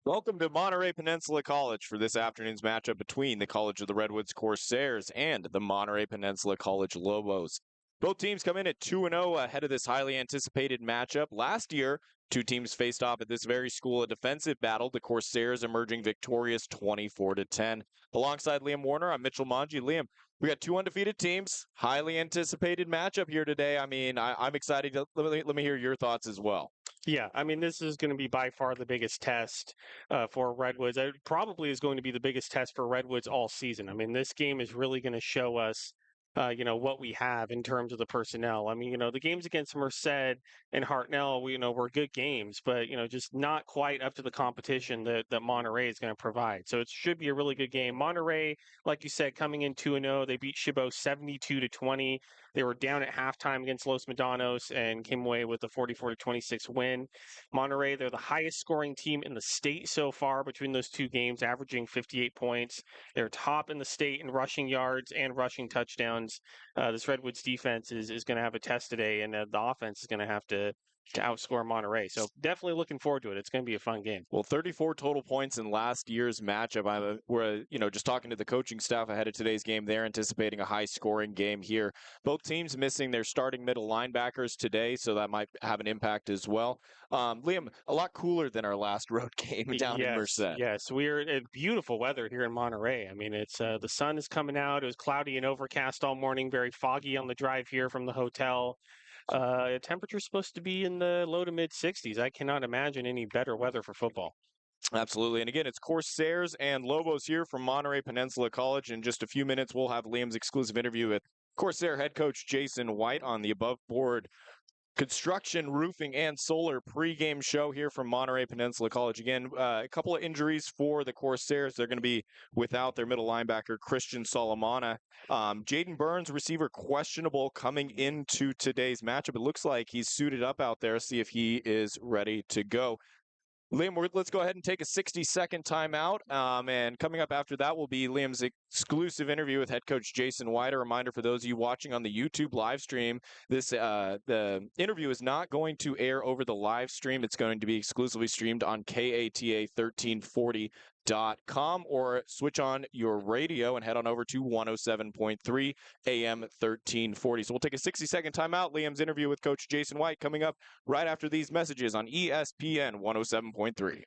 Welcome to Monterey Peninsula College for this afternoon's matchup between the College of the Redwoods Corsairs and the Monterey Peninsula College Lobos. Both teams come in at 2-0 ahead of this highly anticipated matchup. Last year, two teams faced off at this very school, a defensive battle, the Corsairs emerging victorious 24-10. Alongside Liam Warner, I'm Mitchell Manji. Liam, we got two undefeated teams, highly anticipated matchup here today. I mean, I'm excited. Let me hear your thoughts as well. Yeah, I mean, this is going to be by far the biggest test for Redwoods. It probably is going to be the biggest test for Redwoods all season. I mean, this game is really going to show us, what we have in terms of the personnel. I mean, the games against Merced and Hartnell, were good games, but, just not quite up to the competition that Monterey is going to provide. So it should be a really good game. Monterey, like you said, coming in 2-0, they beat Chabot 72-20. They were down at halftime against Los Medanos and came away with a 44-26 win. Monterey, they're the highest scoring team in the state so far between those two games, averaging 58 points. They're top in the state in rushing yards and rushing touchdowns. This Redwoods defense is going to have a test today, and the offense is going to have to outscore Monterey. So definitely looking forward to it. It's going to be a fun game. Well, 34 total points in last year's matchup. We're just talking to the coaching staff ahead of today's game. They're anticipating a high-scoring game here. Both teams missing their starting middle linebackers today, so that might have an impact as well. Liam, a lot cooler than our last road game down in Merced. Yes, we're in beautiful weather here in Monterey. I mean, it's the sun is coming out. It was cloudy and overcast all morning, very foggy on the drive here from the hotel. Temperature's supposed to be in the low to mid 60s. I cannot imagine any better weather for football. Absolutely. And again, it's Corsairs and Lobos here from Monterey Peninsula College. In just a few minutes, we'll have Liam's exclusive interview with Corsair head coach Jason White on the above board construction, roofing, and solar pregame show here from Monterey Peninsula College. Again, a couple of injuries for the Corsairs. They're going to be without their middle linebacker, Christian Solomona. Jaden Burns, receiver, questionable coming into today's matchup. It looks like he's suited up out there. See if he is ready to go. Liam, let's go ahead and take a 60-second timeout. And coming up after that will be Liam's exclusive interview with head coach Jason White. A reminder for those of you watching on the YouTube live stream, the interview is not going to air over the live stream. It's going to be exclusively streamed on KATA1340.com, or switch on your radio and head on over to 107.3 AM 1340. So we'll take a 60-second timeout. Liam's interview with Coach Jason White coming up right after these messages on ESPN 107.3.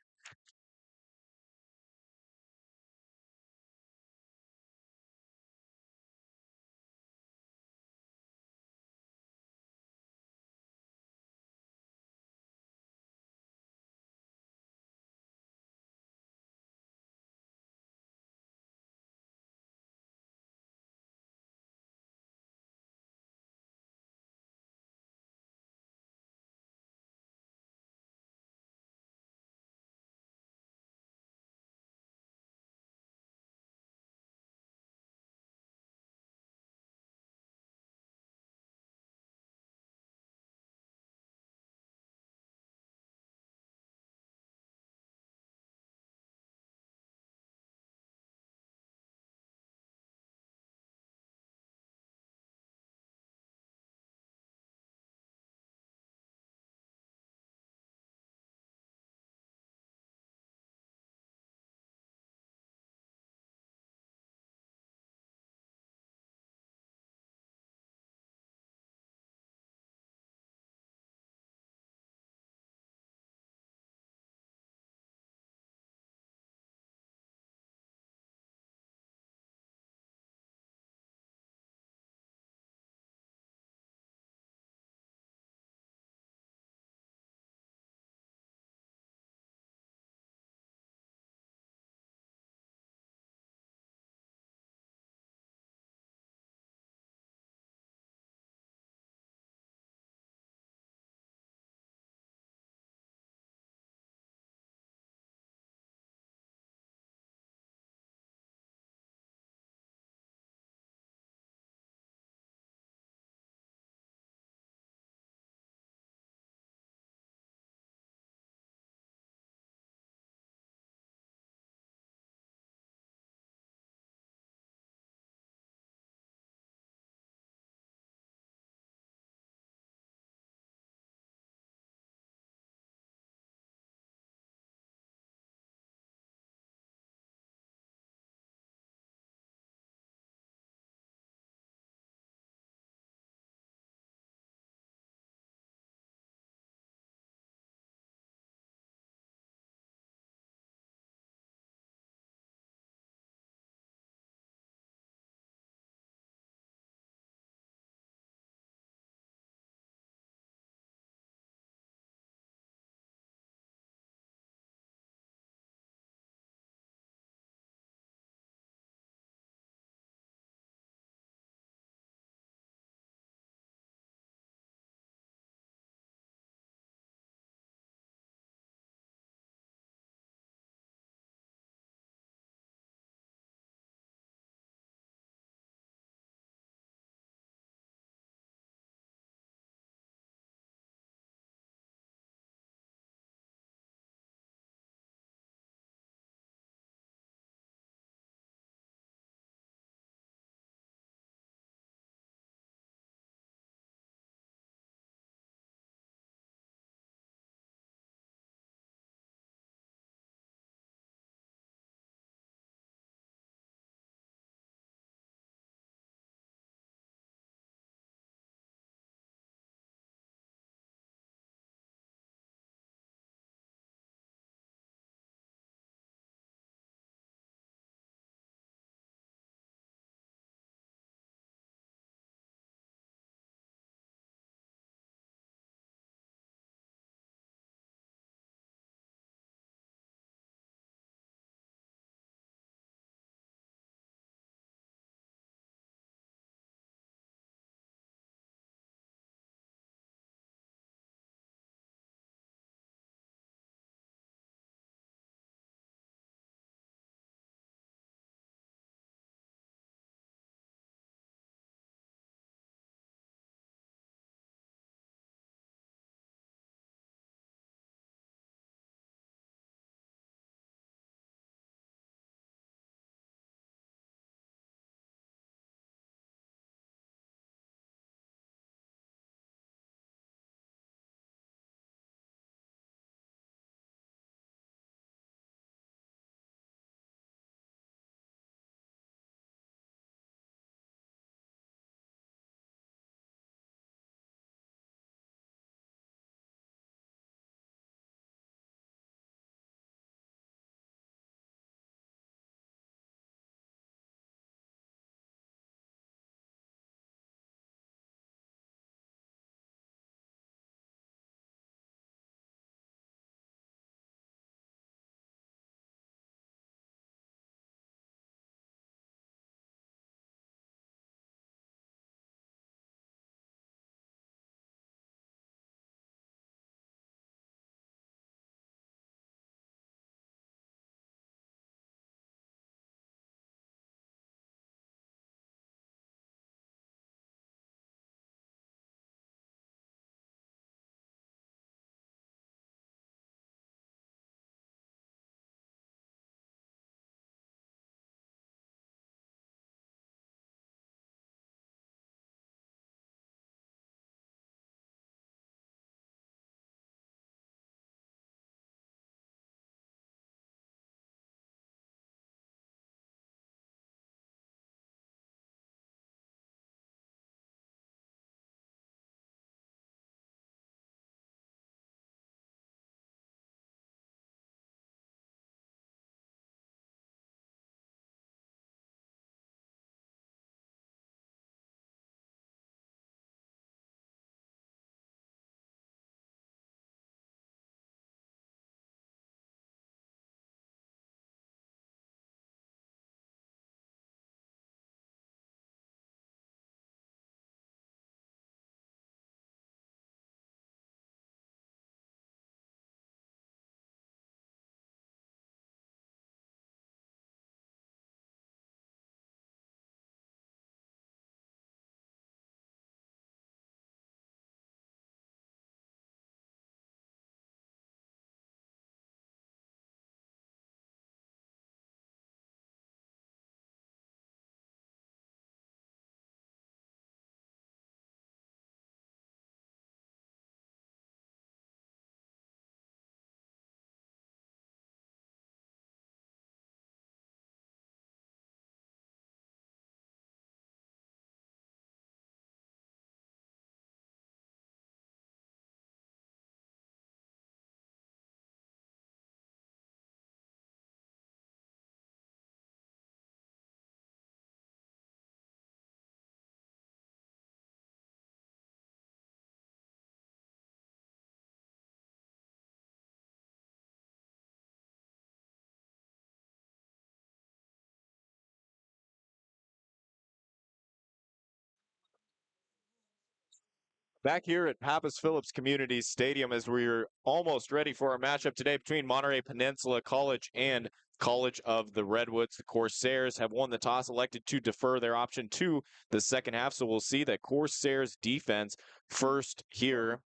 Back here at Pappas Phillips Community Stadium as we're almost ready for our matchup today between Monterey Peninsula College and College of the Redwoods. The Corsairs have won the toss, elected to defer their option to the second half. So we'll see that Corsairs defense first here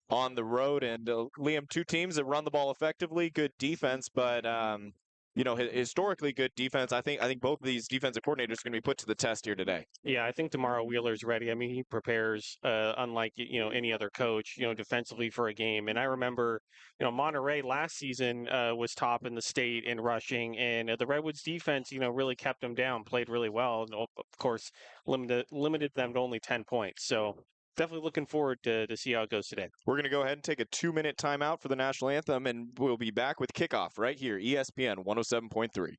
on the road. And Liam, two teams that run the ball effectively, good defense, but historically good defense. I think both of these defensive coordinators are going to be put to the test here today. Yeah, I think tomorrow Wheeler's ready. I mean, he prepares unlike any other coach, defensively for a game. And I remember, Monterey last season was top in the state in rushing, and the Redwoods defense, really kept them down, played really well. And of course, limited them to only 10 points. So definitely looking forward to see how it goes today. We're going to go ahead and take a 2-minute timeout for the national anthem, and we'll be back with Kickoff right here, ESPN 107.3.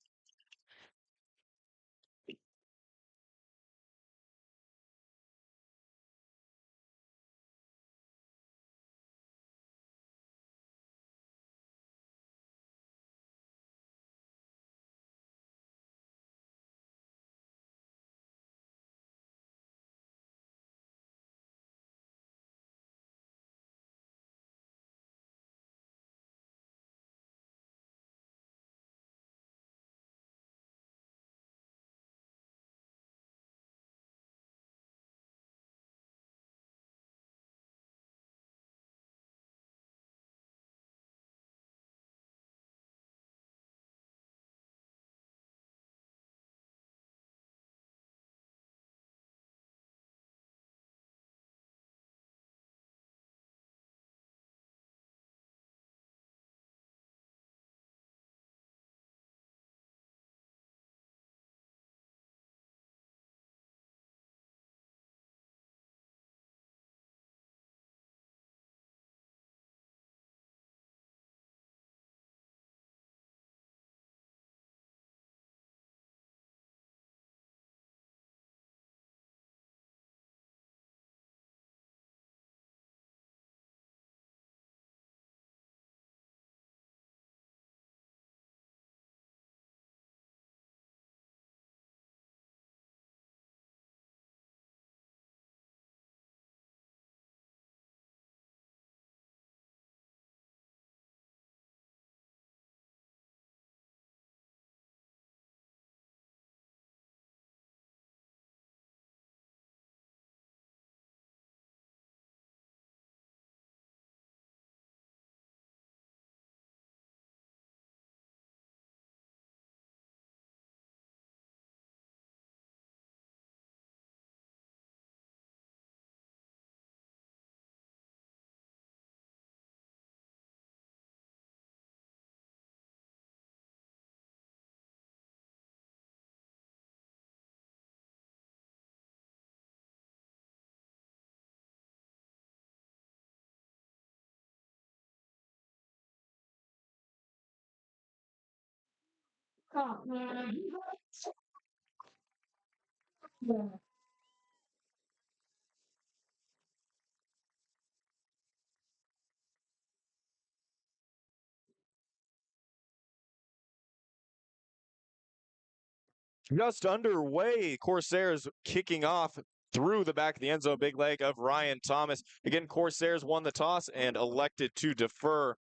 Just underway, Corsairs kicking off through the back of the end zone, big leg of Ryan Thomas. Again, Corsairs won the toss and elected to defer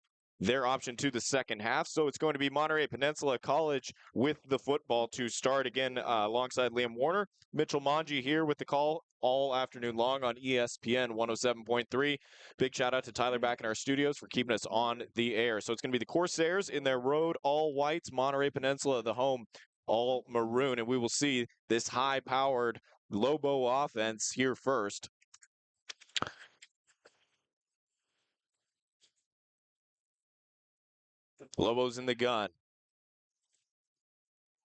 their option to the second half. So it's going to be Monterey Peninsula College with the football to start again alongside Liam Warner. Mitchell Manji here with the call all afternoon long on ESPN 107.3. Big shout out to Tyler back in our studios for keeping us on the air. So it's going to be the Corsairs in their road all whites, Monterey Peninsula the home all maroon, and we will see this high-powered Lobo offense here first. Lobos in the gun.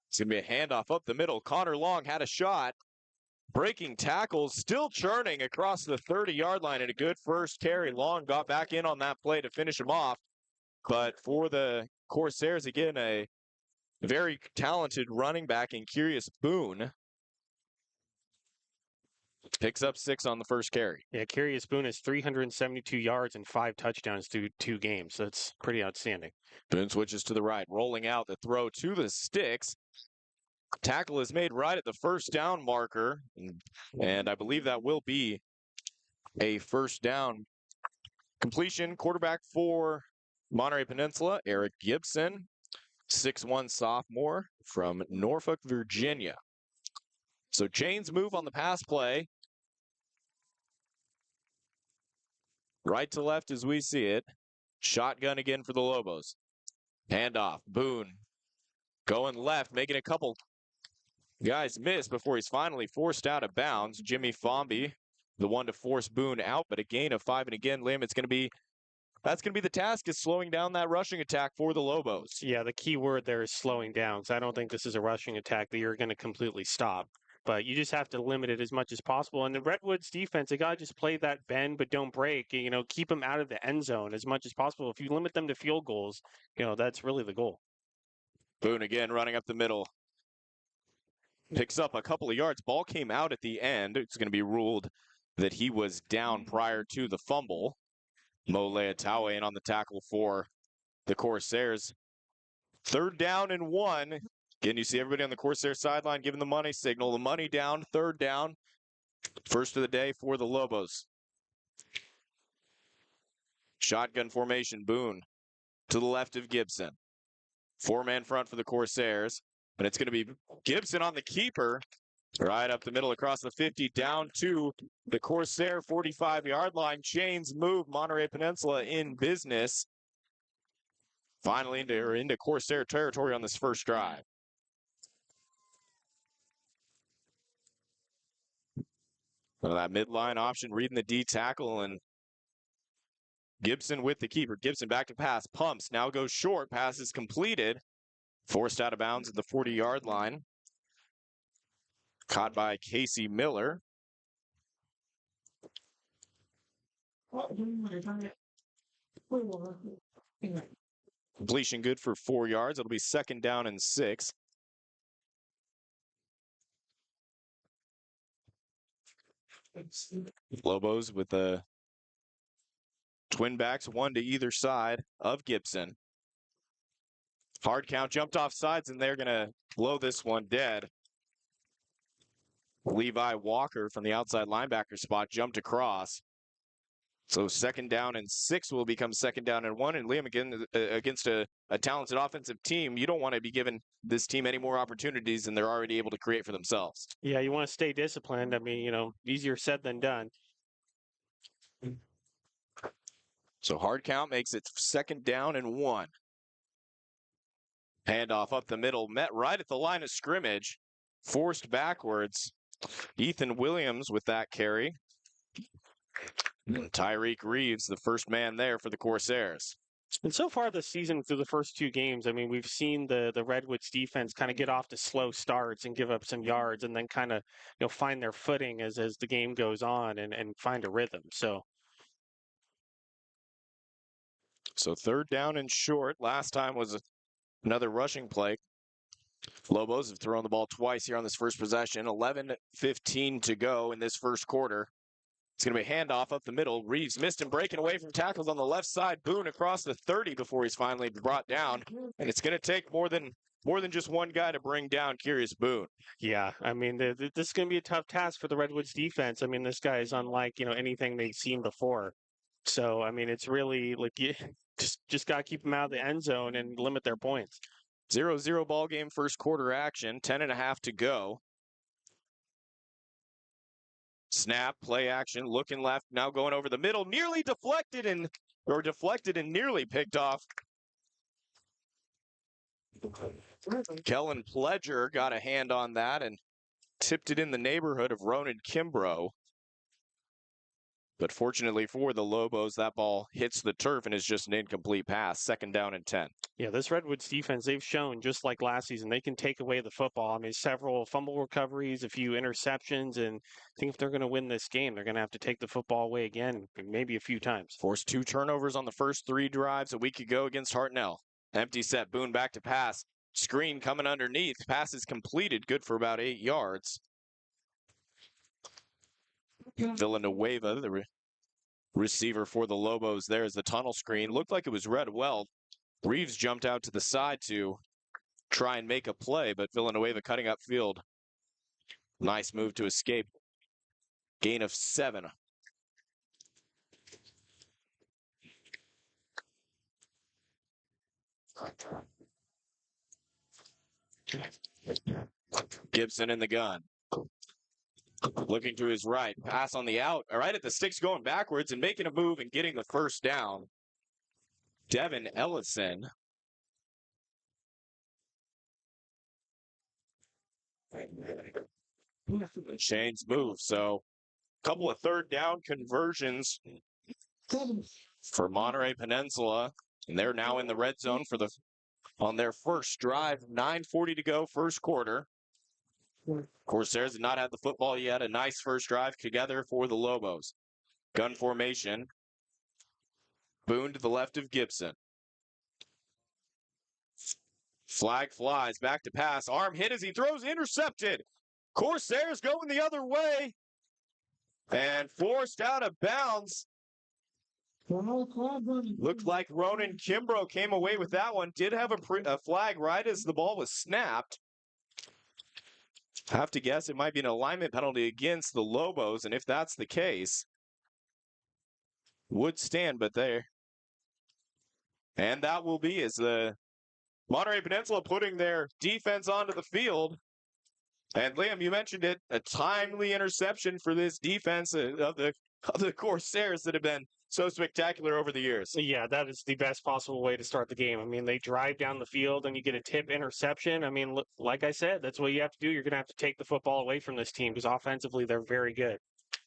It's going to be a handoff up the middle. Connor Long had a shot. Breaking tackles, still churning across the 30-yard line, and a good first carry. Long got back in on that play to finish him off. But for the Corsairs, again, a very talented running back in Curious Boone. Picks up 6 on the first carry. Yeah, Curious Boone has 372 yards and 5 touchdowns through 2 games. That's pretty outstanding. Boone switches to the right, rolling out the throw to the sticks. Tackle is made right at the first down marker, and I believe that will be a first down. Completion, quarterback for Monterey Peninsula, Eric Gibson, 6'1" sophomore from Norfolk, Virginia. So chains move on the pass play. Right to left as we see it. Shotgun again for the Lobos. Handoff, Boone going left, making a couple guys miss before he's finally forced out of bounds. Jimmy Fomby, the one to force Boone out, but a gain of 5. And again, Liam, that's going to be the task, is slowing down that rushing attack for the Lobos. Yeah, the key word there is slowing down. So I don't think this is a rushing attack that you're going to completely stop. But you just have to limit it as much as possible. And the Redwoods defense, they got to just play that bend but don't break. Keep them out of the end zone as much as possible. If you limit them to field goals, that's really the goal. Boone again running up the middle. Picks up a couple of yards. Ball came out at the end. It's going to be ruled that he was down prior to the fumble. Mo Leatawe in on the tackle for the Corsairs. 3rd down and 1. Again, you see everybody on the Corsair sideline giving the money signal. The money down, 3rd down. First of the day for the Lobos. Shotgun formation, Boone to the left of Gibson. 4-man front for the Corsairs. But it's going to be Gibson on the keeper. Right up the middle across the 50, down to the Corsair 45-yard line. Chains move. Monterey Peninsula in business. Finally into Corsair territory on this first drive. Well, that midline option, reading the D tackle, and Gibson with the keeper. Gibson back to pass, pumps, now goes short. Pass is completed. Forced out of bounds at the 40-yard line. Caught by Casey Miller. Completion good for 4 yards. It'll be 2nd down and 6. Lobos with the twin backs, one to either side of Gibson. Hard count, jumped off sides, and they're going to blow this one dead. Levi Walker from the outside linebacker spot jumped across. So 2nd down and 6 will become 2nd down and 1. And Liam, again, against a talented offensive team, you don't want to be giving this team any more opportunities than they're already able to create for themselves. Yeah, you want to stay disciplined. I mean, easier said than done. So hard count makes it 2nd down and 1. Handoff up the middle, met right at the line of scrimmage, forced backwards. Ethan Williams with that carry. And Tyreek Reeves, the first man there for the Corsairs. And so far this season, through the first 2 games, I mean, we've seen the Redwoods defense kind of get off to slow starts and give up some yards, and then kind of find their footing as the game goes on and find a rhythm. So 3rd down and short. Last time was another rushing play. Lobos have thrown the ball twice here on this first possession. 11:15 to go in this first quarter. It's going to be a handoff up the middle. Reeves missed him, breaking away from tackles on the left side. Boone across the 30 before he's finally brought down. And it's going to take more than just one guy to bring down Curious Boone. Yeah, I mean, this is going to be a tough task for the Redwoods defense. I mean, this guy is unlike anything they've seen before. So I mean, it's really like you just got to keep them out of the end zone and limit their points. 0-0 ball game, first quarter action. 10.5 to go. Snap, play action, looking left, now going over the middle, nearly deflected and nearly picked off. Kellen Pledger got a hand on that and tipped it in the neighborhood of Ronan Kimbrough. But fortunately for the Lobos, that ball hits the turf and is just an incomplete pass. 2nd down and 10. Yeah, this Redwoods defense, they've shown, just like last season, they can take away the football. I mean, several fumble recoveries, a few interceptions, and I think if they're going to win this game, they're going to have to take the football away again, maybe a few times. Forced 2 turnovers on the first 3 drives a week ago against Hartnell. Empty set, Boone back to pass. Screen coming underneath. Pass is completed, good for about 8 yards. Villanueva, the receiver for the Lobos, there's the tunnel screen. Looked like it was read well. Reeves jumped out to the side to try and make a play, but Villanueva cutting upfield. Nice move to escape. Gain of 7 Gibson in the gun. Looking to his right. Pass on the out. All right, at the sticks going backwards and making a move and getting the first down. Devin Ellison. Shane's move. So a couple of third down conversions for Monterey Peninsula. And they're now in the red zone on their first drive. 9:40 to go, first quarter. Corsairs did not have the football yet. A nice first drive together for the Lobos. Gun formation. Boone to the left of Gibson. Flag flies, back to pass. Arm hit as he throws, intercepted. Corsairs going the other way and forced out of bounds. Looked like Ronan Kimbrough came away with that one. Did have a flag right as the ball was snapped. Have to guess it might be an alignment penalty against the Lobos, and if that's the case, would stand, but there. And that will be as the Monterey Peninsula putting their defense onto the field. And Liam, you mentioned it, a timely interception for this defense of the Corsairs that have been so spectacular over the years. Yeah, that is the best possible way to start the game. I mean, they drive down the field and you get a tip interception. I mean, like I said, that's what you have to do. You're going to have to take the football away from this team because offensively they're very good.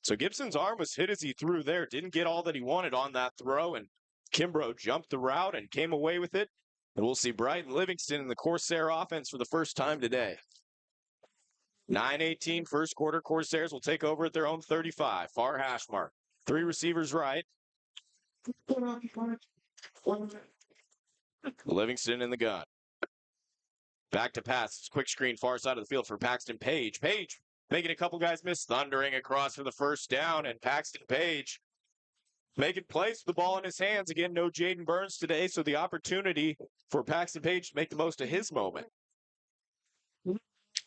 So Gibson's arm was hit as he threw there. Didn't get all that he wanted on that throw, and Kimbrough jumped the route and came away with it. And we'll see Brighton Livingston in the Corsair offense for the first time today. 9:18 first quarter. Corsairs will take over at their own 35. Far hash mark. 3 receivers right. Livingston in the gun. Back to pass. Quick screen far side of the field for Paxton Page. Page making a couple guys miss. Thundering across for the first down. And Paxton Page making plays with the ball in his hands. Again, no Jaden Burns today, so the opportunity for Paxton Page to make the most of his moment.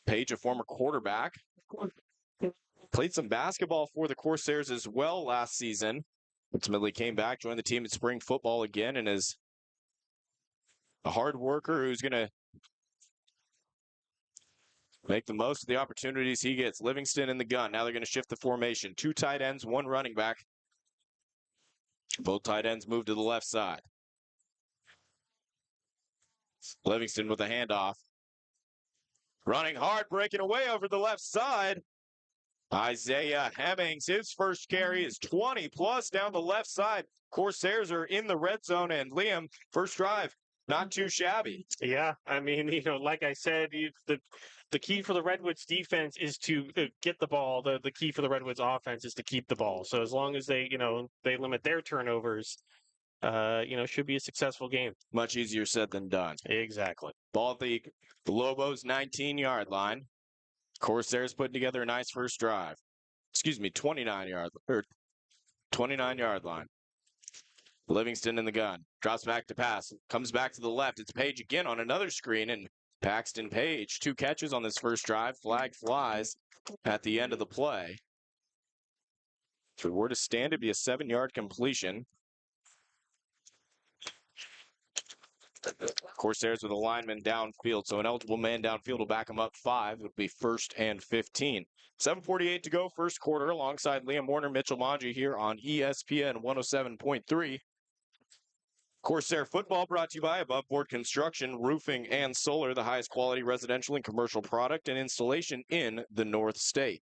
Page, a former quarterback. Played some basketball for the Corsairs as well last season. Ultimately came back, joined the team in spring football again, and is a hard worker who's going to make the most of the opportunities he gets. Livingston in the gun. Now they're going to shift the formation. 2 tight ends, 1 running back. Both tight ends move to the left side. Livingston with a handoff. Running hard, breaking away over the left side. Isaiah Hemmings, his first carry is 20-plus down the left side. Corsairs are in the red zone, and Liam, first drive, not too shabby. Yeah, I mean, like I said, the key for the Redwoods defense is to get the ball. The key for the Redwoods offense is to keep the ball. So as long as they limit their turnovers, should be a successful game. Much easier said than done. Exactly. Ball at the Lobos 19-yard line. Corsairs putting together a nice first drive. 29-yard line. Livingston in the gun. Drops back to pass. Comes back to the left. It's Page again on another screen, and Paxton Page, 2 catches on this first drive. Flag flies at the end of the play. If it were to stand, it'd be a 7-yard completion. Corsairs with a lineman downfield, so an eligible man downfield will back him up 5. It would be 1st and 15. 7:48 to go, first quarter, alongside Liam Warner, Mitchell Manji here on ESPN 107.3. Corsair football brought to you by Above Board Construction, Roofing, and Solar, the highest quality residential and commercial product and installation in the North State.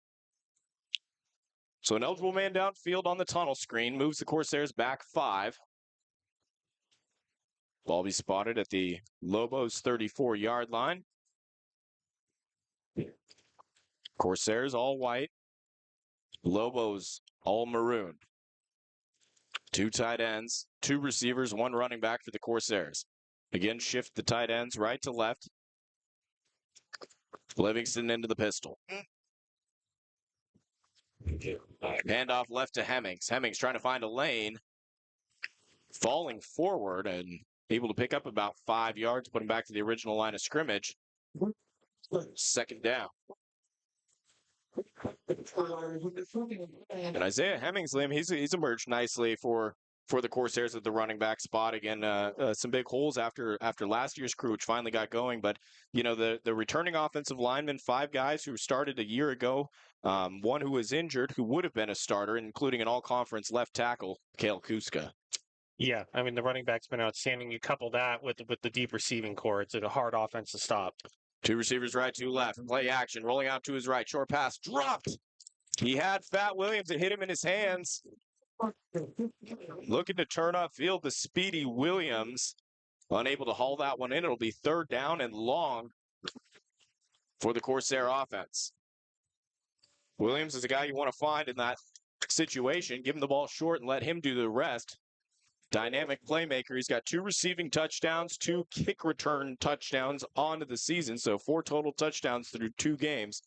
So an eligible man downfield on the tunnel screen moves the Corsairs back 5. Ball be spotted at the Lobos 34-yard line. Corsairs all white. Lobos all maroon. 2 tight ends, 2 receivers, 1 running back for the Corsairs. Again, shift the tight ends right to left. Livingston into the pistol. Handoff left to Hemmings. Hemmings trying to find a lane. Falling forward and able to pick up about 5 yards, put him back to the original line of scrimmage. 2nd down. And Isaiah Hemmings, Liam, he's emerged nicely for for the Corsairs at the running back spot. Again, some big holes after last year's crew, which finally got going. But, the returning offensive linemen, 5 guys who started a year ago, one who was injured, who would have been a starter, including an all-conference left tackle, Kale Kuska. Yeah, I mean, the running back's been outstanding. You couple that with the deep receiving core, it's a hard offense to stop. 2 receivers right, 2 left. Play action, rolling out to his right. Short pass, dropped. He had Fat Williams. It hit him in his hands. Looking to turn upfield, the speedy Williams. Unable to haul that one in. It'll be 3rd down and long for the Corsair offense. Williams is a guy you want to find in that situation. Give him the ball short and let him do the rest. Dynamic playmaker. He's got 2 receiving touchdowns, 2 kick return touchdowns onto the season. So 4 total touchdowns through 2 games.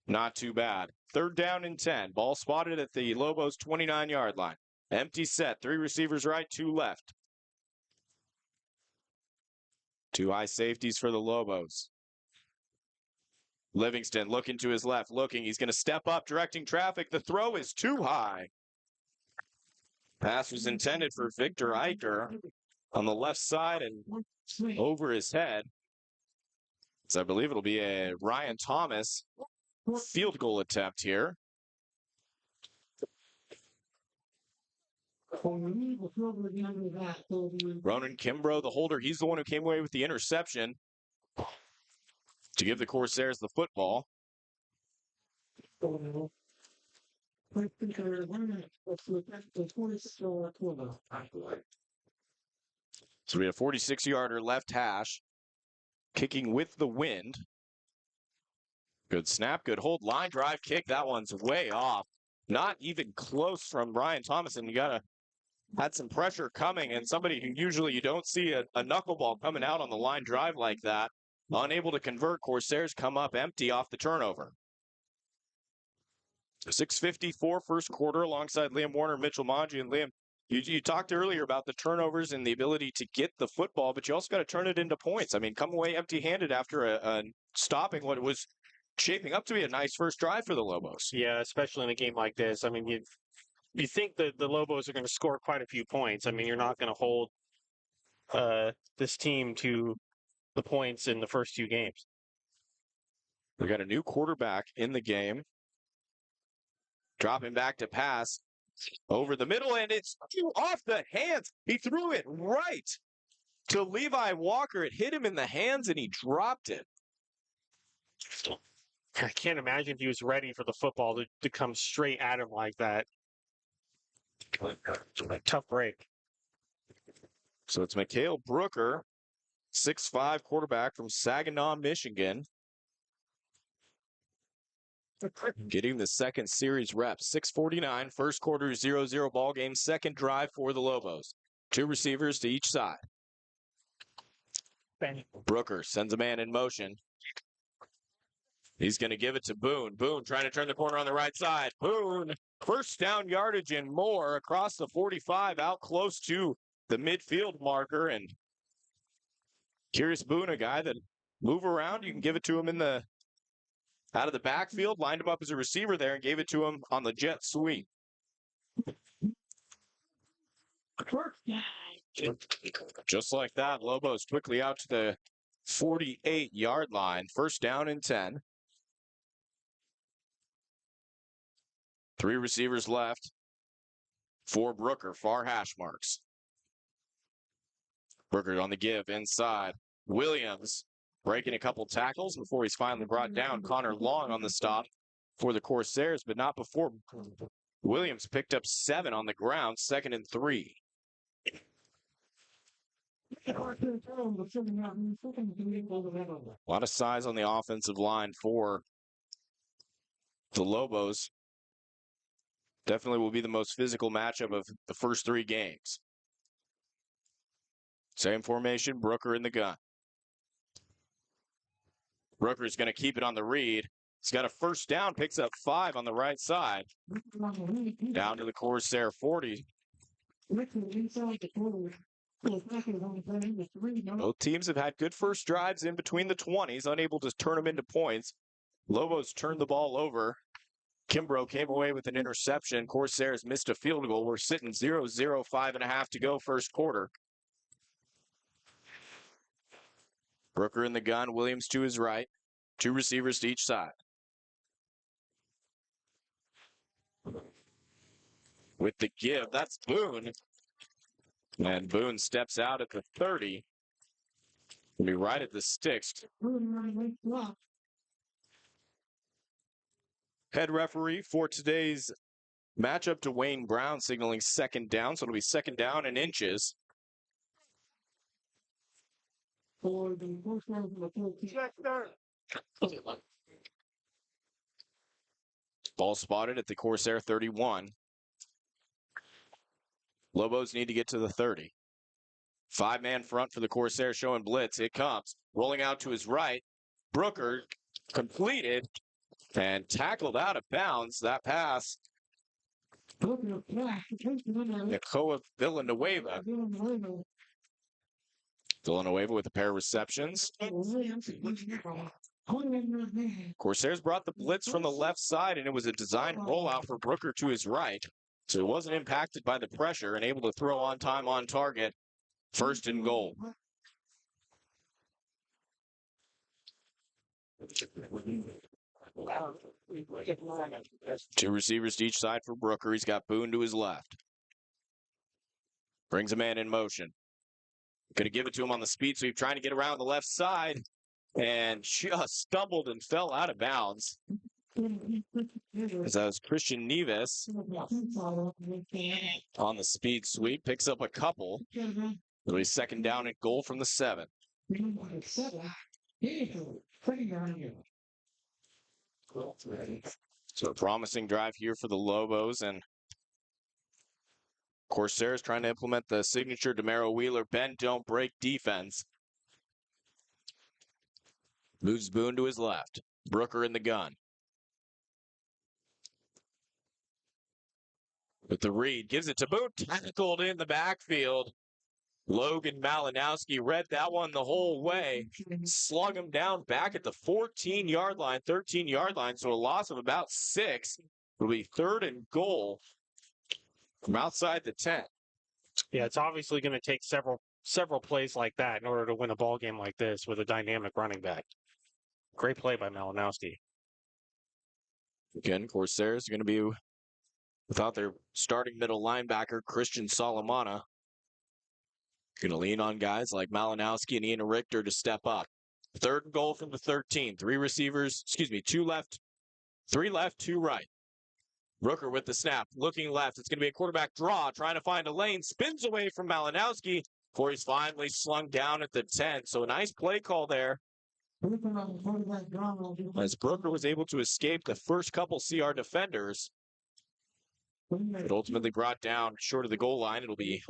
Not too bad. 3rd down and 10. Ball spotted at the Lobos 29-yard line. Empty set. 3 receivers right, 2 left. 2 high safeties for the Lobos. Livingston looking to his left. Looking. He's going to step up, directing traffic. The throw is too high. Pass was intended for Victor Eicher on the left side and over his head. So I believe it'll be a Ryan Thomas field goal attempt here. Ronan Kimbrough, the holder, he's the one who came away with the interception to give the Corsairs the football. So we have a 46-yarder left hash, kicking with the wind. Good snap, good hold, line drive kick. That one's way off. Not even close from Ryan Thomas, and had some pressure coming, and somebody who usually you don't see a knuckleball coming out on the line drive like that. Unable to convert, Corsairs come up empty off the turnover. 6:54 first quarter alongside Liam Warner, Mitchell Manji, and Liam. You talked earlier about the turnovers and the ability to get the football, but you also got to turn it into points. I mean, come away empty-handed after a stopping what was shaping up to be a nice first drive for the Lobos. Yeah, especially in a game like this. I mean, you think that the Lobos are going to score quite a few points. I mean, you're not going to hold this team to the points in the first 2 games. We got a new quarterback in the game. Dropping back to pass over the middle, and it's off the hands. He threw it right to Levi Walker. It hit him in the hands, and he dropped it. I can't imagine if he was ready for the football to come straight at him like that. Tough break. So it's Mikhail Brooker, 6'5" quarterback from Saginaw, Michigan. Getting the second series rep. 6:49, first quarter, 0-0 ball game. Second drive for the Lobos. 2 receivers to each side. Brooker sends a man in motion. He's going to give it to Boone. Boone trying to turn the corner on the right side. Boone, first down yardage and more across the 45, out close to the midfield marker. And Curious Boone, a guy that move around. You can give it to him out of the backfield, lined him up as a receiver there and gave it to him on the jet sweep. Just like that, Lobos quickly out to the 48-yard line. First down and 10. 3 receivers left for Brooker, far hash marks. Brooker on the give inside. Williams breaking a couple tackles before he's finally brought down. Connor Long on the stop for the Corsairs, but not before Williams picked up 7 on the ground, 2nd and 3. A lot of size on the offensive line for the Lobos. Definitely will be the most physical matchup of the first 3 games. Same formation, Brooker in the gun. Brooker's going to keep it on the read. He's got a first down, picks up 5 on the right side. Down to the Corsair 40. Both teams have had good first drives in between the 20s, unable to turn them into points. Lobos turned the ball over Kimbrough came away with an interception. Corsairs missed a field goal. We're sitting 0-0, 5.5 to go first quarter. Brooker in the gun, Williams to his right. 2 receivers to each side. With the give, that's Boone. And Boone steps out at the 30. He'll be right at the sticks. Head referee for today's matchup, Dwayne Brown, signaling second down. So it'll be second down and inches. Ball spotted at the Corsair 31. Lobos need to get to the 30. 5-man front for the Corsair showing blitz. It comes. Rolling out to his right. Brooker completed and tackled out of bounds. That pass. Nicoa Villanueva. Villanueva with a pair of receptions. Corsairs brought the blitz from the left side, and it was a designed rollout for Brooker to his right. So he wasn't impacted by the pressure and able to throw on time, on target. First and goal. Two receivers to each side for Brooker. He's got Boone to his left. Brings a man in motion. Going to give it to him on the speed sweep, trying to get around the left side. And just stumbled and fell out of bounds. As that was Christian Neves on the speed sweep. Picks up a couple. It'll be second down and goal from the 7. So a promising drive here for the Lobos, and Corsairs trying to implement the signature DeMero Wheeler bend, don't break defense. Moves Boone to his left. Brooker in the gun. With the read, gives it to Boone, tackled in the backfield. Logan Malinowski read that one the whole way. Slung him down back at the 14-yard line, 13-yard line, so a loss of about 6. It'll be third and goal from outside the 10. Yeah, it's obviously going to take several plays like that in order to win a ball game like this with a dynamic running back. Great play by Malinowski. Again, Corsairs are going to be without their starting middle linebacker, Christian Solomana. Going to lean on guys like Malinowski and Ian Richter to step up. Third and goal from the 13. 2 left, 3 left, 2 right. Brooker with the snap, looking left. It's going to be a quarterback draw, trying to find a lane. Spins away from Malinowski before he's finally slung down at the 10. So a nice play call there. As Brooker was able to escape the first couple CR defenders, but ultimately brought down short of the goal line. It'll be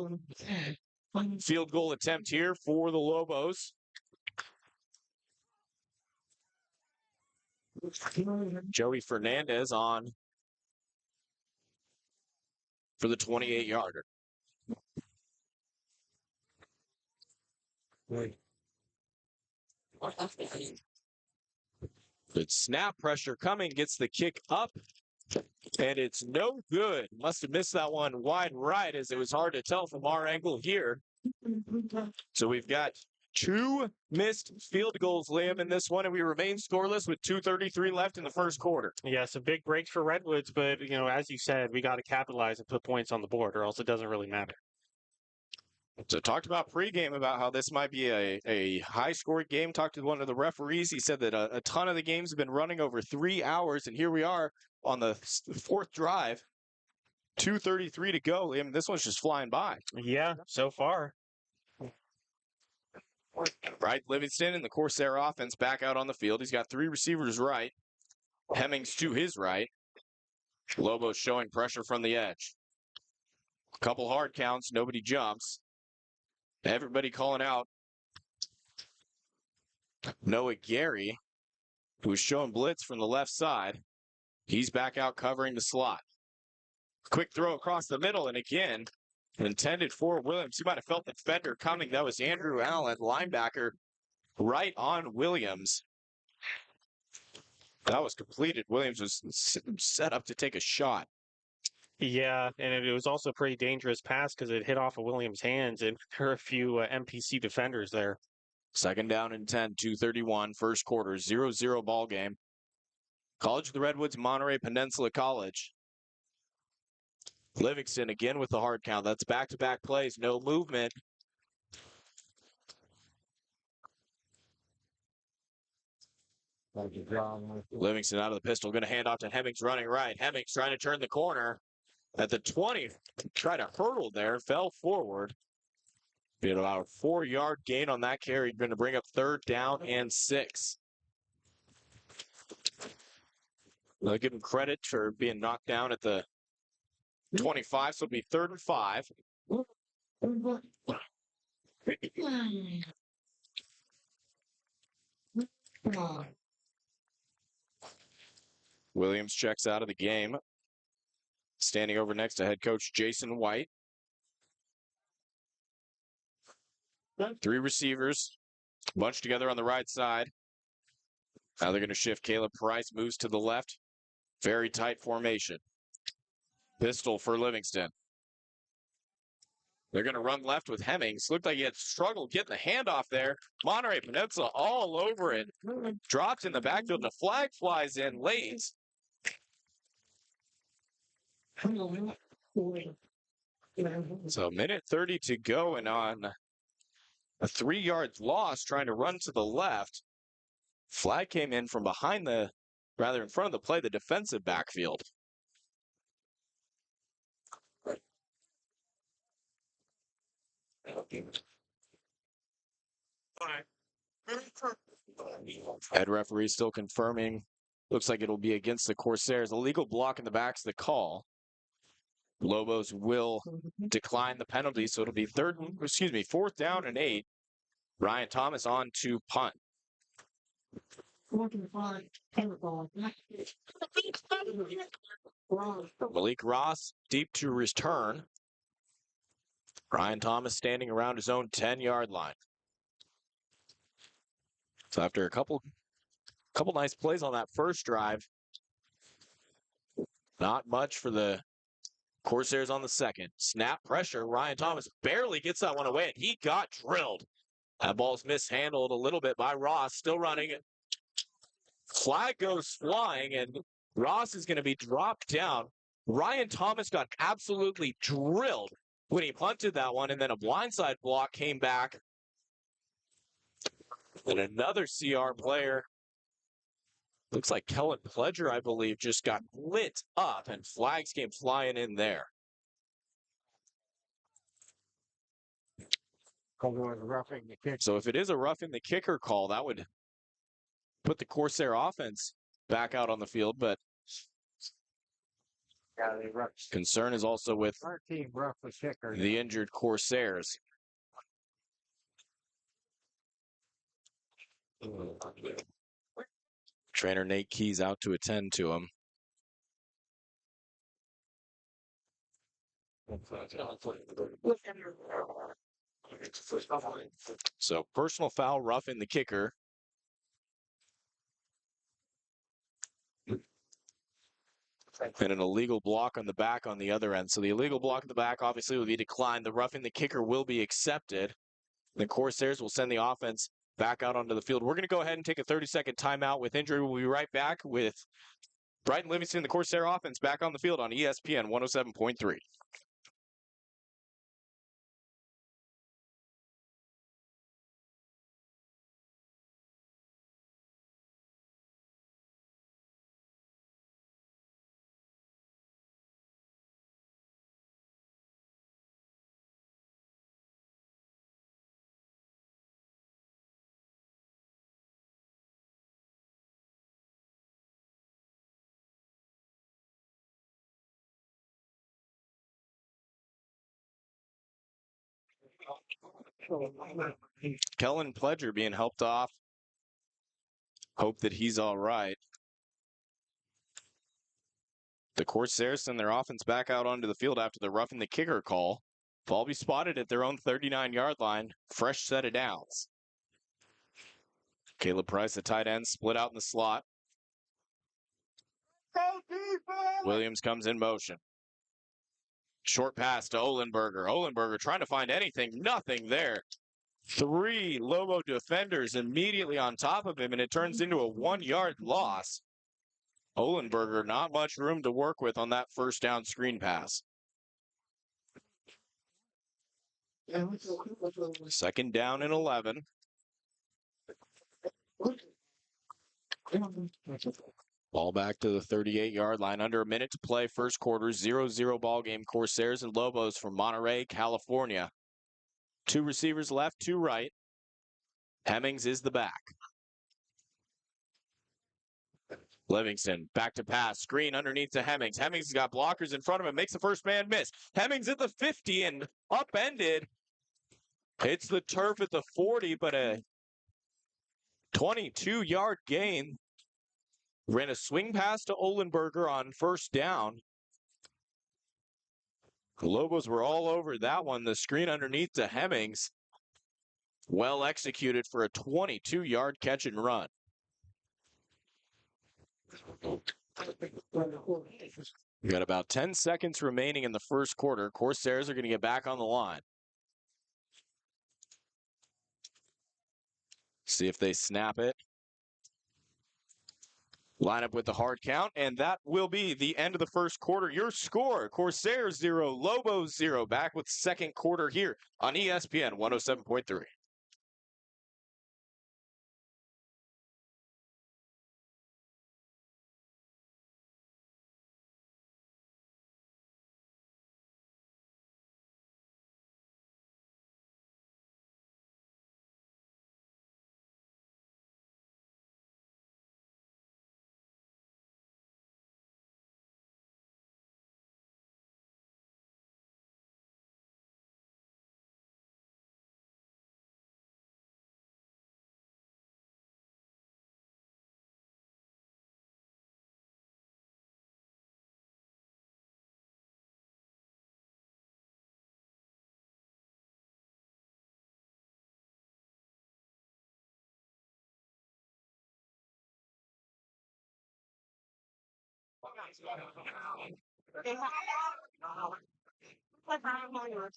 field goal attempt here for the Lobos. Joey Fernandez on for the 28-yarder. Good snap pressure coming, gets the kick up, and it's no good. Must have missed that one wide right, as it was hard to tell from our angle here. So we've got 2 missed field goals, Liam, in this one, and we remain scoreless with 2:33 left in the first quarter. Yeah, some big breaks for Redwoods, but, as you said, we got to capitalize and put points on the board, or else it doesn't really matter. So talked about pregame about how this might be a high-scoring game. Talked to one of the referees. He said that a ton of the games have been running over 3 hours, and here we are on the 4th drive. 2:33 to go. I mean, this one's just flying by. Yeah, so far. Right, Livingston and the Corsair offense back out on the field. He's got 3 receivers right. Hemmings to his right. Lobos showing pressure from the edge. A couple hard counts. Nobody jumps. Everybody calling out Noah Gary, who's showing blitz from the left side. He's back out covering the slot. Quick throw across the middle, and again, intended for Williams. He might have felt the defender coming. That was Andrew Allen, linebacker, right on Williams. That was completed. Williams was set up to take a shot. Yeah, and it was also a pretty dangerous pass because it hit off of Williams' hands, and there are a few MPC defenders there. Second down and 10, 2:31, first quarter, 0-0 ball game. College of the Redwoods, Monterey Peninsula College. Livingston again with the hard count. That's back-to-back plays, no movement. Livingston out of the pistol, going to hand off to Hemmings running right. Hemmings trying to turn the corner at the 20. Tried to hurdle there, fell forward. Be about a 4-yard gain on that carry. Going to bring up third down and 6. I'll give him credit for being knocked down at the 25, so it'll be 3rd and 5. Williams checks out of the game. Standing over next to head coach Jason White. 3 receivers bunched together on the right side. Now they're going to shift. Caleb Price moves to the left. Very tight formation. Pistol for Livingston. They're going to run left with Hemmings. Looked like he had struggled getting the handoff there. Monterey Peninsula all over it. Dropped in the backfield, and a flag flies in late. So minute 30 to go, and on a 3-yard loss trying to run to the left. Flag came in from behind in front of the play, the defensive backfield. Head referee still confirming. Looks like it'll be against the Corsairs. Illegal block in the back's the call. Lobos will decline the penalty, so it'll be 4th down and 8. Ryan Thomas on to punt. Malik Ross deep to return. Ryan Thomas standing around his own 10-yard line. So after a couple nice plays on that first drive, not much for the Corsairs on the second. Snap pressure. Ryan Thomas barely gets that one away, and he got drilled. That ball's mishandled a little bit by Ross. Still running it. Flag goes flying, and Ross is going to be dropped down. Ryan Thomas got absolutely drilled when he punted that one, and then a blindside block came back. And another CR player, looks like Kellen Pledger, I believe, just got lit up, and flags came flying in there. So if it is a roughing the kicker call, that would put the Corsair offense back out on the field, but concern is also with the injured Corsairs. Trainer Nate Keys out to attend to him. So personal foul, roughing the kicker. And an illegal block on the back on the other end. So the illegal block on the back obviously will be declined. The roughing the kicker will be accepted. The Corsairs will send the offense back out onto the field. We're going to go ahead and take a 30-second timeout with injury. We'll be right back with Brighton Livingston, the Corsair offense, back on the field on ESPN 107.3. Kellen Pledger being helped off. Hope that he's all right. The Corsairs send their offense back out onto the field after the roughing the kicker call. Ball be spotted at their own 39-yard line. Fresh set of downs. Caleb Price, the tight end, split out in the slot. Williams comes in motion. Short pass to Olenberger. Olenberger trying to find anything. Nothing there. 3 Lobo defenders immediately on top of him, and it turns into a 1-yard loss. Olenberger, not much room to work with on that first down screen pass. Second down and 11. Ball back to the 38-yard line. Under a minute to play. First quarter, 0-0 ball game. Corsairs and Lobos from Monterey, California. 2 receivers left, 2 right. Hemmings is the back. Livingston, back to pass. Screen underneath to Hemmings. Hemmings has got blockers in front of him. Makes the first man miss. Hemmings at the 50 and upended. Hits the turf at the 40, but a 22-yard gain. Ran a swing pass to Olenberger on first down. The Lobos were all over that one. The screen underneath to Hemmings. Well executed for a 22-yard catch and run. We got about 10 seconds remaining in the first quarter. Corsairs are going to get back on the line. See if they snap it. Line up with the hard count, and that will be the end of the first quarter. Your score, Corsairs 0, Lobos 0. Back with second quarter here on ESPN 107.3.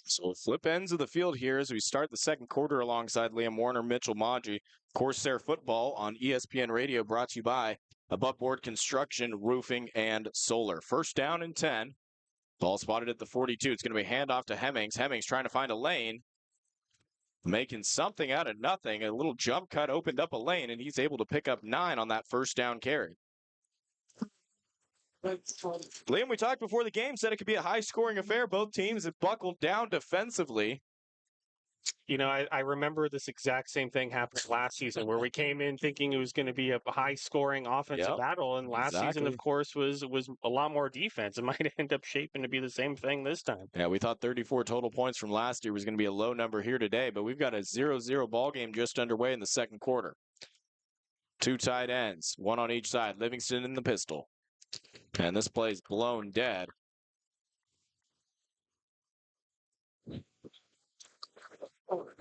So we'll flip ends of the field here as we start the second quarter alongside Liam Warner, Mitchell Maji. Corsair football on ESPN Radio brought to you by Aboveboard Construction, Roofing, and Solar. First down and 10. Ball spotted at the 42. It's going to be handoff to Hemmings. Hemmings trying to find a lane. Making something out of nothing. A little jump cut opened up a lane, and he's able to pick up 9 on that first down carry. Liam, we talked before the game, said it could be a high-scoring affair. Both teams have buckled down defensively. You know, I remember this exact same thing happened last season where we came in thinking it was going to be a high-scoring offensive battle, and last season, of course, was a lot more defense. It might end up shaping to be the same thing this time. Yeah, we thought 34 total points from last year was going to be a low number here today, but we've got a 0-0 ball game just underway in the second quarter. 2 tight ends, 1 on each side. Livingston in the pistol. And this play's blown dead. Going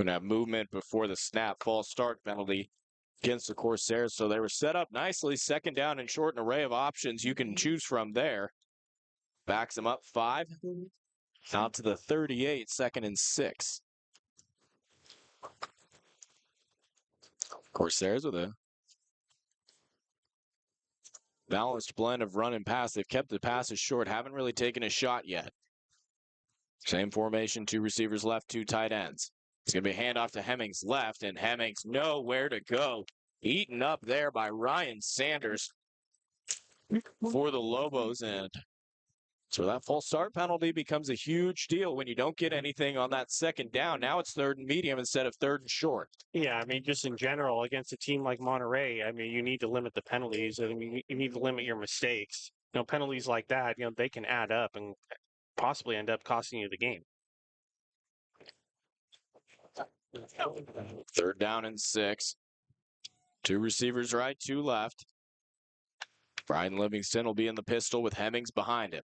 to have movement before the snap, false start penalty against the Corsairs. So they were set up nicely. Second down and short, an array of options you can choose from there. Backs them up 5. Out to the 38, second and 6. Corsairs with a balanced blend of run and pass. They've kept the passes short, haven't really taken a shot yet. Same formation, 2 receivers left, 2 tight ends. It's going to be a handoff to Hemmings left, and Hemmings nowhere to go. Eaten up there by Ryan Sanders for the Lobos. And so that false start penalty becomes a huge deal when you don't get anything on that second down. Now it's 3rd and medium instead of 3rd and short. Yeah, I mean, just in general, against a team like Monterey, I mean, you need to limit the penalties. I mean, you need to limit your mistakes. You know, penalties like that, you know, they can add up and possibly end up costing you the game. 3rd down and 6. 2 receivers right, 2 left. Brian Livingston will be in the pistol with Hemmings behind him.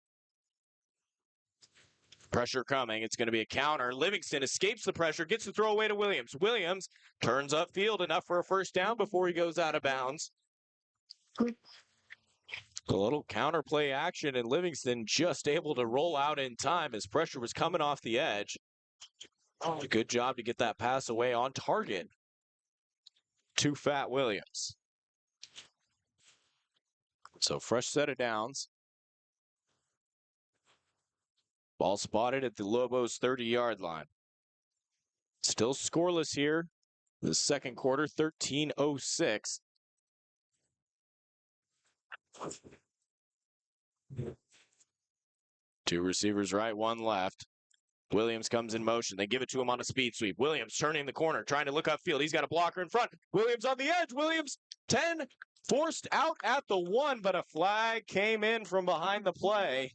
Pressure coming. It's going to be a counter. Livingston escapes the pressure, gets the throw away to Williams. Williams turns upfield enough for a first down before he goes out of bounds. A little counterplay action, and Livingston just able to roll out in time as pressure was coming off the edge. Good job to get that pass away on target to Fat Williams. So fresh set of downs. Ball spotted at the Lobos 30-yard line. Still scoreless here. The second quarter, 13:06. Two receivers right, one left. Williams comes in motion. They give it to him on a speed sweep. Williams turning the corner, trying to look upfield. He's got a blocker in front. Williams on the edge. Williams 10, forced out at the 1, but a flag came in from behind the play.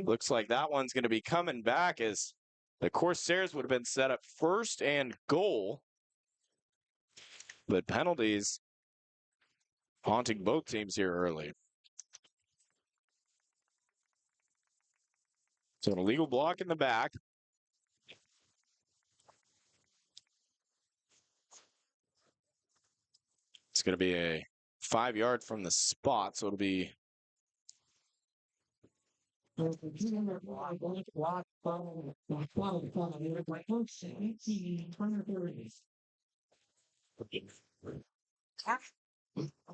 Looks like that one's going to be coming back as the Corsairs would have been set up first and goal. But penalties haunting both teams here early. So an illegal block in the back. It's going to be a 5-yard from the spot, so it'll be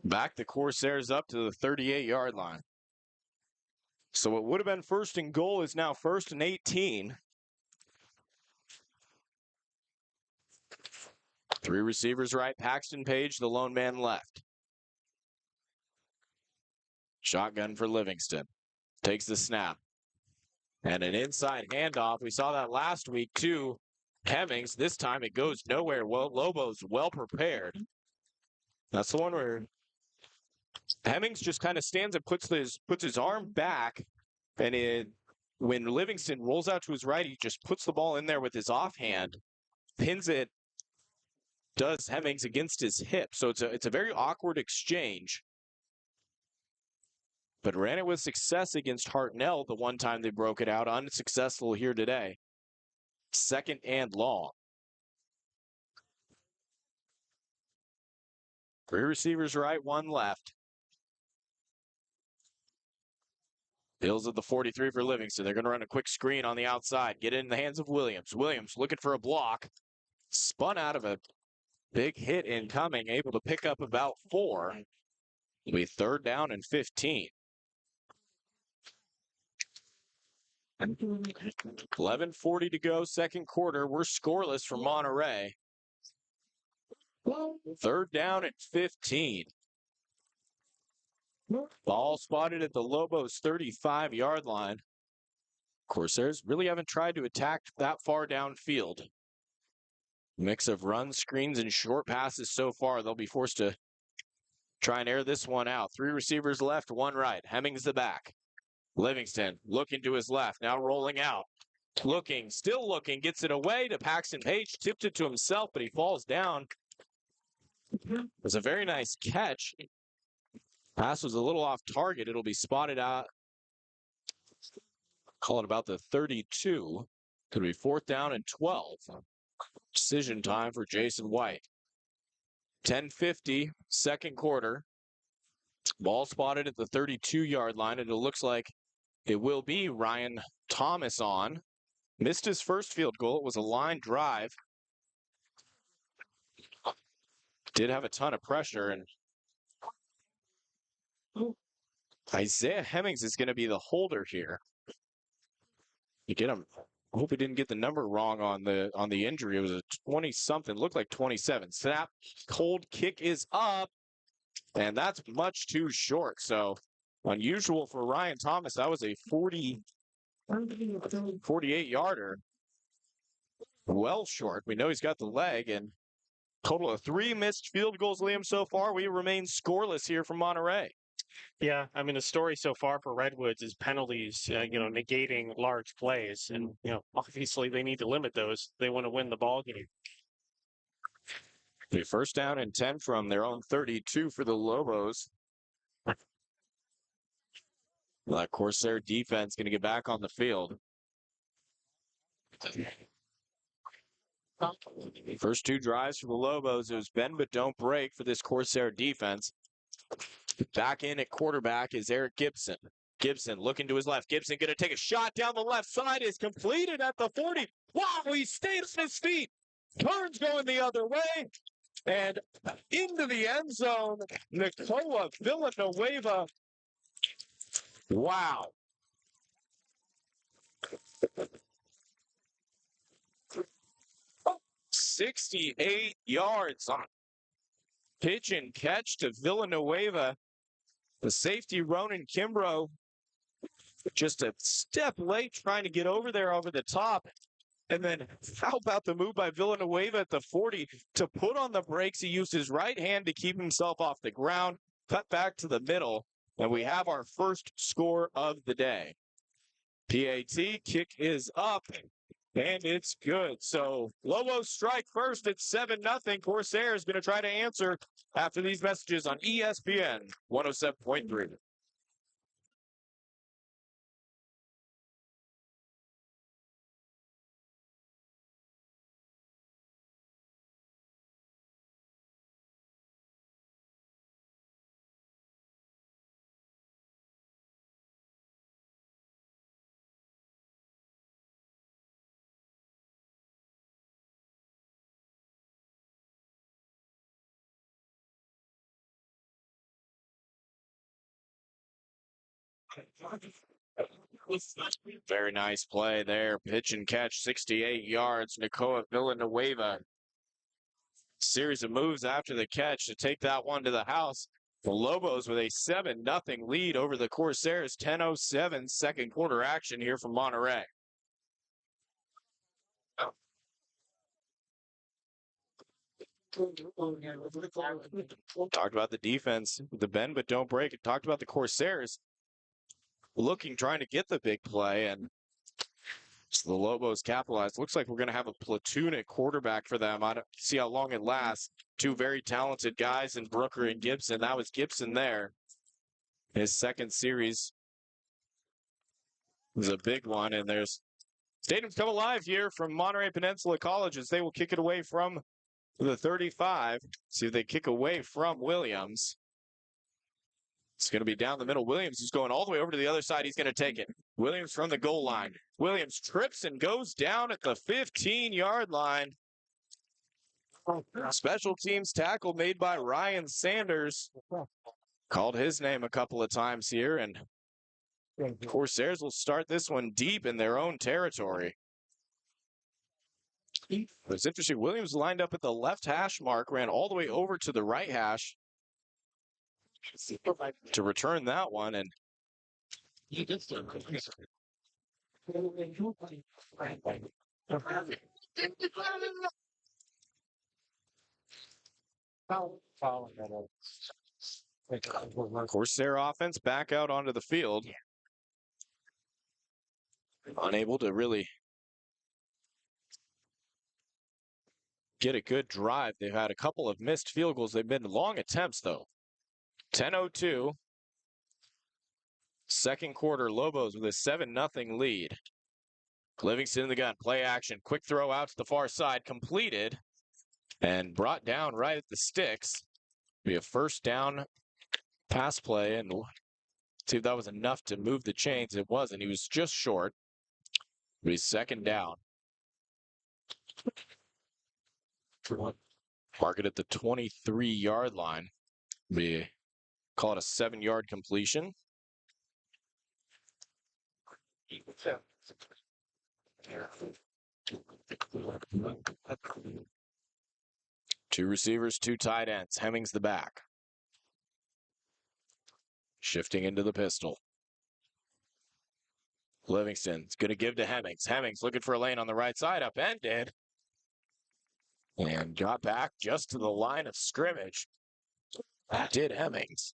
back the Corsairs up to the 38-yard line. So what would have been first and goal is now first and 18. Three receivers right, Paxton Page, the lone man left. Shotgun for Livingston. Takes the snap. And an inside handoff. We saw that last week to Hemmings. This time it goes nowhere. Well, Lobos well prepared. That's the one where Hemmings just kind of stands and puts his arm back, and when Livingston rolls out to his right, he just puts the ball in there with his offhand, pins it, does Hemmings against his hip. So it's a very awkward exchange, but ran it with success against Hartnell the one time they broke it out. Unsuccessful here today. Second and long. Three receivers right, one left. Hills at the 43 for Livingston. They're going to run a quick screen on the outside. Get it in the hands of Williams. Williams looking for a block. Spun out of a big hit incoming. Able to pick up about 4. It'll be 3rd down and 15. 11:40 to go, second quarter. We're scoreless from Monterey. 3rd down and 15. Ball spotted at the Lobos 35-yard line. Corsairs really haven't tried to attack that far downfield. Mix of runs, screens, and short passes so far. They'll be forced to try and air this one out. 3 receivers left, 1 right. Hemmings the back. Livingston looking to his left, now rolling out. Looking, still looking, gets it away to Paxton Page. Tipped it to himself, but he falls down. It was a very nice catch. Pass was a little off target. It'll be spotted out. Call it about the 32. Could be 4th down and 12. Decision time for Jason White. 10:50, second quarter. Ball spotted at the 32-yard line, and it looks like it will be Ryan Thomas on. Missed his first field goal. It was a line drive. Did have a ton of pressure, and Isaiah Hemmings is going to be the holder here. You get him. I hope he didn't get the number wrong on the injury. It was a 20-something, looked like 27. Snap, cold kick is up, and that's much too short. So unusual for Ryan Thomas. That was a 48-yarder. Well short. We know he's got the leg, and total of 3 missed field goals, Liam, so far. We remain scoreless here from Monterey. Yeah, I mean, the story so far for Redwoods is penalties, negating large plays. And, obviously they need to limit those. They want to win the ball game. The 1st down and 10 from their own 32 for the Lobos. That Corsair defense going to get back on the field. First 2 drives for the Lobos. It was bend but don't break for this Corsair defense. Back in at quarterback is Eric Gibson. Gibson looking to his left. Gibson going to take a shot down the left side. Is completed at the 40. Wow, he stayed on his feet. Turns going the other way. And into the end zone, Nicola Villanueva. Wow. 68 yards on pitch and catch to Villanueva. The safety, Ronan Kimbrough, just a step late trying to get over there over the top. And then how about the move by Villanueva at the 40 to put on the brakes? He used his right hand to keep himself off the ground, cut back to the middle, and we have our first score of the day. PAT, kick is up, and it's good. So Lobos strike first at 7-0. Corsairs going to try to answer after these messages on ESPN 107.3. Very nice play there. Pitch and catch, 68 yards. Nicola Villanueva. Series of moves after the catch to take that one to the house. The Lobos with a 7-0 lead over the Corsairs. 10:07 second quarter action here from Monterey. Talked about the defense, the bend but don't break. It talked about the Corsairs trying to get the big play, and so the Lobos capitalized. Looks like we're going to have a platoon at quarterback for them. I don't see how long it lasts. Two very talented guys in Brooker and Gibson. That was Gibson there. His second series was a big one, and there's stadium's come alive here from Monterey Peninsula College as they will kick it away from the 35. See if they kick away from Williams. It's going to be down the middle. Williams is going all the way over to the other side. He's going to take it. Williams from the goal line. Williams trips and goes down at the 15-yard line. Special teams tackle made by Ryan Sanders. Called his name a couple of times here, and Corsairs will start this one deep in their own territory. It's interesting. Williams lined up at the left hash mark, ran all the way over to the right hash to return that one, and Corsair offense back out onto the field. Unable to really get a good drive. They've had a couple of missed field goals. They've been long attempts, though. 10:02. Second quarter, Lobos with a 7-0 lead. Livingston in the gun. Play action. Quick throw out to the far side. Completed and brought down right at the sticks. Be a first down pass play, and see if that was enough to move the chains. It wasn't. He was just short. It'll be second down. Mark it at the 23-yard line. We call it a 7-yard completion. Two receivers, two tight ends. Hemmings the back. Shifting into the pistol. Livingston's going to give to Hemmings. Hemmings looking for a lane on the right side, upended. And got back just to the line of scrimmage. That did Hemmings.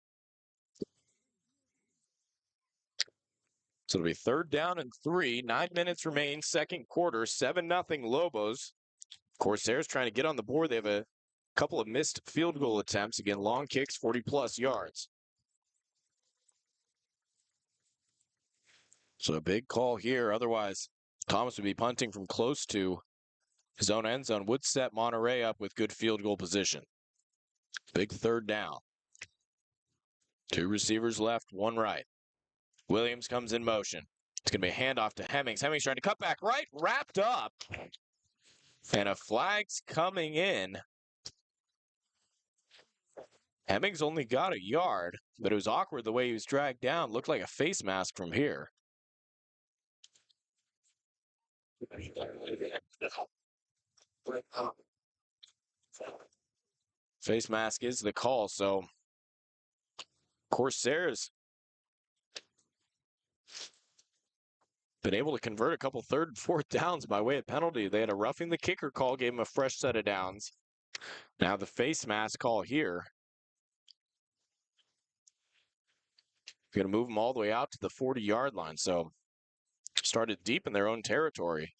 So it'll be third down and 3. 9 minutes remain, second quarter. 7-0 Lobos. Corsairs trying to get on the board. They have a couple of missed field goal attempts. Again, long kicks, 40-plus yards. So a big call here. Otherwise, Thomas would be punting from close to his own end zone. Would set Monterey up with good field goal position. Big third down. Two receivers left, one right. Williams comes in motion. It's going to be a handoff to Hemmings. Hemmings trying to cut back right, wrapped up. And a flag's coming in. Hemmings only got a yard, but it was awkward the way he was dragged down. Looked like a face mask from here. Face mask is the call, so Corsairs been able to convert a couple third and fourth downs by way of penalty. They had a roughing the kicker call, gave him a fresh set of downs. Now the face mask call here. Going to move them all the way out to the 40-yard line. So started deep in their own territory.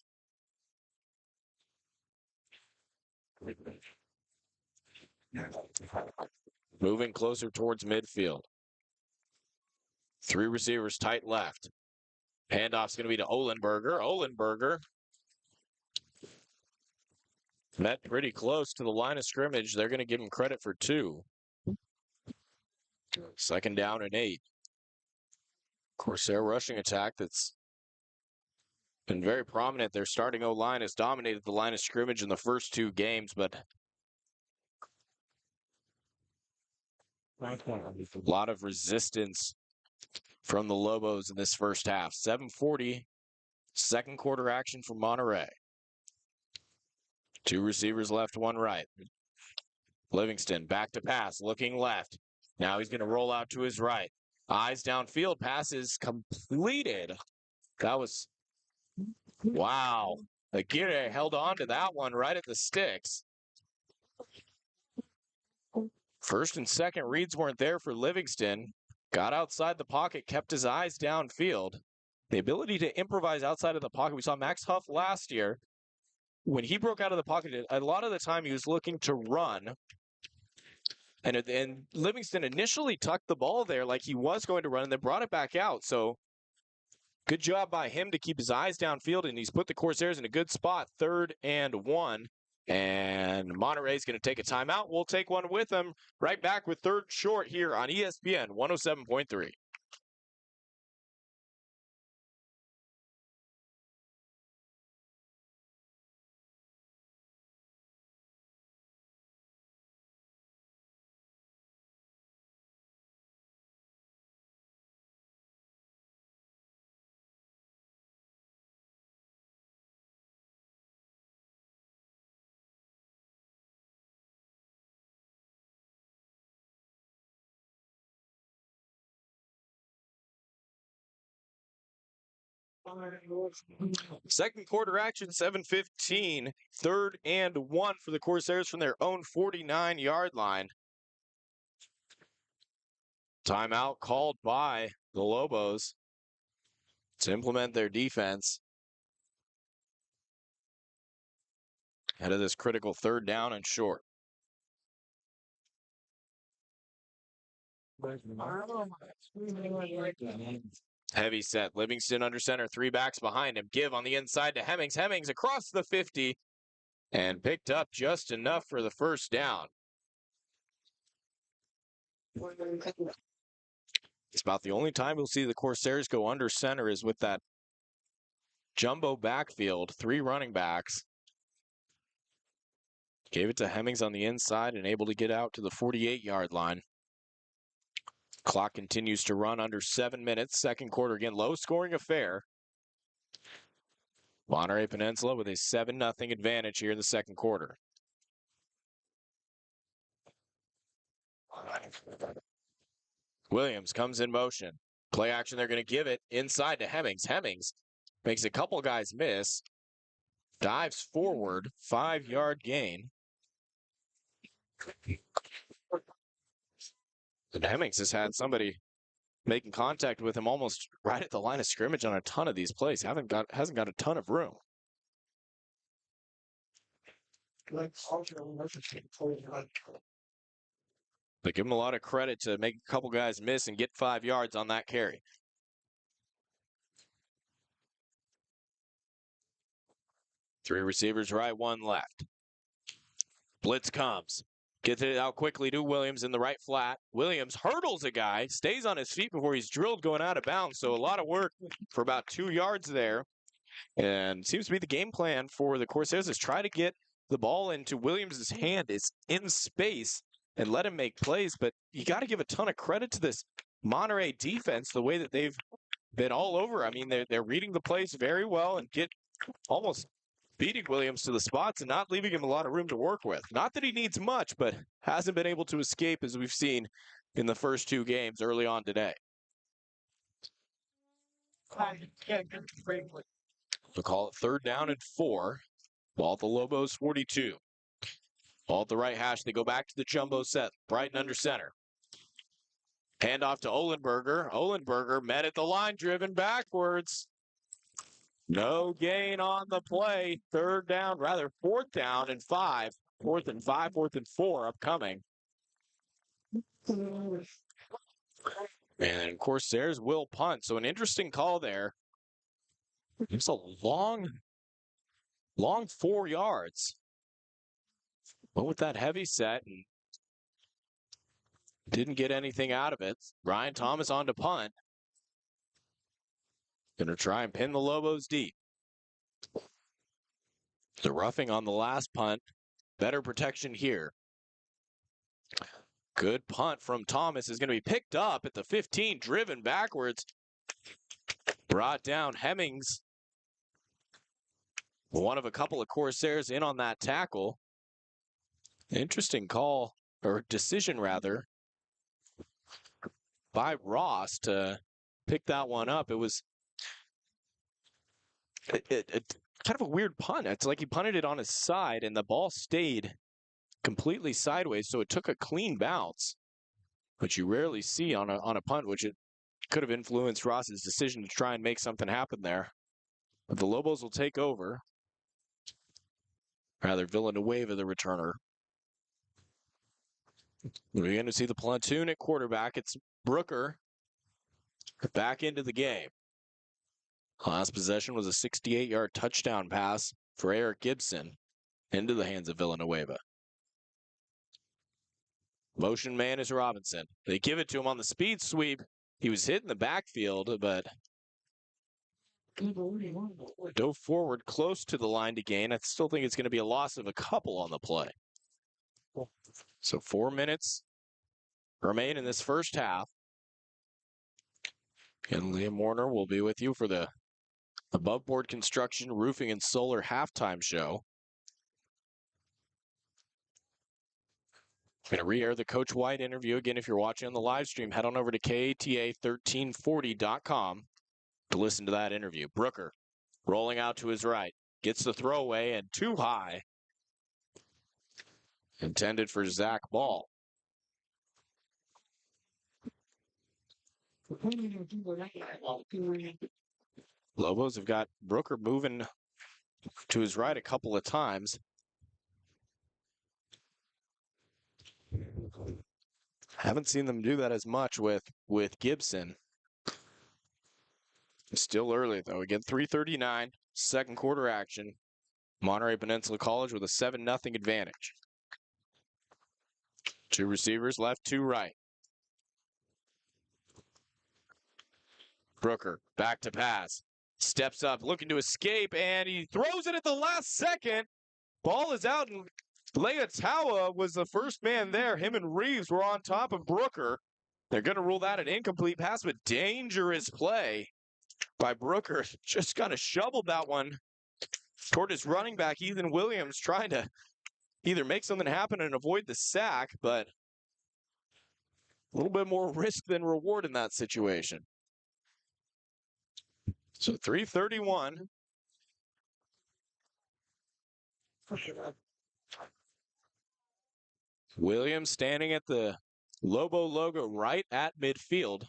Moving closer towards midfield. Three receivers tight left. Handoff's going to be to Olenberger. Olenberger met pretty close to the line of scrimmage. They're going to give him credit for 2. Second down and 8. Corsair rushing attack that's been very prominent. Their starting O-line has dominated the line of scrimmage in the first 2 games, but a lot of resistance from the Lobos in this first half. 7:40, second quarter action from Monterey. 2 receivers left, 1 right. Livingston back to pass, looking left. Now he's going to roll out to his right. Eyes downfield, passes completed. That was, wow. Aguirre held on to that one right at the sticks. First and second reads weren't there for Livingston. Got outside the pocket, kept his eyes downfield. The ability to improvise outside of the pocket. We saw Max Huff last year. When he broke out of the pocket, a lot of the time he was looking to run. And Livingston initially tucked the ball there like he was going to run and then brought it back out. So good job by him to keep his eyes downfield, and he's put the Corsairs in a good spot, 3rd and 1. And Monterey's going to take a timeout. We'll take one with them. Right back with third short here on ESPN 107.3. Second quarter action, 7:15. 3rd and 1 for the Corsairs from their own 49-yard line. Timeout called by the Lobos to implement their defense ahead of this critical 3rd down and short. Heavy set. Livingston under center. 3 backs behind him. Give on the inside to Hemmings. Hemmings across the 50 and picked up just enough for the first down. It's about the only time we'll see the Corsairs go under center is with that jumbo backfield. 3 running backs. Gave it to Hemmings on the inside and able to get out to the 48-yard line. Clock continues to run under 7 minutes. Second quarter, again, low-scoring affair. Monterey Peninsula with a 7-0 advantage here in the second quarter. Williams comes in motion. Play action, they're going to give it inside to Hemmings. Hemmings makes a couple guys miss. Dives forward, 5-yard gain. And Hemmings has had somebody making contact with him almost right at the line of scrimmage on a ton of these plays. Hasn't got a ton of room. But give him a lot of credit to make a couple guys miss and get 5 yards on that carry. Three receivers right, 1 left. Blitz comes. Gets it out quickly to Williams in the right flat. Williams hurdles a guy, stays on his feet before he's drilled going out of bounds. So a lot of work for about 2 yards there. And seems to be the game plan for the Corsairs is try to get the ball into Williams' hand. It's in space and let him make plays. But you got to give a ton of credit to this Monterey defense, the way that they've been all over. I mean, they're reading the plays very well and get almost beating Williams to the spots and not leaving him a lot of room to work with. Not that he needs much, but hasn't been able to escape as we've seen in the first 2 games early on today. We'll call it 3rd down and 4. Ball at the Lobos 42. Ball at the right hash. They go back to the jumbo set. Brighton under center. Handoff to Olenberger. Olenberger met at the line, driven backwards. No gain on the play. 4th down and 5. 4th and 5, 4th and 4 upcoming. And Corsairs will punt. So an interesting call there. It's a long 4 yards. Went with that heavy set and didn't get anything out of it. Ryan Thomas on to punt. Going to try and pin the Lobos deep. The roughing on the last punt. Better protection here. Good punt from Thomas is going to be picked up at the 15, driven backwards. Brought down Hemmings. One of a couple of Corsairs in on that tackle. Interesting call, or decision rather, by Ross to pick that one up. It was kind of a weird punt. It's like he punted it on his side and the ball stayed completely sideways, so it took a clean bounce, which you rarely see on a punt, which it could have influenced Ross's decision to try and make something happen there. But the Lobos will take over. Rather, Villanueva, the returner. We're going to see the platoon at quarterback. It's Brooker back into the game. Last possession was a 68-yard touchdown pass for Eric Gibson into the hands of Villanueva. Motion man is Robinson. They give it to him on the speed sweep. He was hit in the backfield, but dove forward close to the line to gain. I still think it's going to be a loss of a couple on the play. So 4 minutes remain in this first half. And Liam Warner will be with you for the Above Board Construction, Roofing, and Solar halftime show. I'm going to re-air the Coach White interview. Again, if you're watching on the live stream, head on over to KATA1340.com to listen to that interview. Brooker rolling out to his right. Gets the throwaway and too high. Intended for Zach Ball. Lobos have got Brooker moving to his right a couple of times. Haven't seen them do that as much with Gibson. Still early, though. Again, 3:39, second quarter action. Monterey Peninsula College with a 7-0 advantage. 2 receivers, left, 2 right. Brooker, back to pass. Steps up, looking to escape, and he throws it at the last second. Ball is out, and Leatawa was the first man there. Him and Reeves were on top of Brooker. They're going to rule that an incomplete pass, but dangerous play by Brooker. Just kind of shoveled that one toward his running back, Ethan Williams, trying to either make something happen and avoid the sack, but a little bit more risk than reward in that situation. So 3:31. Williams standing at the Lobo logo right at midfield.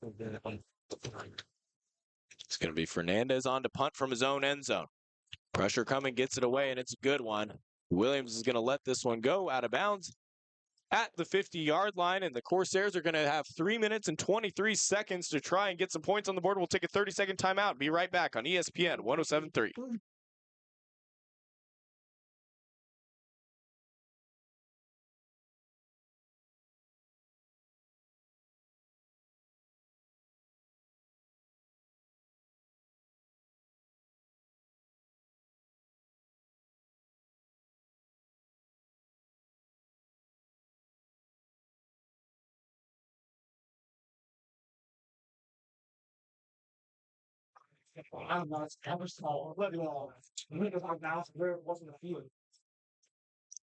It's going to be Fernandez on to punt from his own end zone. Pressure coming, gets it away, and it's a good one. Williams is going to let this one go out of bounds at the 50-yard line, and the Corsairs are going to have 3 minutes and 23 seconds to try and get some points on the board. We'll take a 30-second timeout. Be right back on ESPN 107.3.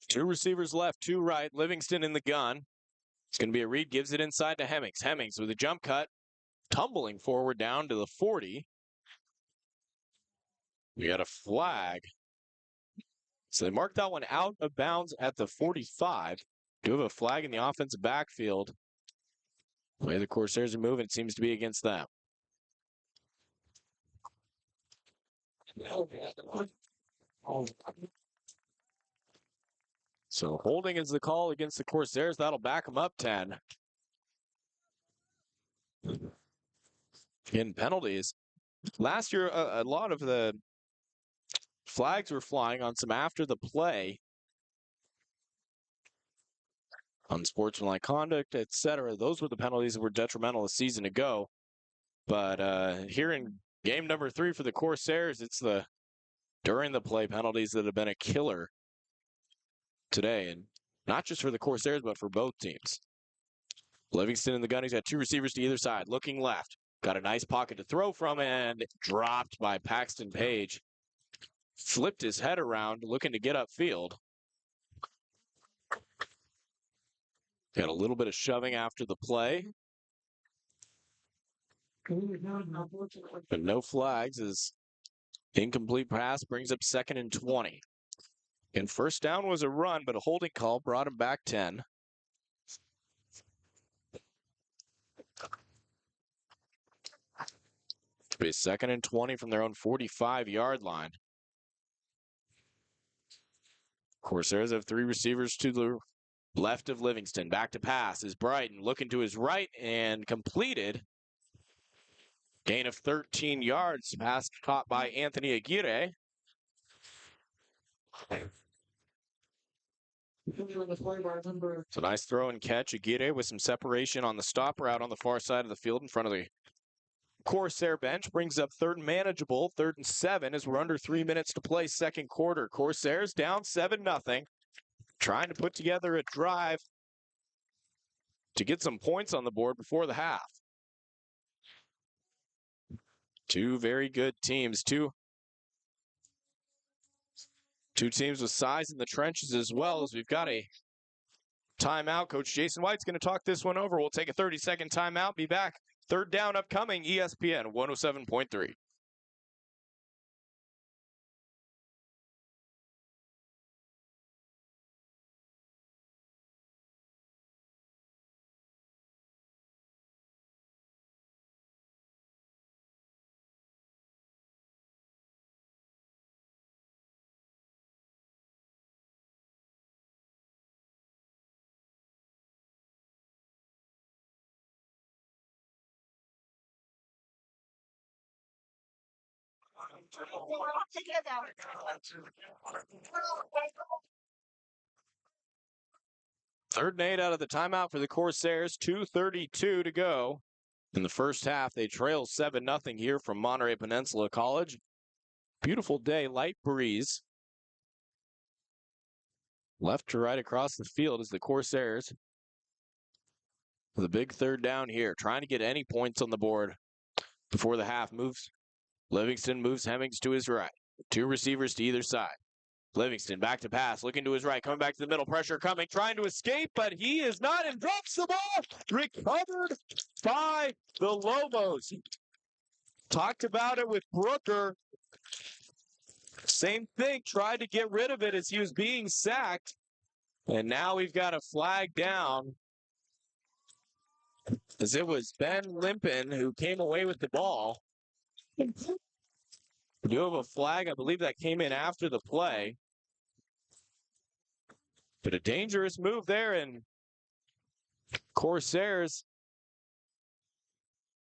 Two receivers left, two right. Livingston in the gun. It's going to be a read, gives it inside to Hemmings. Hemmings with a jump cut, tumbling forward down to the 40. We got a flag. So they marked that one out of bounds at the 45. Do have a flag in the offensive backfield. The way the Corsairs are moving, it seems to be against them. So holding is the call against the Corsairs. That'll back them up 10. In penalties. Last year, a lot of the flags were flying on some after the play. Unsportsmanlike conduct, etc. Those were the penalties that were detrimental a season ago. But here in game number 3 for the Corsairs, it's the during the play penalties that have been a killer today. And not just for the Corsairs, but for both teams. Livingston in the gun. He's got two receivers to either side. Looking left. Got a nice pocket to throw from and dropped by Paxton Page. Flipped his head around looking to get upfield. Got a little bit of shoving after the play. But no flags as incomplete pass brings up 2nd and 20. And first down was a run, but a holding call brought him back 10. It'll be 2nd and 20 from their own 45-yard line. Corsairs have three receivers to the left of Livingston. Back to pass is Brighton looking to his right and completed. Gain of 13 yards. Pass caught by Anthony Aguirre. It's a nice throw and catch. Aguirre with some separation on the stop route on the far side of the field in front of the Corsair bench. Brings up 3rd and manageable. 3rd and 7 as we're under 3 minutes to play second quarter. Corsairs down 7-0. Trying to put together a drive to get some points on the board before the half. Two very good teams. Two teams with size in the trenches as well. As we've got a timeout. Coach Jason White's going to talk this one over. We'll take a 30-second timeout. Be back. 3rd down upcoming. ESPN 107.3. Third and 8 out of the timeout for the Corsairs. 2:32 to go. In the first half, they trail 7-0 here from Monterey Peninsula College. Beautiful day, light breeze. Left to right across the field is the Corsairs. The big 3rd down here, trying to get any points on the board before the half moves. Livingston moves Hemmings to his right. Two receivers to either side. Livingston back to pass, looking to his right, coming back to the middle, pressure coming, trying to escape, but he is not and drops the ball. Recovered by the Lobos. Talked about it with Brooker. Same thing, tried to get rid of it as he was being sacked. And now we've got a flag down. As it was Ben Limpin who came away with the ball. We do have a flag. I believe that came in after the play. But a dangerous move there, and Corsairs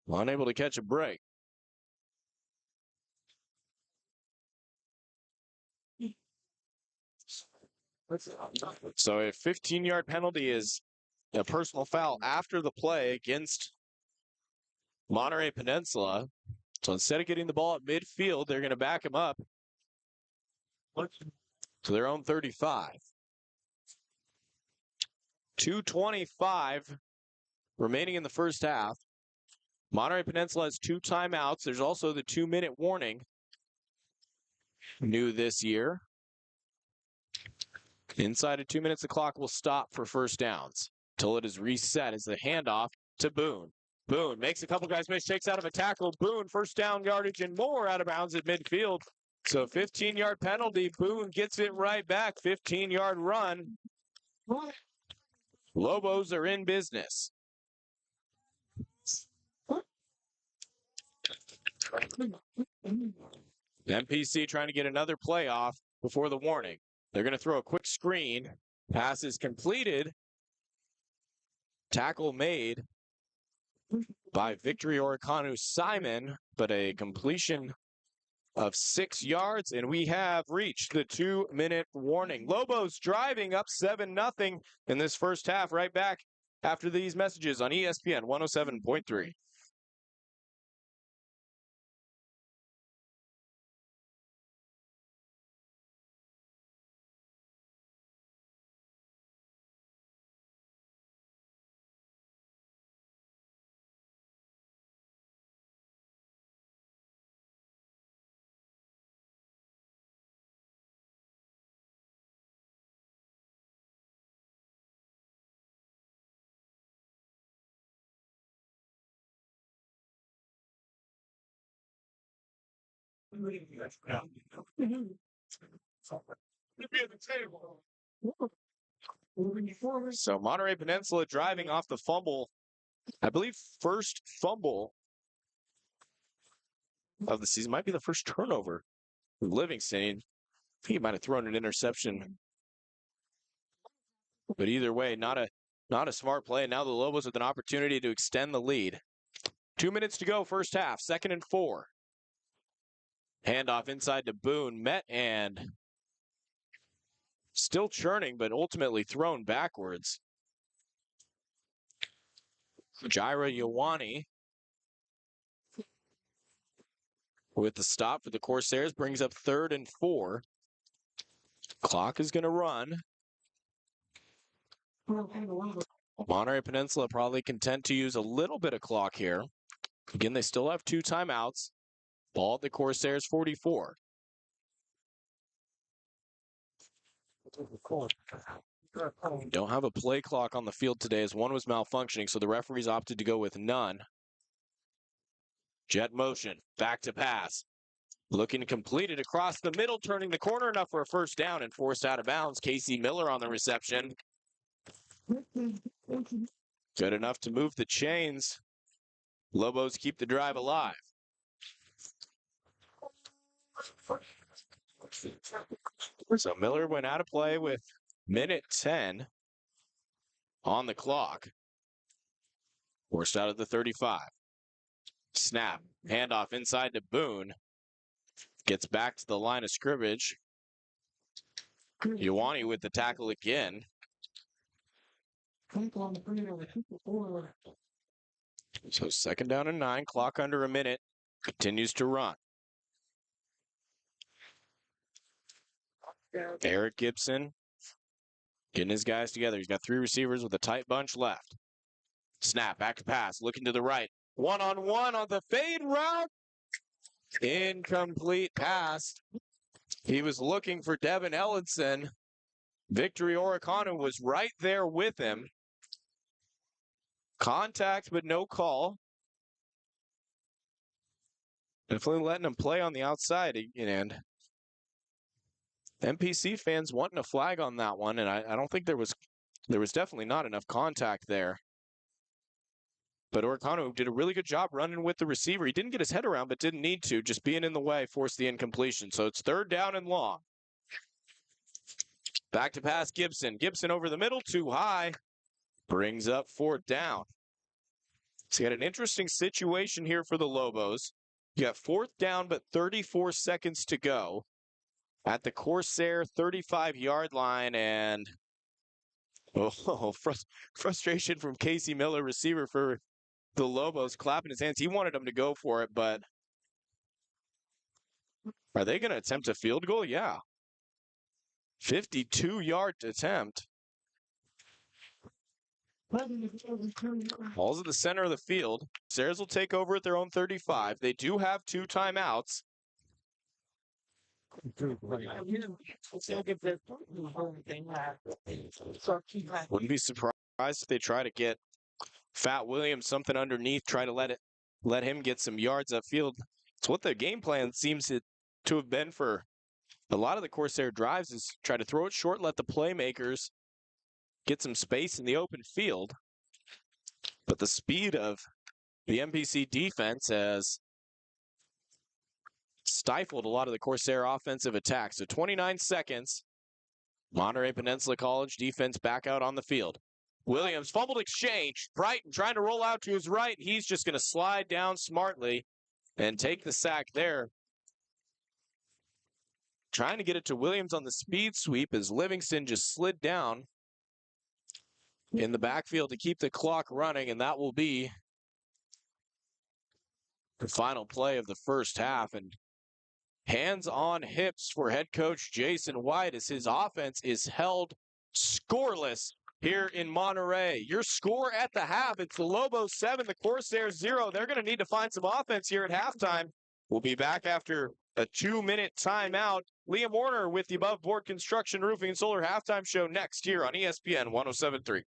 unable to catch a break. So a 15-yard penalty is a personal foul after the play against Monterey Peninsula. So instead of getting the ball at midfield, they're going to back him up to their own 35. 2:25 remaining in the first half. Monterey Peninsula has 2 timeouts. There's also the 2-minute warning. New this year. Inside of 2 minutes, the clock will stop for first downs till it is reset as the handoff to Boone. Boone makes a couple guys miss, shakes out of a tackle. Boone, first down yardage and more out of bounds at midfield. So 15-yard penalty. Boone gets it right back. 15-yard run. Lobos are in business. MPC trying to get another play off before the warning. They're going to throw a quick screen. Pass is completed. Tackle made by Victory Oricanu Simon, but a completion of 6 yards, and we have reached the 2-minute warning. Lobos driving up 7-0 in this first half. Right back after these messages on ESPN 107.3. So Monterey Peninsula driving off the fumble. I believe first fumble of the season. Might be the first turnover. Livingston, I think he might have thrown an interception. But either way, not a smart play. Now the Lobos with an opportunity to extend the lead. 2 minutes to go, first half, 2nd and 4. Handoff inside to Boone, met and still churning, but ultimately thrown backwards. Jaira Ioane with the stop for the Corsairs brings up 3rd and 4. Clock is going to run. Monterey Peninsula probably content to use a little bit of clock here. Again, they still have 2 timeouts. Ball at the Corsairs 44. Don't have a play clock on the field today as one was malfunctioning, so the referees opted to go with none. Jet motion, back to pass. Looking completed across the middle, turning the corner enough for a first down and forced out of bounds. Casey Miller on the reception. Good enough to move the chains. Lobos keep the drive alive. So Miller went out of play with minute 10 on the clock. Forced out of the 35. Snap, handoff inside to Boone. Gets back to the line of scrimmage. Ioane with the tackle again. So 2nd down and 9, clock under a minute. Continues to run. Eric Gibson getting his guys together. He's got 3 receivers with a tight bunch left. Snap, back to pass, looking to the right. One-on-one on the fade route. Incomplete pass. He was looking for Devin Ellenson. Victory Oricanu was right there with him. Contact, but no call. Definitely letting him play on the outside. And MPC fans wanting a flag on that one, and I don't think there was definitely not enough contact there. But Oricanu did a really good job running with the receiver. He didn't get his head around, but didn't need to. Just being in the way forced the incompletion. So it's 3rd down and long. Back to pass Gibson. Gibson over the middle, too high. Brings up 4th down. So you got an interesting situation here for the Lobos. You got 4th down, but 34 seconds to go at the Corsair 35-yard line. And frustration from Casey Miller, receiver for the Lobos, clapping his hands. He wanted them to go for it, but are they going to attempt a field goal? Yeah. 52-yard attempt. Ball's at the center of the field. Corsairs will take over at their own 35. They do have 2 timeouts. Wouldn't be surprised if they try to get Fat Williams something underneath, try to let him get some yards upfield. It's what the game plan seems to have been for a lot of the Corsair drives, is try to throw it short, let the playmakers get some space in the open field. But the speed of the MPC defense has stifled a lot of the Corsair offensive attacks. So 29 seconds. Monterey Peninsula College defense back out on the field. Williams fumbled exchange. Brighton trying to roll out to his right. He's just going to slide down smartly and take the sack there. Trying to get it to Williams on the speed sweep as Livingston just slid down in the backfield to keep the clock running, and that will be the final play of the first half. And hands on hips for head coach Jason White as his offense is held scoreless here in Monterey. Your score at the half, it's the Lobos 7, the Corsairs 0. They're going to need to find some offense here at halftime. We'll be back after a 2-minute timeout. Liam Warner with the Above Board Construction Roofing and Solar halftime show next here on ESPN 107.3.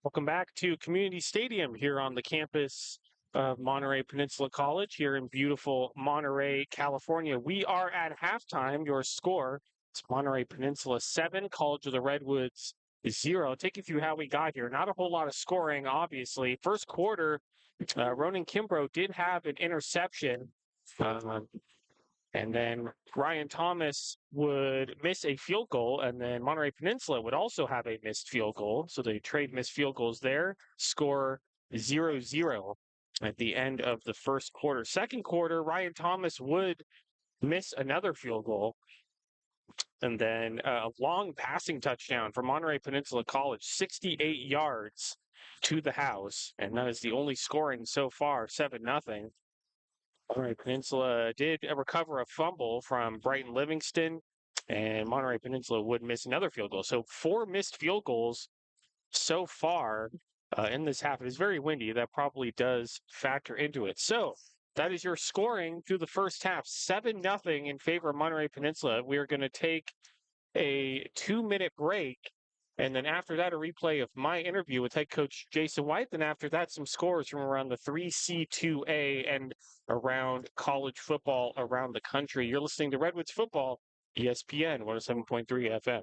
Welcome back to Community Stadium here on the campus of Monterey Peninsula College here in beautiful Monterey, California. We are at halftime. Your score is Monterey Peninsula 7, College of the Redwoods 0. Take you through how we got here. Not a whole lot of scoring, obviously. First quarter, Ronan Kimbrough did have an interception. And then Ryan Thomas would miss a field goal, and then Monterey Peninsula would also have a missed field goal. So they trade missed field goals there. Score 0-0 at the end of the first quarter. Second quarter, Ryan Thomas would miss another field goal. And then a long passing touchdown from Monterey Peninsula College, 68 yards to the house. And that is the only scoring so far, 7-0. Monterey Peninsula did recover a fumble from Brighton Livingston, and Monterey Peninsula would miss another field goal. So 4 missed field goals so far in this half. It is very windy. That probably does factor into it. So that is your scoring through the first half. 7-0 in favor of Monterey Peninsula. We are going to take a 2-minute break. And then after that, a replay of my interview with head coach Jason White. Then after that, some scores from around the 3C2A and around college football around the country. You're listening to Redwoods Football, ESPN 107.3 FM.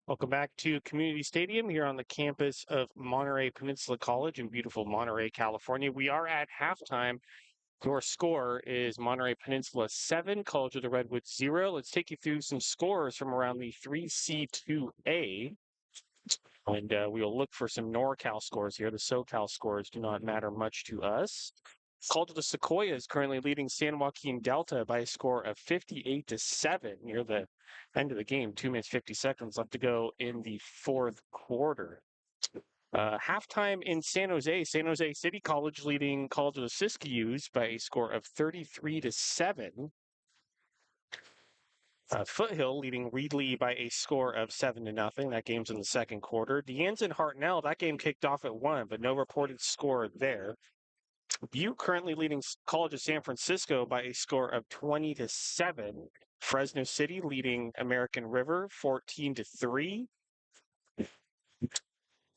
Welcome back to Community Stadium here on the campus of Monterey Peninsula College in beautiful Monterey, California. We are at halftime. Your score is Monterey Peninsula 7, College of the Redwoods 0. Let's take you through some scores from around the 3C2A. And we will look for some NorCal scores here. The SoCal scores do not matter much to us. College of the Sequoia is currently leading San Joaquin Delta by a score of 58-7 near the end of the game. 2 minutes, 50 seconds left to go in the fourth quarter. Halftime in San Jose City College leading College of the Siskiyous by a score of 33-7. Foothill leading Reedley by a score of 7-0. That game's in the second quarter. Deanson Hartnell, that game kicked off at 1, but no reported score there. Butte currently leading College of San Francisco by a score of 20-7. Fresno City leading American River 14-3.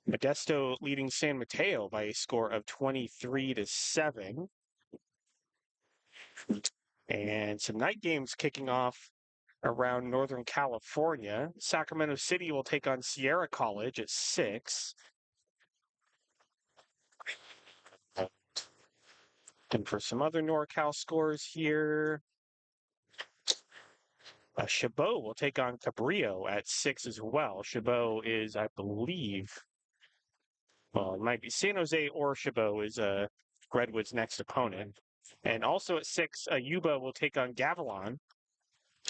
Modesto leading San Mateo by a score of 23-7. And some night games kicking off around Northern California. Sacramento City will take on Sierra College at 6. And for some other NorCal scores here, Chabot will take on Cabrillo at 6 as well. Chabot is, I believe, well, it might be San Jose or Chabot is Redwood's next opponent. And also at 6, Yuba will take on Gavilan.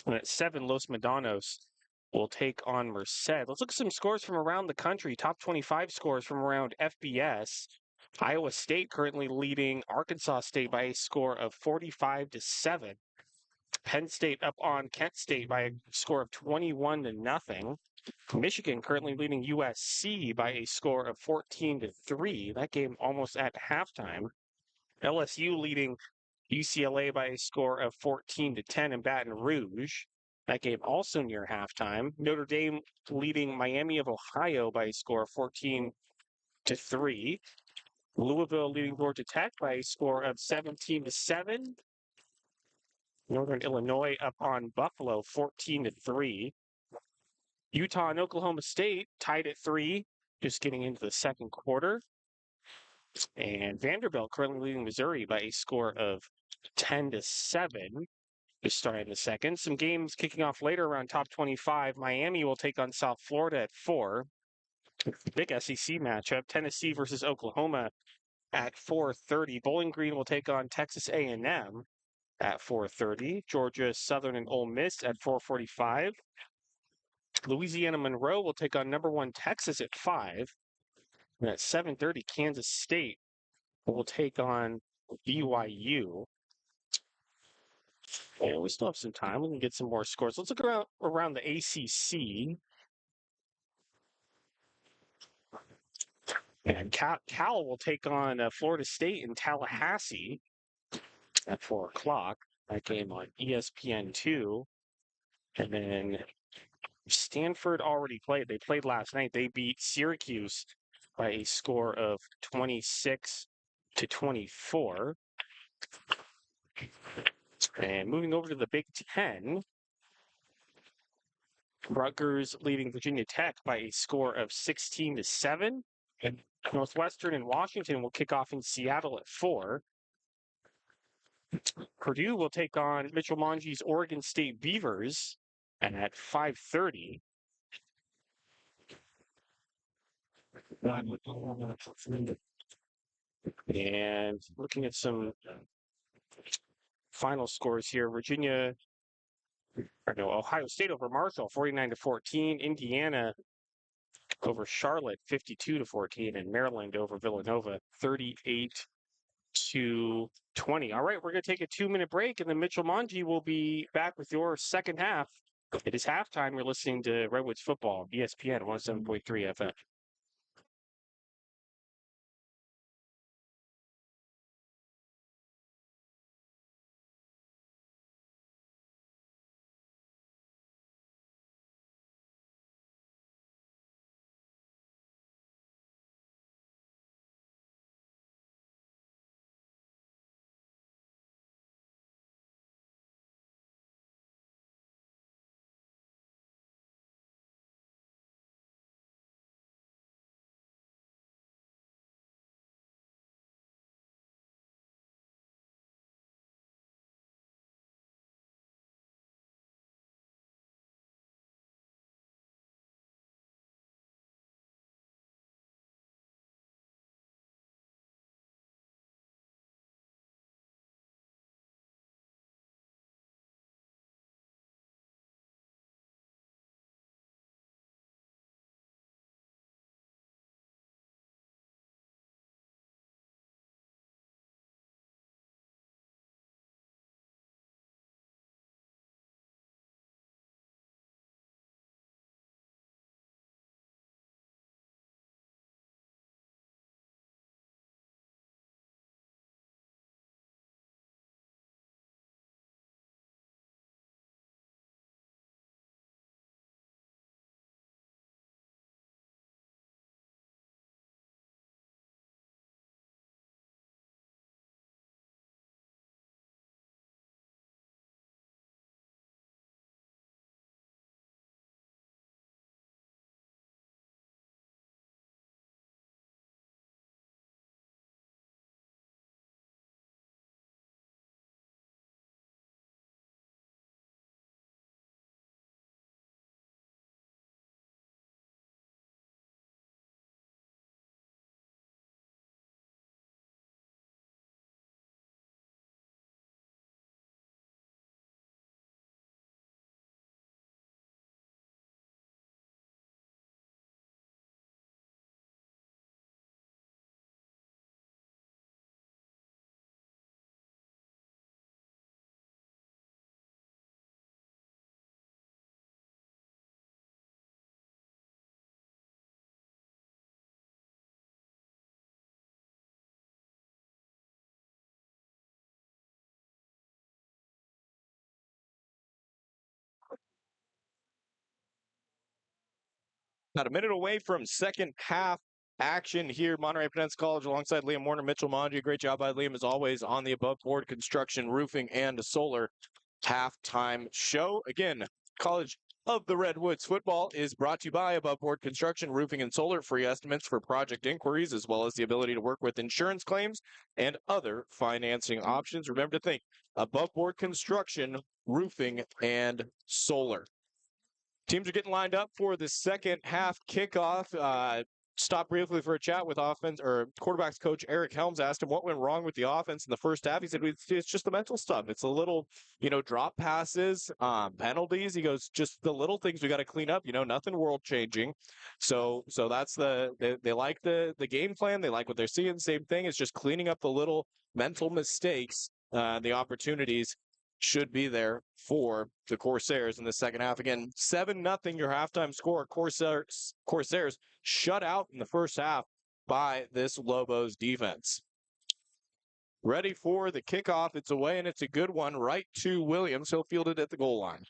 And at 7, Los Medanos will take on Merced. Let's look at some scores from around the country. Top 25 scores from around FBS. Iowa State currently leading Arkansas State by a score of 45-7. Penn State up on Kent State by a score of 21-0. Michigan currently leading USC by a score of 14-3. That game almost at halftime. LSU leading UCLA by a score of 14-10 in Baton Rouge. That game also near halftime. Notre Dame leading Miami of Ohio by a score of 14-3. Louisville leading Georgia Tech by a score of 17-7. Northern Illinois up on Buffalo 14-3. Utah and Oklahoma State tied at 3, just getting into the second quarter. And Vanderbilt currently leading Missouri by a score of 10-7. Just starting the second. Some games kicking off later around top 25. Miami will take on South Florida at 4. Big SEC matchup. Tennessee versus Oklahoma at 4:30. Bowling Green will take on Texas A&M at 4:30. Georgia Southern and Ole Miss at 4:45. Louisiana Monroe will take on number 1 Texas at 5. And at 7:30, Kansas State will take on BYU. And we still have some time. We can get some more scores. Let's look around the ACC. And Cal will take on Florida State in Tallahassee at 4 o'clock. That game on ESPN2. And then Stanford already played. They played last night. They beat Syracuse by a score of 26-24. And moving over to the Big Ten, Rutgers leading Virginia Tech by a score of 16-7. And Northwestern and Washington will kick off in Seattle at 4. Purdue will take on Mitchell-Manji's Oregon State Beavers at 5:30. And looking at some final scores here, Ohio State over Marshall, 49-14. Indiana over Charlotte, 52-14. And Maryland over Villanova, 38-20. All right, we're going to take a 2-minute break, and then Mitchell Manji will be back with your second half. It is halftime. You're listening to Redwoods Football, ESPN 107.3 FM. About a minute away from second half action here. Monterey Peninsula College alongside Liam Warner, Mitchell Manji. Great job by Liam as always on the above board construction, roofing, and solar halftime show. Again, College of the Redwoods football is brought to you by Above Board Construction, Roofing, and Solar. Free estimates for project inquiries, as well as the ability to work with insurance claims and other financing options. Remember to think Above Board Construction, Roofing, and Solar. Teams are getting lined up for the second half kickoff. Stop briefly for a chat with quarterbacks coach Eric Helms. Asked him what went wrong with the offense in the first half. He said it's just the mental stuff. It's a little, drop passes, penalties. He goes, just the little things we got to clean up. Nothing world changing. So that's they like the game plan. They like what they're seeing. Same thing. It's just cleaning up the little mental mistakes, the opportunities should be there for the Corsairs in the second half. Again, 7-0 your halftime score. Corsairs shut out in the first half by this Lobos defense. Ready for the kickoff. It's away, and it's a good one right to Williams. He'll field it at the goal line.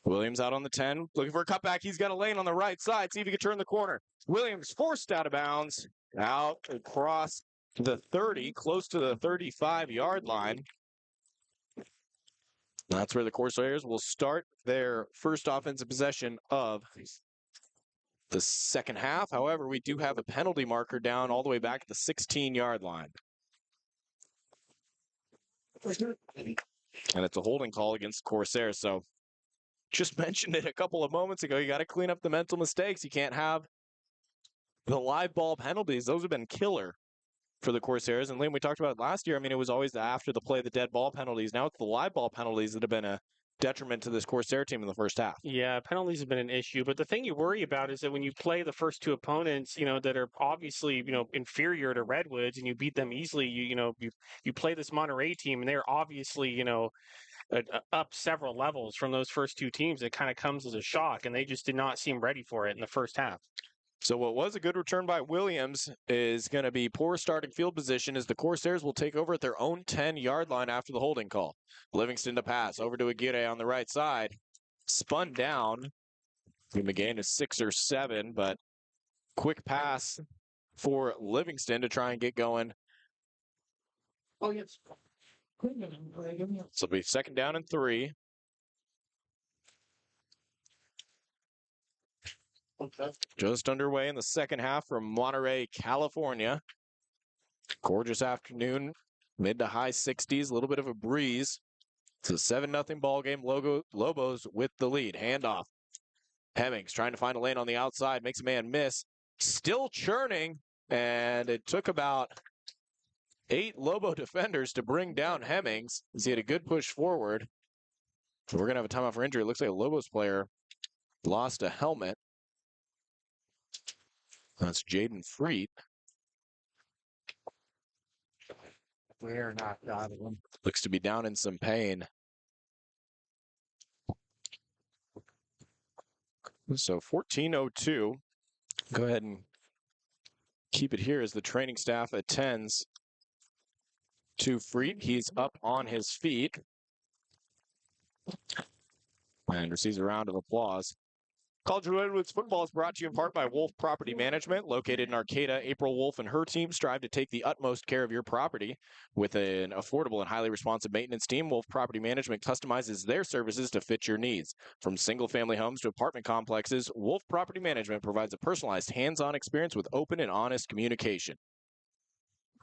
Williams out on the 10, looking for a cutback. He's got a lane on the right side. See if he can turn the corner. Williams forced out of bounds, out across the 30, close to the 35-yard line. That's where the Corsairs will start their first offensive possession of the second half. However, we do have a penalty marker down all the way back at the 16-yard line. And it's a holding call against the Corsairs. So just mentioned it a couple of moments ago. You got to clean up the mental mistakes. You can't have the live ball penalties. Those have been killer for the Corsairs. And Liam, we talked about it last year. I mean, it was always after the play, the dead ball penalties. Now it's the live ball penalties that have been a detriment to this Corsair team in the first half. Yeah, penalties have been an issue. But the thing you worry about is that when you play the first two opponents, that are obviously, inferior to Redwoods and you beat them easily, you play this Monterey team and they're obviously, up several levels from those first two teams. It kind of comes as a shock, and they just did not seem ready for it in the first half. So what was a good return by Williams is going to be poor starting field position as the Corsairs will take over at their own 10-yard line after the holding call. Livingston to pass over to Aguirre on the right side. Spun down. The gain is 6 or 7, but quick pass for Livingston to try and get going. Oh, yes. So it'll be second down and 3. Okay. Just underway in the second half from Monterey, California. Gorgeous afternoon, mid to high 60s, a little bit of a breeze. It's a 7-0 ball game. Lobos with the lead. Handoff. Hemmings trying to find a lane on the outside, makes a man miss. Still churning, and it took about 8 Lobo defenders to bring down Hemmings as he had a good push forward. So we're going to have a timeout for injury. It looks like a Lobos player lost a helmet. That's Jaden Freet. We're not got him. Looks to be down in some pain. So 14:02. Go ahead and keep it here as the training staff attends to Freet. He's up on his feet and receives a round of applause. College of Redwoods football is brought to you in part by Wolf Property Management. Located in Arcata, April Wolf and her team strive to take the utmost care of your property. With an affordable and highly responsive maintenance team, Wolf Property Management customizes their services to fit your needs. From single-family homes to apartment complexes, Wolf Property Management provides a personalized, hands-on experience with open and honest communication.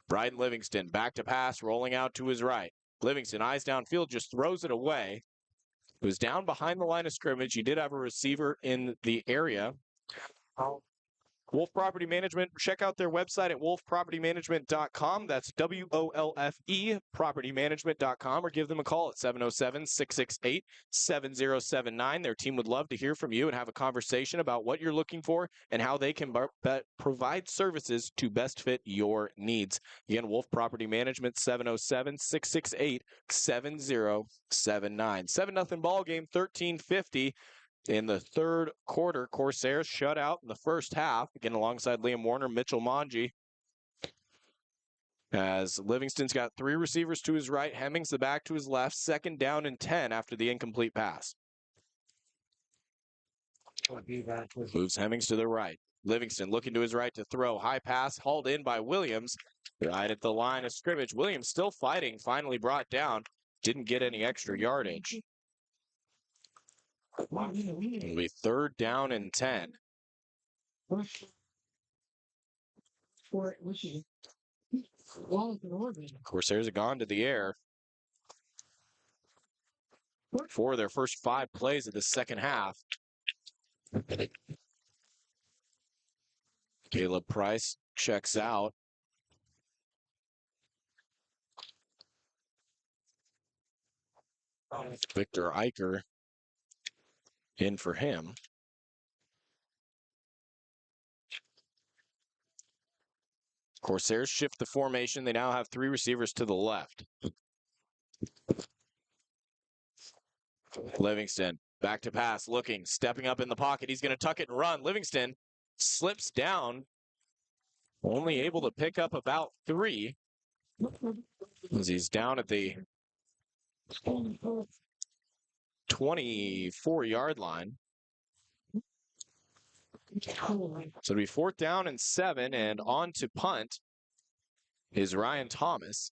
Bryden Livingston, back to pass, rolling out to his right. Livingston, eyes downfield, just throws it away. It was down behind the line of scrimmage. You did have a receiver in the area. Wolf Property Management, check out their website at wolfpropertymanagement.com. That's WOLFE propertymanagement.com, or give them a call at 707-668-7079. Their team would love to hear from you and have a conversation about what you're looking for and how they can provide services to best fit your needs. Again, Wolf Property Management, 707-668-7079. 7-0 ball game, 13:50. In the third quarter, Corsairs shut out in the first half, again alongside Liam Warner, Mitchell Manji. As Livingston's got 3 receivers to his right, Hemmings the back to his left, second down and 10 after the incomplete pass. Moves Hemmings to the right. Livingston looking to his right to throw. High pass hauled in by Williams. Right at the line of scrimmage. Williams still fighting. Finally brought down. Didn't get any extra yardage. It'll be 3rd down and 10. Corsairs have gone to the air for their first 5 plays of the second half. Caleb Price checks out. Victor Eicher in for him. Corsairs shift the formation. They now have 3 receivers to the left. Livingston back to pass, looking, stepping up in the pocket. He's going to tuck it and run. Livingston slips down, only able to pick up about 3 as he's down at the 24-yard line. So it'll be 4th down and 7, and on to punt is Ryan Thomas.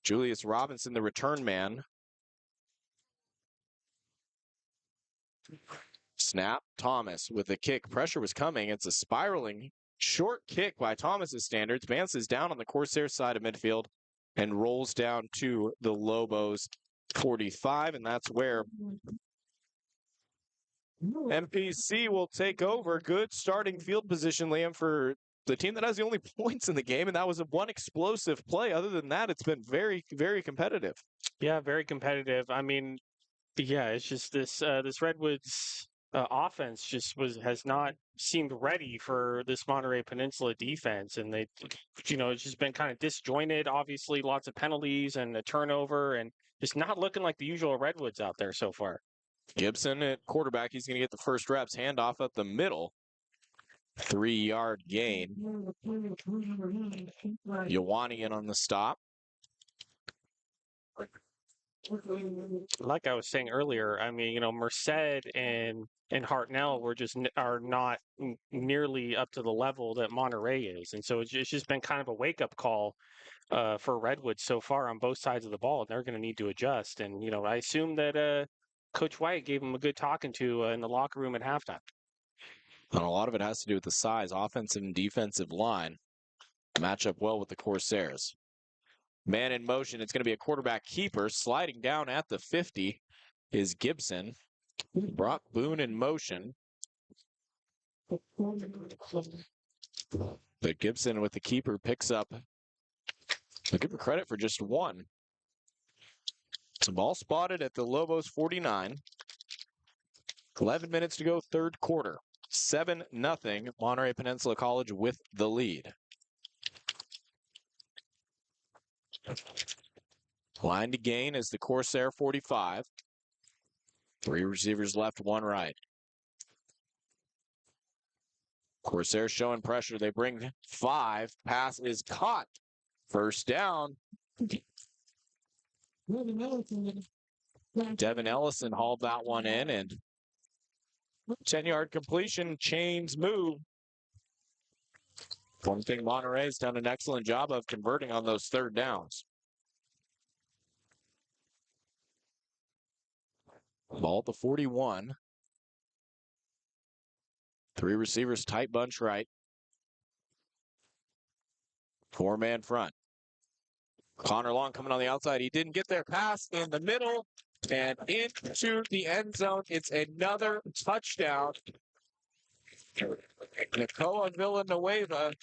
Julius Robinson, the return man. Snap, Thomas with the kick. Pressure was coming. It's a spiraling short kick by Thomas's standards. Bounces down on the Corsair side of midfield and rolls down to the Lobos 45, and that's where MPC will take over. Good starting field position, Liam, for the team that has the only points in the game, and that was a one explosive play. Other than that, it's been very, very competitive. Yeah, very competitive. I mean, yeah, it's just this Redwoods offense has not seemed ready for this Monterey Peninsula defense, and it's just been kind of disjointed. Obviously, lots of penalties and a turnover, and just not looking like the usual Redwoods out there so far. Gibson at quarterback. He's going to get the first reps. Handoff up the middle. 3-yard gain. Ioane in on the stop. Like I was saying earlier, I mean, Merced and Hartnell are not nearly up to the level that Monterey is, and so it's just been kind of a wake up call for Redwood so far on both sides of the ball. They're going to need to adjust, and I assume that Coach White gave them a good talking to in the locker room at halftime. And a lot of it has to do with the size, offensive and defensive line. Match up well with the Corsairs. Man in motion. It's going to be a quarterback keeper. Sliding down at the 50 is Gibson. Brock Boone in motion. But Gibson with the keeper picks up. I'll give him credit for just 1. It's a ball spotted at the Lobos 49. 11 minutes to go, 3rd quarter. 7-0, Monterey Peninsula College with the lead. Line to gain is the Corsair 45. 3 receivers left, 1 right. Corsair showing pressure. They bring 5. Pass is caught. First down. Devin Ellison hauled that one in, and 10-yard completion, chains move. One thing Monterey's done an excellent job of converting on those 3rd downs. Ball at the 41. 3 receivers, tight bunch right. 4-man front. Connor Long coming on the outside. He didn't get there. Pass in the middle and into the end zone. It's another touchdown. Nakoa Villanueva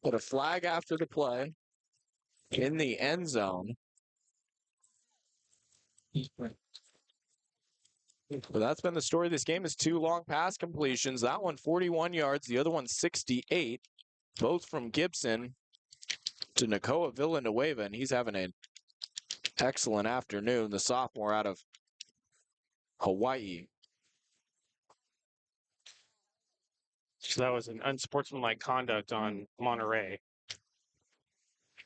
put a flag after the play in the end zone. But that's been the story of this game, is 2 long pass completions. That one 41 yards, the other one 68. Both from Gibson to Nakoa Villanueva, and he's having an excellent afternoon, the sophomore out of Hawaii. So that was an unsportsmanlike conduct on Monterey.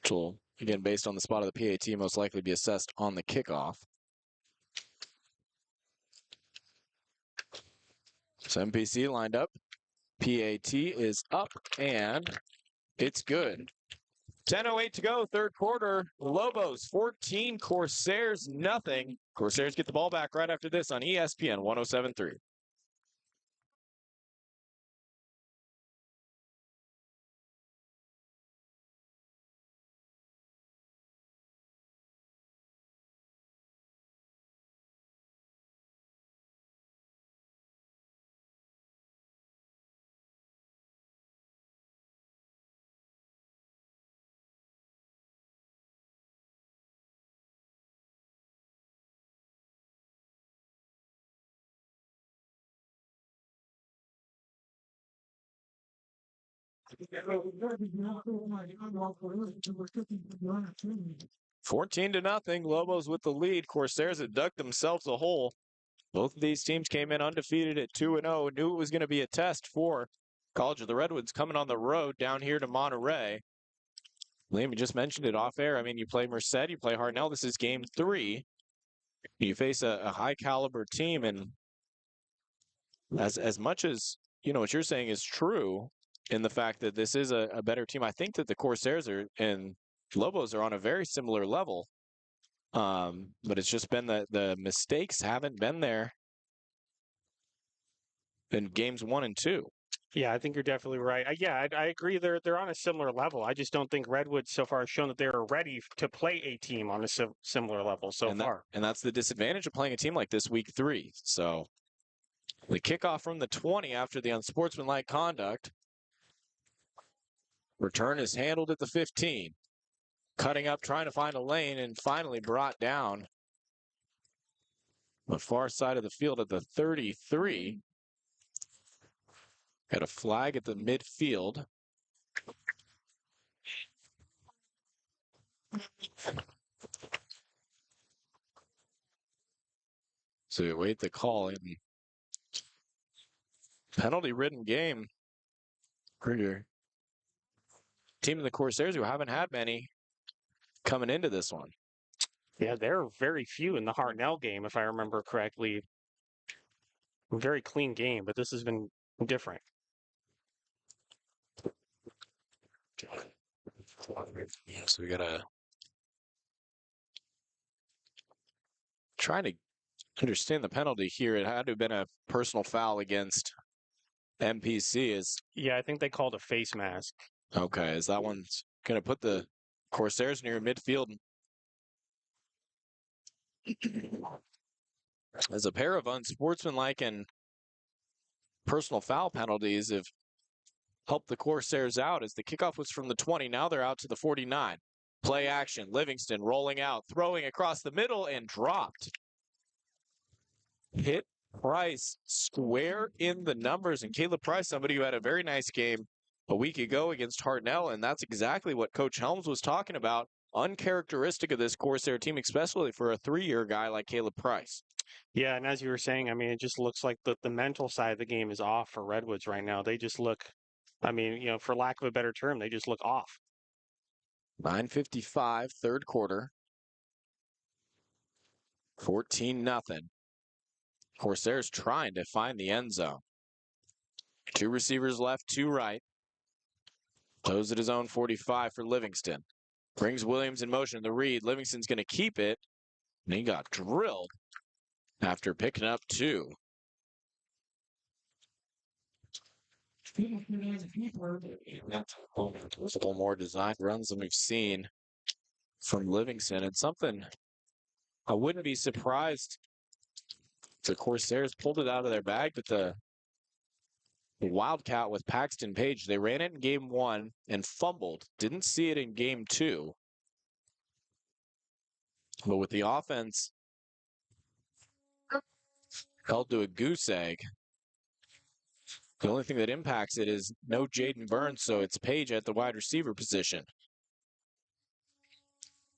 So Again, based on the spot of the PAT, most likely be assessed on the kickoff. So MPC lined up. PAT is up, and it's good. 10:08 to go, third quarter. Lobos 14, Corsairs nothing. Corsairs get the ball back right after this on ESPN 107.3. Fourteen to nothing. Lobos with the lead. Corsairs had dug themselves a hole. Both of these teams came in undefeated at 2-0. Knew it was going to be a test for College of the Redwoods coming on the road down here to Monterey. Liam, you just mentioned it off air. I mean, you play Merced, you play Hartnell. This is game 3. You face a high caliber team, and as much as what you're saying is true in the fact that this is a better team, I think that the Corsairs and Lobos are on a very similar level. But it's just been the mistakes haven't been there in games 1 and 2. Yeah, I think you're definitely right. I agree. They're on a similar level. I just don't think Redwoods so far has shown that they're ready to play a team on a similar level so far. And that's the disadvantage of playing a team like this week 3. So the kickoff from the 20 after the unsportsmanlike conduct. Return is handled at the 15. Cutting up, trying to find a lane, and finally brought down the far side of the field at the 33. Got a flag at the midfield. So we wait the call in. Penalty-ridden game. Team of the Corsairs who haven't had many coming into this one. Yeah, there are very few in the Hartnell game, if I remember correctly. Very clean game, but this has been different. So we gotta trying to understand the penalty here. It had to have been a personal foul against MPC. Yeah, I think they called a face mask. Okay, is that one's gonna put the Corsairs near midfield? As a pair of unsportsmanlike and personal foul penalties have helped the Corsairs out as the kickoff was from the 20. Now they're out to the 49. Play action. Livingston rolling out, throwing across the middle and dropped. Hit Price square in the numbers. And Caleb Price, somebody who had a very nice game a week ago against Hartnell. And that's exactly what Coach Helms was talking about. Uncharacteristic of this Corsair team, especially for a 3-year guy like Caleb Price. Yeah, and as you were saying, I mean, it just looks like the mental side of the game is off for Redwoods right now. They just look, I mean, for lack of a better term, they just look off. 9:55, third quarter. 14-0. Corsairs trying to find the end zone. 2 receivers left, 2 right. Close at his own 45 for Livingston. Brings Williams in motion. The read. Livingston's going to keep it. And he got drilled after picking up 2. A couple more design runs than we've seen from Livingston. And something I wouldn't be surprised if the Corsairs pulled it out of their bag, but the Wildcat with Paxton Page, they ran it in game 1 and fumbled. Didn't see it in game 2. But with the offense held to a goose egg, the only thing that impacts it is no Jaden Burns, so it's Page at the wide receiver position.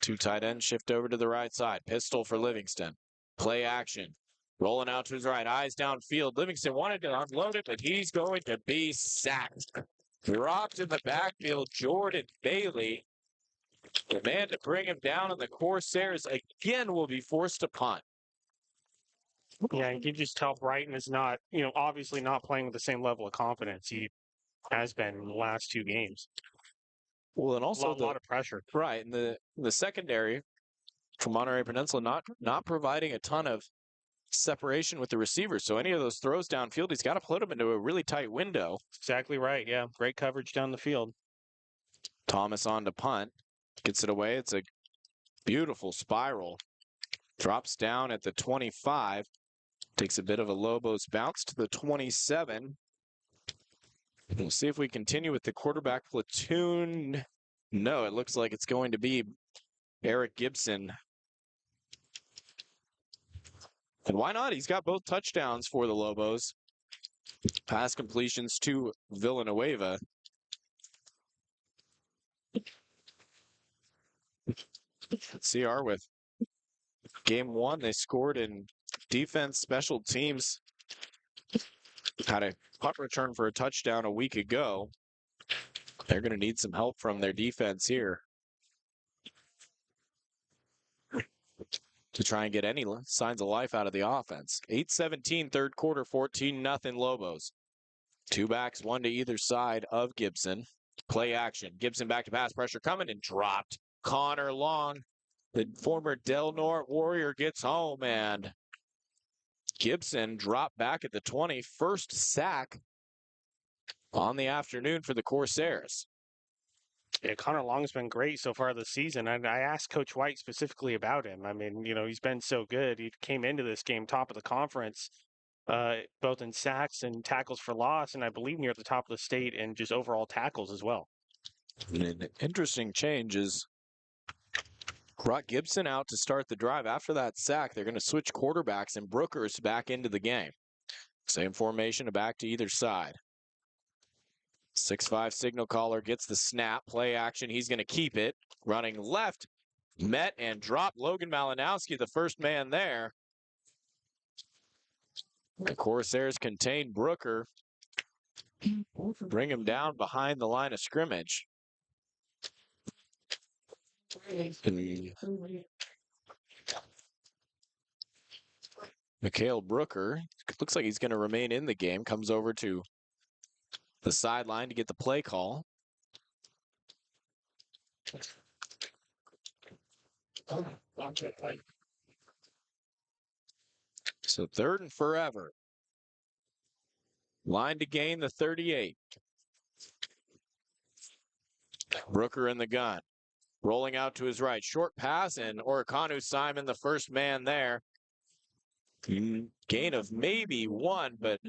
2 tight ends shift over to the right side. Pistol for Livingston. Play action. Rolling out to his right. Eyes downfield. Livingston wanted to unload it, but he's going to be sacked. Dropped in the backfield. Jordan Bailey The man to bring him down, and the Corsairs again will be forced to punt. Yeah, you can just tell Brighton is not, obviously not playing with the same level of confidence he has been in the last two games. Well, and also a lot of pressure. Right, and the secondary from Monterey Peninsula not providing a ton of separation with the receivers. So any of those throws downfield, he's got to put them into a really tight window. Exactly right. Yeah, great coverage down the field. Thomas on to punt, gets it away. It's a beautiful spiral. Drops down at the 25. Takes a bit of a Lobos bounce to the 27. We'll see if we continue with the quarterback platoon. No, it looks like it's going to be Eric Gibson. And why not? He's got both touchdowns for the Lobos. Pass completions to Villanueva. CR with game one, they scored in defense, special teams. Had a punt return for a touchdown a week ago. They're going to need some help from their defense here to try and get any signs of life out of the offense. 8:17 third quarter, 14-0 Lobos. Two backs, one to either side of Gibson. Play action. Gibson back to pass, pressure coming and dropped. Connor Long, the former Del Norte Warrior, gets home, and Gibson dropped back at the 20. First sack on the afternoon for the Corsairs. Yeah, Connor Long's been great so far this season. And I asked Coach White specifically about him. I mean, he's been so good. He came into this game top of the conference, both in sacks and tackles for loss, and I believe near the top of the state in just overall tackles as well. An interesting change is brought Gibson out to start the drive. After that sack, they're going to switch quarterbacks, and Brooker's back into the game. Same formation, a back to either side. 6'5" signal caller gets the snap. Play action. He's going to keep it. Running left. Met and dropped Logan Malinowski, the first man there. The Corsairs contain Brooker. Bring him down behind the line of scrimmage. Mikhail Brooker, looks like he's going to remain in the game, comes over to the sideline to get the play call. So 3rd and forever. Line to gain the 38. Brooker in the gun. Rolling out to his right. Short pass, and Orikanu Simon, the first man there. Gain of maybe one, but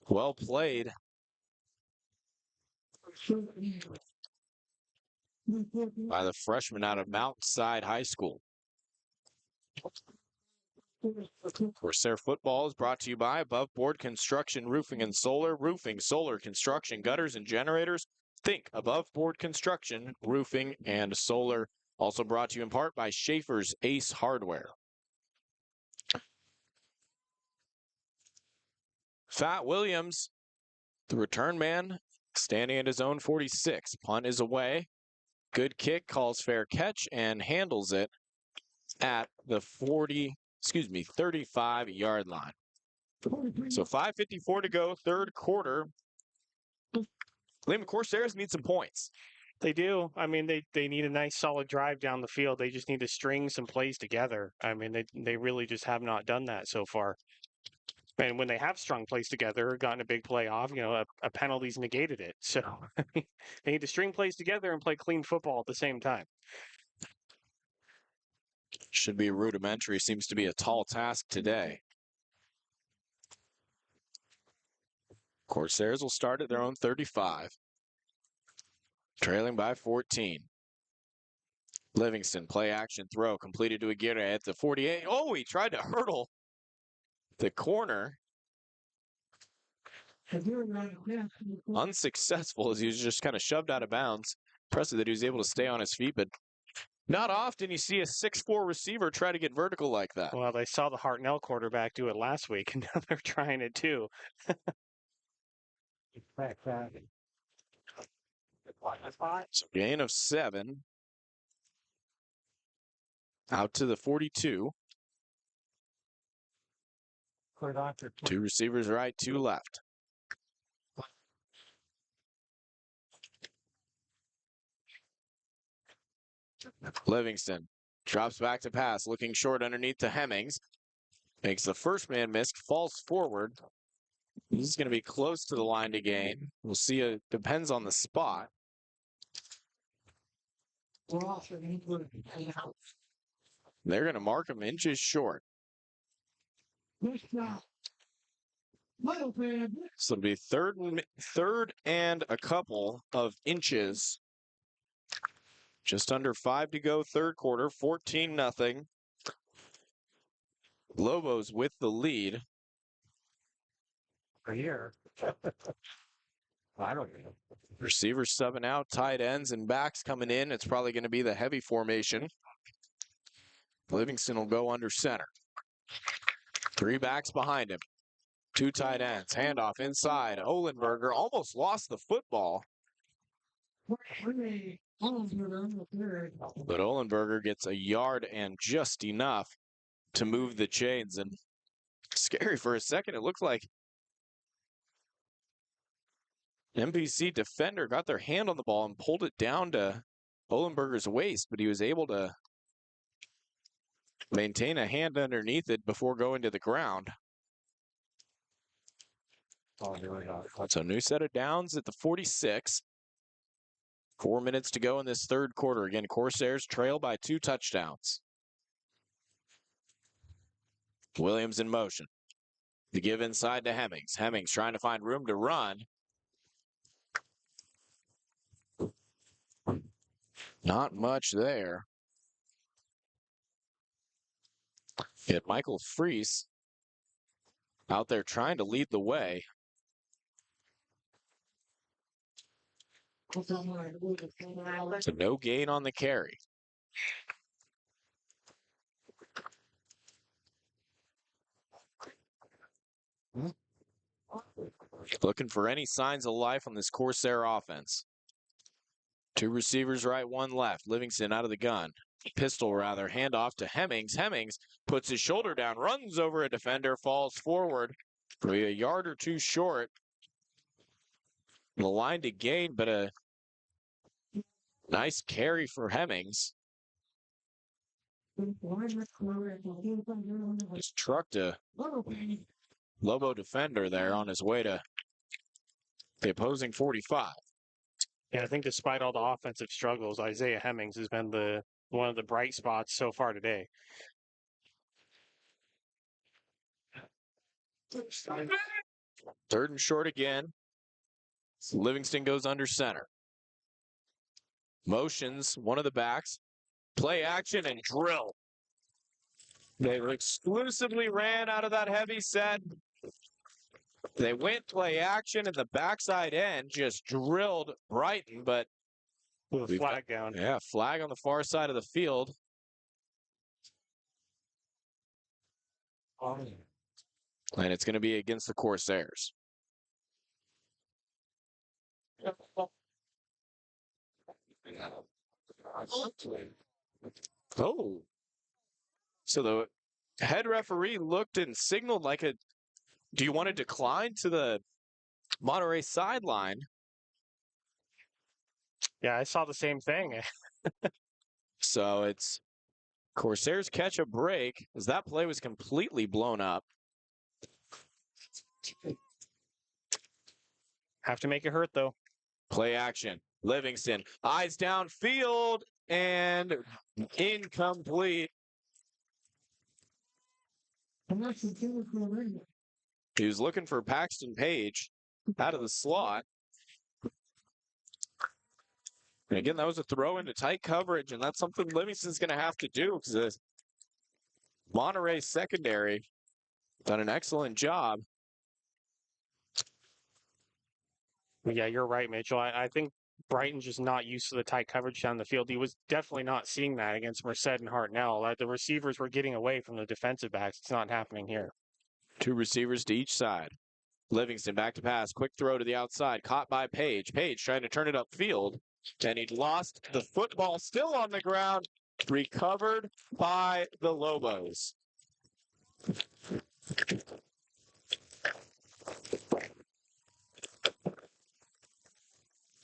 well played. By the freshman out of Mountainside High School. Corsair football is brought to you by Above Board Construction, Roofing and Solar. Roofing, solar, construction, gutters, and generators. Think Above Board Construction, Roofing, and Solar. Also brought to you in part by Schaefer's Ace Hardware. Fat Williams, the return man, standing at his own 46. Punt is away. Good kick, calls fair catch, and handles it at the 35-yard line. So 5:54 to go, third quarter. Liam, Corsairs need some points. They do. I mean, they need a nice solid drive down the field. They just need to string some plays together. I mean, they really just have not done that so far. And when they have strung plays together, gotten a big play off, a penalty's negated it. So they need to string plays together and play clean football at the same time. Should be rudimentary. Seems to be a tall task today. Corsairs will start at their own 35. Trailing by 14. Livingston, play action throw, completed to Aguirre at the 48. Oh, he tried to hurdle the corner. Unsuccessful as he was just kind of shoved out of bounds. Impressive that he was able to stay on his feet, but not often you see a 6'4" receiver try to get vertical like that. Well, they saw the Hartnell quarterback do it last week, and now they're trying it too. So gain of 7. Out to the 42. 2 receivers right, 2 left. Livingston drops back to pass, looking short underneath to Hemmings. Makes the first man miss, falls forward. He's going to be close to the line to gain. We'll see. It depends on the spot. They're going to mark him inches short. So it'll be third and a couple of inches. Just under 5 to go, third quarter, 14-0. Lobos with the lead. Here. I don't know. Receivers subbing out, tight ends and backs coming in. It's probably going to be the heavy formation. Livingston will go under center. 3 backs behind him. 2 tight ends. Handoff inside. Ohlenberger almost lost the football. But Ohlenberger gets a yard and just enough to move the chains. And scary for a second. It looked like NBC defender got their hand on the ball and pulled it down to Ohlenberger's waist, but he was able to maintain a hand underneath it before going to the ground. So new set of downs at the 46. 4 minutes to go in this third quarter. Again, Corsairs trail by 2 touchdowns. Williams in motion. The give inside to Hemmings. Hemmings trying to find room to run. Not much there. Yet Michael Freese out there trying to lead the way. So no gain on the carry. Looking for any signs of life on this Corsair offense. 2 receivers right, 1 left. Livingston out of the gun. Pistol rather, handoff to Hemmings. Hemmings puts his shoulder down, runs over a defender, falls forward. Maybe a yard or 2 short. The line to gain, but a nice carry for Hemmings. Just trucked a Lobo defender there on his way to the opposing 45. Yeah, I think despite all the offensive struggles, Isaiah Hemmings has been one of the bright spots so far today. Third and short again. Livingston goes under center. Motions, one of the backs. Play action and drill. They exclusively ran out of that heavy set. They went play action, and the backside end just drilled Brighton, but with a flag down. Yeah, flag on the far side of the field. And it's going to be against the Corsairs. Oh. So the head referee looked and signaled like a, do you want to decline to the Monterey sideline? Yeah, I saw the same thing. So it's Corsairs catch a break as that play was completely blown up. Have to make it hurt, though. Play action. Livingston, eyes downfield, and incomplete. He was looking for Paxton Page out of the slot. And again, that was a throw into tight coverage, and that's something Livingston's going to have to do because the Monterey secondary done an excellent job. Yeah, you're right, Mitchell. I think Brighton's just not used to the tight coverage down the field. He was definitely not seeing that against Merced and Hartnell. The receivers were getting away from the defensive backs. It's not happening here. 2 receivers to each side. Livingston back to pass. Quick throw to the outside. Caught by Page. Page trying to turn it upfield. And he lost the football still on the ground, recovered by the Lobos.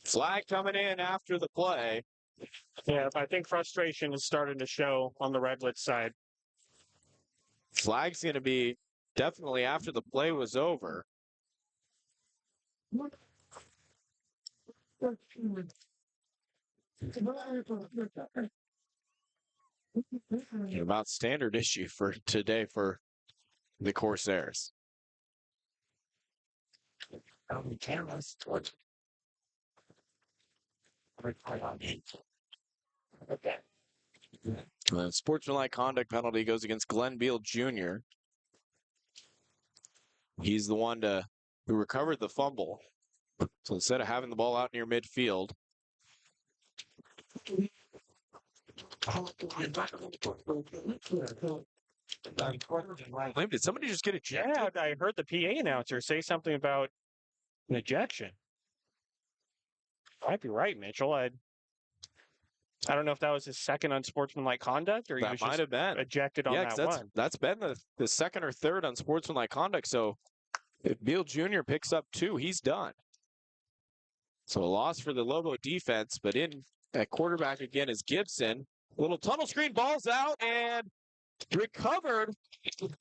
Flag coming in after the play. Yeah, I think frustration is starting to show on the Redwoods side. Flag's going to be definitely after the play was over. About standard issue for today for the Corsairs. Sportsmanlike conduct penalty goes against Glenn Beal Jr. He's the one who recovered the fumble. So instead of having the ball out near midfield, did somebody just get ejected? Yeah, I heard the PA announcer say something about an ejection. Might be right, Mitchell. I don't know if that was his second unsportsmanlike conduct or he was just ejected on that one. That's been the second or third unsportsmanlike conduct. So if Beal Jr. picks up 2, he's done. So a loss for the Lobo defense, but in at quarterback again is Gibson. Little tunnel screen, ball's out and recovered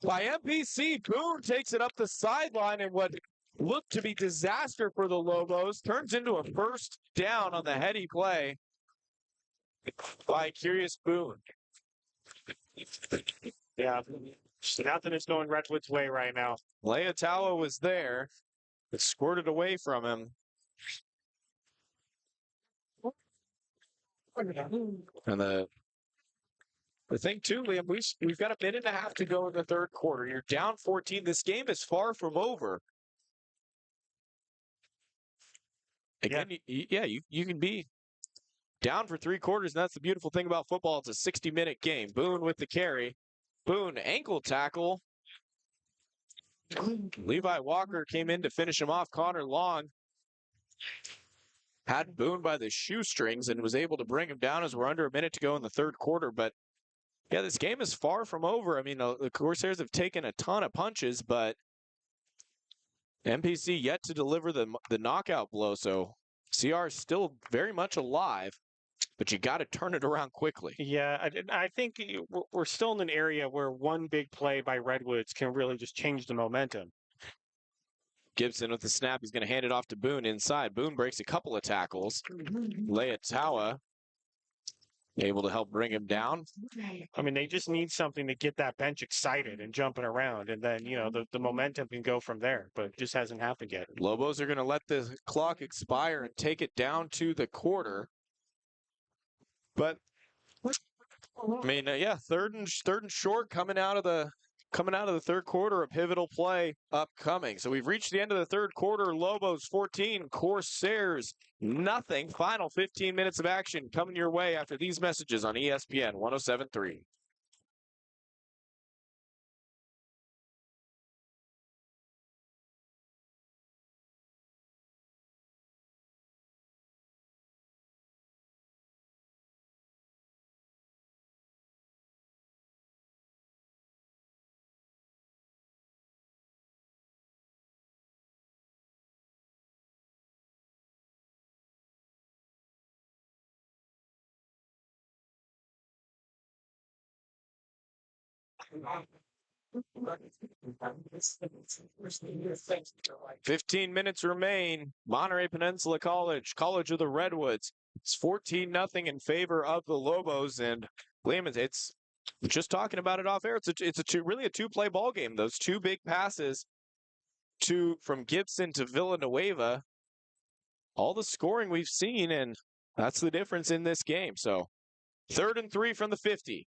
by MPC. Boone takes it up the sideline, and what looked to be disaster for the Lobos turns into a first down on the heady play by Curious Boone. Yeah, nothing is going Redwood's way right now. Leotawa was there, but squirted away from him. And the thing too, Liam, we've got a minute and a half to go in the third quarter. You're down 14. This game is far from over. Again, you can be down for 3 quarters, and that's the beautiful thing about football. It's a 60-minute game. Boone with the carry. Boone, ankle tackle. Levi Walker came in to finish him off. Connor Long had Boone by the shoestrings and was able to bring him down as we're under a minute to go in the third quarter. But, yeah, this game is far from over. I mean, the Corsairs have taken a ton of punches, but MPC yet to deliver the knockout blow. So CR is still very much alive, but you got to turn it around quickly. Yeah, I think we're still in an area where one big play by Redwoods can really just change the momentum. Gibson with the snap. He's going to hand it off to Boone inside. Boone breaks a couple of tackles. Leotawa able to help bring him down. I mean, they just need something to get that bench excited and jumping around, and then, the momentum can go from there, but it just hasn't happened yet. Lobos are going to let the clock expire and take it down to the quarter. But, I mean, third and short coming out of the third quarter, a pivotal play upcoming. So we've reached the end of the third quarter. Lobos 14, Corsairs nothing. Final 15 minutes of action coming your way after these messages on ESPN 107.3. "15 minutes remain. Monterey Peninsula College of the Redwoods. It's 14-0 in favor of the Lobos, and Liam, it's just talking about it off air. It's really a two-play ball game. Those 2 big passes from Gibson to Villanueva, all the scoring we've seen, and that's the difference in this game. So 3rd and 3 from the 50.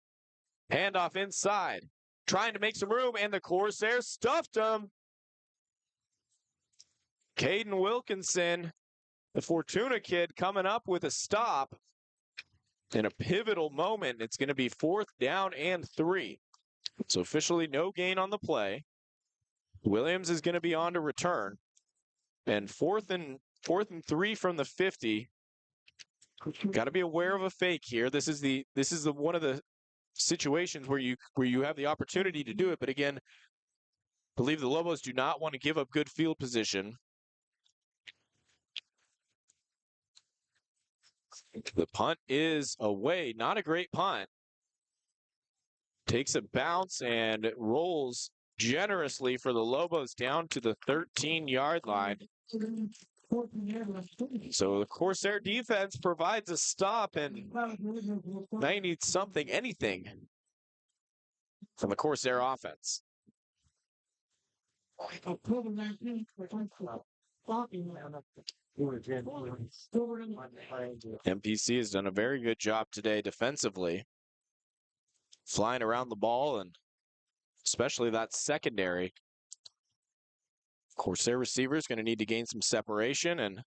Handoff inside. Trying to make some room, and the Corsairs stuffed him. Caden Wilkinson, the Fortuna kid, coming up with a stop in a pivotal moment. It's going to be 4th down and 3. So officially no gain on the play. Williams is going to be on to return. And 4th and 3 from the 50. Got to be aware of a fake here. This is the one of the situations where you have the opportunity to do it, but again, believe the Lobos do not want to give up good field position. The punt is away. Not a great punt. Takes a bounce and it rolls generously for the Lobos down to the 13-yard line. So the Corsair defense provides a stop, and now you need anything from the Corsair offense. MPC has done a very good job today defensively, flying around the ball, and especially that secondary. Corsair receivers going to need to gain some separation and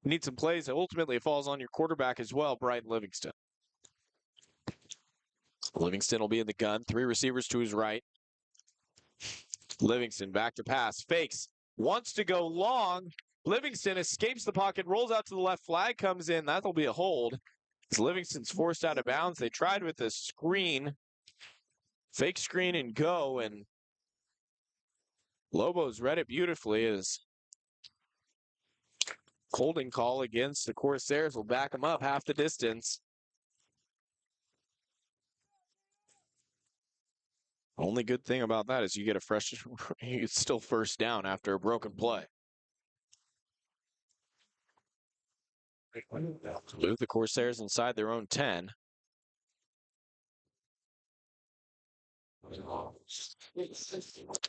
need some plays. Ultimately, it falls on your quarterback as well, Brighton Livingston. Livingston will be in the gun. 3 receivers to his right. Livingston back to pass. Fakes. Wants to go long. Livingston escapes the pocket, rolls out to the left. Flag comes in. That'll be a hold. As Livingston's forced out of bounds. They tried with a screen. Fake screen and go. And Lobos read it beautifully as holding call against the Corsairs will back them up half the distance. Only good thing about that is you get a fresh, it's still first down after a broken play. Move the Corsairs inside their own 10.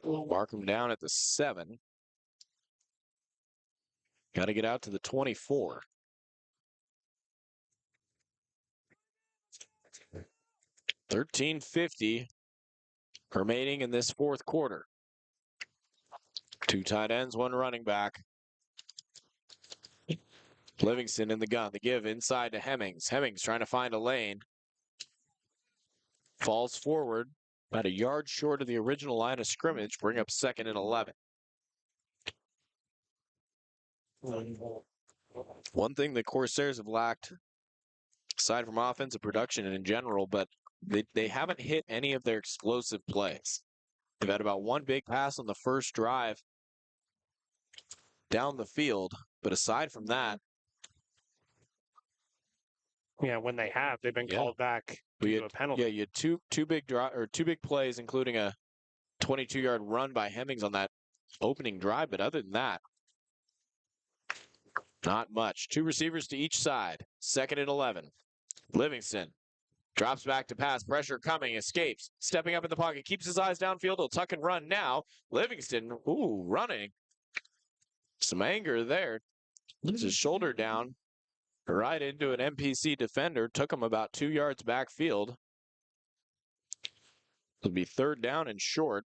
Mark them down at the 7. Got to get out to the 24. $13.50 remaining in this fourth quarter. 2 tight ends, 1 running back. Livingston in the gun. The give inside to Hemmings. Hemmings trying to find a lane. Falls forward about a yard short of the original line of scrimmage. Bring up 2nd and 11. One thing the Corsairs have lacked, aside from offensive production and in general, but they haven't hit any of their explosive plays. They've had about 1 big pass on the first drive down the field, but aside from that, yeah, when they have, they've been called back due to a penalty. Yeah, you had two big plays, including a 22-yard run by Hemmings on that opening drive, but other than that, not much. 2 receivers to each side. 2nd and 11. Livingston drops back to pass. Pressure coming. Escapes. Stepping up in the pocket. Keeps his eyes downfield. He'll tuck and run now. Livingston, running. Some anger there. Puts his shoulder down right into an MPC defender. Took him about 2 yards backfield. It'll be 3rd down and short.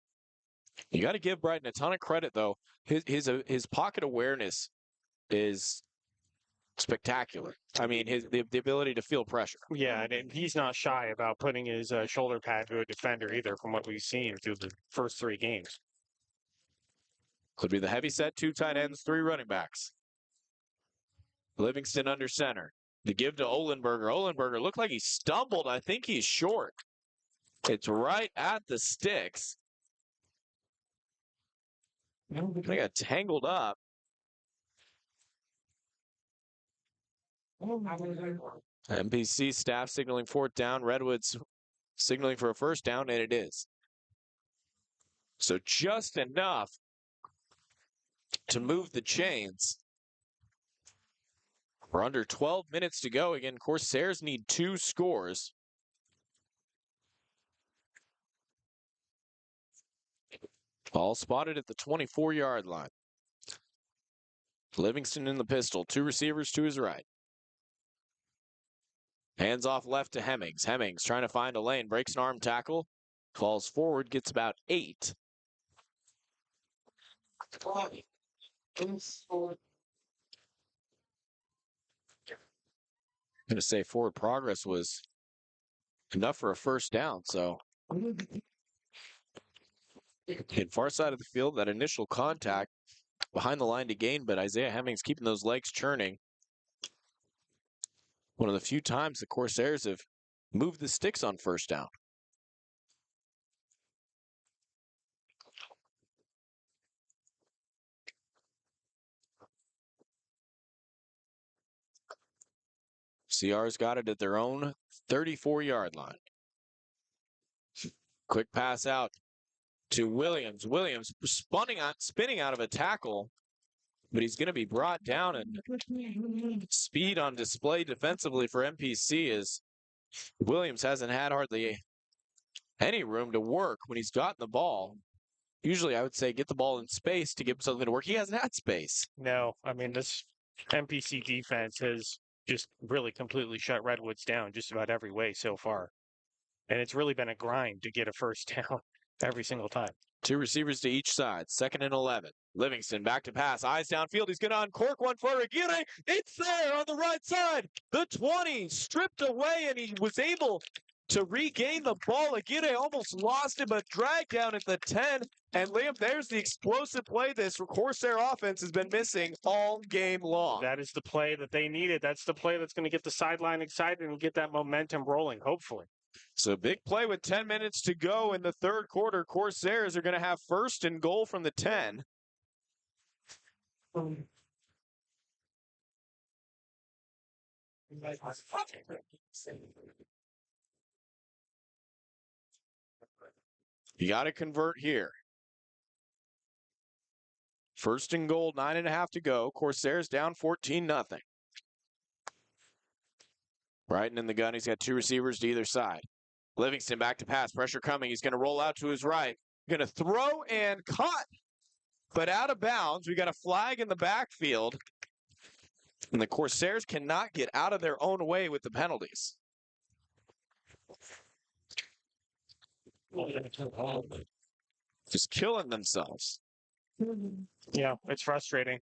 You got to give Brighton a ton of credit, though. His pocket awareness is spectacular. I mean, the ability to feel pressure. Yeah, and he's not shy about putting his shoulder pad to a defender either, from what we've seen through the first 3 games. Could be the heavy set, 2 tight ends, 3 running backs. Livingston under center. The give to Ohlenberger. Ohlenberger looked like he stumbled. I think he's short. It's right at the sticks. They got tangled up. MPC staff signaling 4th down. Redwoods signaling for a 1st down, and it is. So just enough to move the chains. We're under 12 minutes to go. Again, Corsairs need 2 scores. All spotted at the 24-yard line. Livingston in the pistol. 2 receivers to his right. Hands off left to Hemmings. Hemmings trying to find a lane. Breaks an arm tackle. Falls forward. Gets about 8. I'm going to say forward progress was enough for a 1st down. So in far side of the field, that initial contact behind the line to gain, but Isaiah Hemmings keeping those legs churning. One of the few times the Corsairs have moved the sticks on first down. CR's got it at their own 34-yard line. Quick pass out to Williams. Williams spinning out of a tackle, but he's going to be brought down, and speed on display defensively for MPC as Williams hasn't had hardly any room to work when he's gotten the ball. Usually I would say get the ball in space to give something to work. He hasn't had space. No, I mean, this MPC defense has just really completely shut Redwoods down just about every way so far. And it's really been a grind to get a first down every single time. Two receivers to each side. 2nd and 11. Livingston back to pass. Eyes downfield. He's going to uncork one for Aguirre. It's there on the right side. The 20 stripped away, and he was able to regain the ball. Aguirre almost lost it, but dragged down at the 10. And Liam, there's the explosive play this Corsair offense has been missing all game long. That is the play that they needed. That's the play that's going to get the sideline excited and get that momentum rolling, hopefully. So big play with 10 minutes to go in the third quarter. Corsairs are going to have 1st and goal from the 10. You got to convert here. 1st and goal, 9.5 to go. Corsairs down 14-0. Brighton in the gun. He's got two receivers to either side. Livingston back to pass. Pressure coming. He's going to roll out to his right. Going to throw and caught, but out of bounds. We got a flag in the backfield. And the Corsairs cannot get out of their own way with the penalties. Just killing themselves. Yeah, it's frustrating.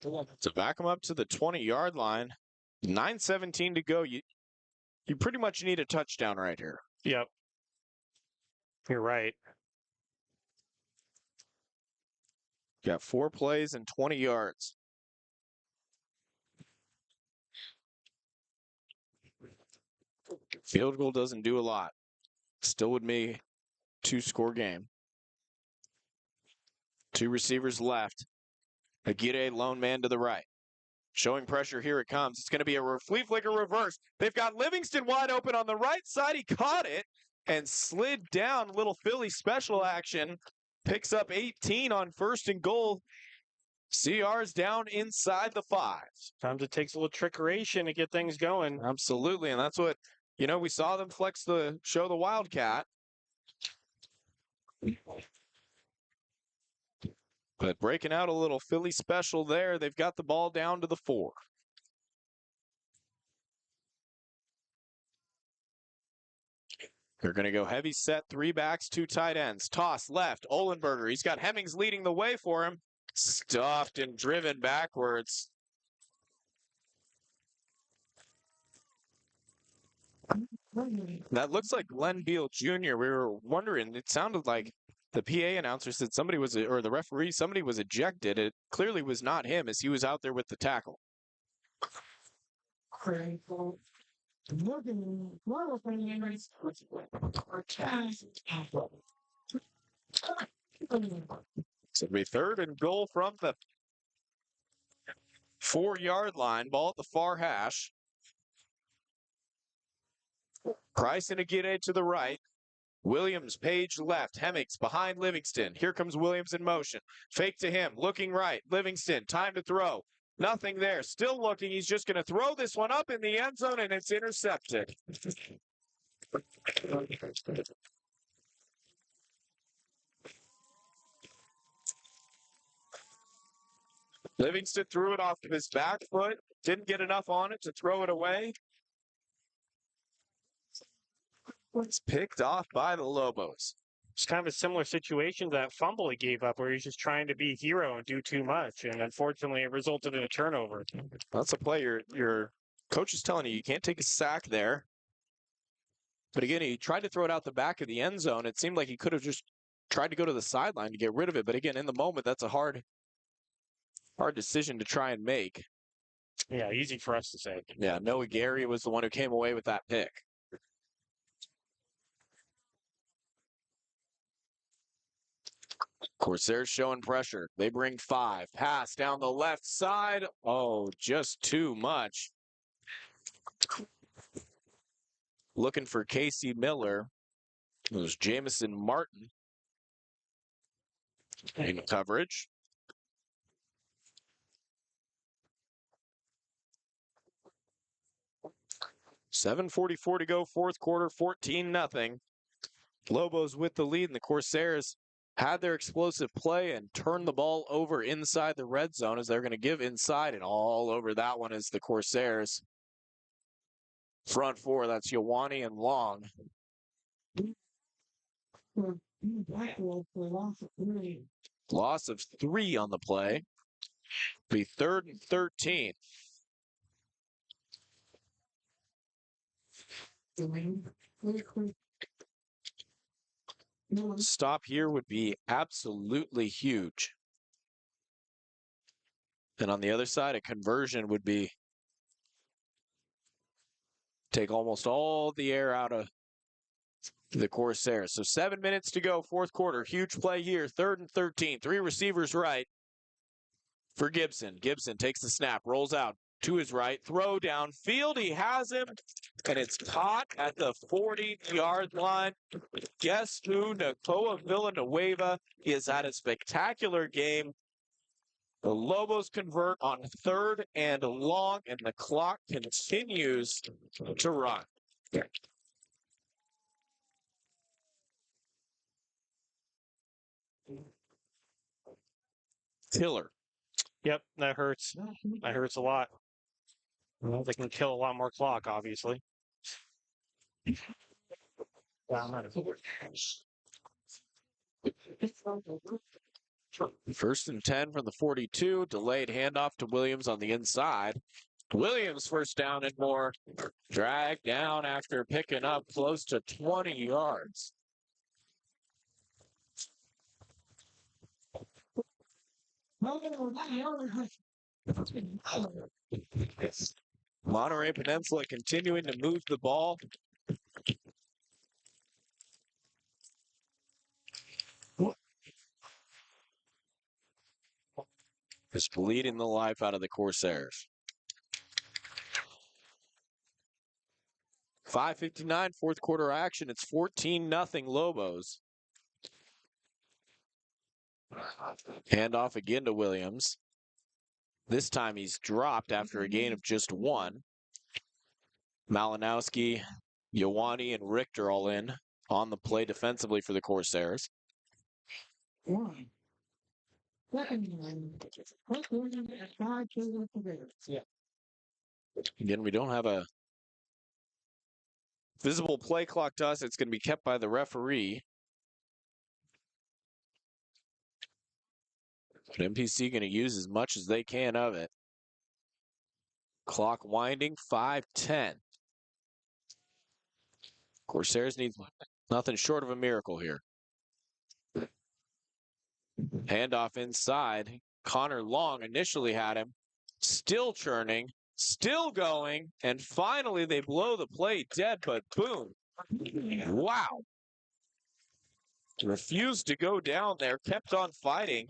To back them up to the 20-yard line, 9:17 to go. You pretty much need a touchdown right here. Yep. You're right. Got 4 plays and 20 yards. Field goal doesn't do a lot. Still would be 2-score game. 2 receivers left. Aguirre, lone man to the right. Showing pressure, here it comes. It's going to be a flea flicker reverse. They've got Livingston wide open on the right side. He caught it and slid down. Little Philly special action. Picks up 18 on 1st and goal. CR's down inside the 5. Sometimes it takes a little trickeration to get things going. Absolutely, and that's what, we saw them show the Wildcat. But breaking out a little Philly special there. They've got the ball down to the 4. They're going to go heavy set, 3 backs, 2 tight ends. Toss left, Ohlenberger. He's got Hemmings leading the way for him. Stuffed and driven backwards. That looks like Glenn Beal Jr. We were wondering, it sounded like the PA announcer said or the referee, somebody was ejected. It clearly was not him as he was out there with the tackle. So it'll be 3rd and goal from the 4-yard line. Ball at the far hash. Price and Aguirre to the right. Williams, Page left. Hemmings behind Livingston. Here comes Williams in motion. Fake to him. Looking right. Livingston, time to throw. Nothing there. Still looking. He's just going to throw this one up in the end zone, and it's intercepted. Livingston threw it off of his back foot. Didn't get enough on it to throw it away. It's picked off by the Lobos. It's kind of a similar situation to that fumble he gave up where he's just trying to be a hero and do too much. And unfortunately, it resulted in a turnover. That's a play your coach is telling you can't take a sack there. But again, he tried to throw it out the back of the end zone. It seemed like he could have just tried to go to the sideline to get rid of it. But again, in the moment, that's a hard hard decision to try and make. Yeah, easy for us to say. Yeah, Noah Gary was the one who came away with that pick. Corsairs showing pressure. They bring 5. Pass down the left side. Oh, just too much. Looking for Casey Miller. It was Jamison Martin in coverage. .744 to go, fourth quarter, 14-0. Lobos with the lead, and the Corsairs had their explosive play and turned the ball over inside the red zone as they're going to give inside, and all over that one is the Corsairs. Front 4, that's Ioane and Long. Loss of 3 on the play. Be 3rd and 13. Stop here would be absolutely huge. And on the other side, a conversion would be take almost all the air out of the Corsairs. So 7 minutes to go, fourth quarter. Huge play here, 3rd and 13. 3 receivers right for Gibson. Gibson takes the snap, rolls out to his right, throw downfield. He has him, and it's caught at the 40-yard line. Guess who? Nakoa Villanueva. He has had a spectacular game. The Lobos convert on 3rd and long, and the clock continues to run. Tiller. Yep, that hurts. That hurts a lot. Well, they can kill a lot more clock, obviously. First and 10 from the 42. Delayed handoff to Williams on the inside. Williams first down and more. Dragged down after picking up close to 20 yards. Monterey Peninsula continuing to move the ball. Just bleeding the life out of the Corsairs. 5:59, fourth quarter action. It's 14-0 Lobos. Handoff again to Williams. This time he's dropped after a gain of just 1. Malinowski, Ioane, and Richter all in on the play defensively for the Corsairs. Again, we don't have a visible play clock to us. It's going to be kept by the referee. But MPC going to use as much as they can of it. Clock winding, 5:10. Corsairs need nothing short of a miracle here. Handoff inside. Connor Long initially had him. Still churning. Still going. And finally they blow the play dead, but boom. Wow. Refused to go down there. Kept on fighting.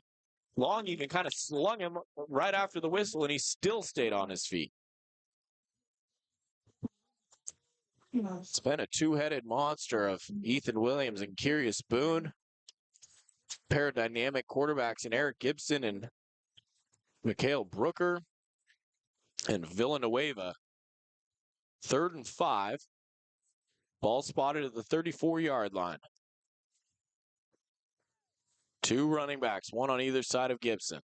Long even kind of slung him right after the whistle, and he still stayed on his feet. It's been a two-headed monster of Ethan Williams and Curious Boone. Pair of dynamic quarterbacks in Eric Gibson and Mikhail Brooker and Villanueva. 3rd and 5. Ball spotted at the 34-yard line. 2 running backs, 1 on either side of Gibson.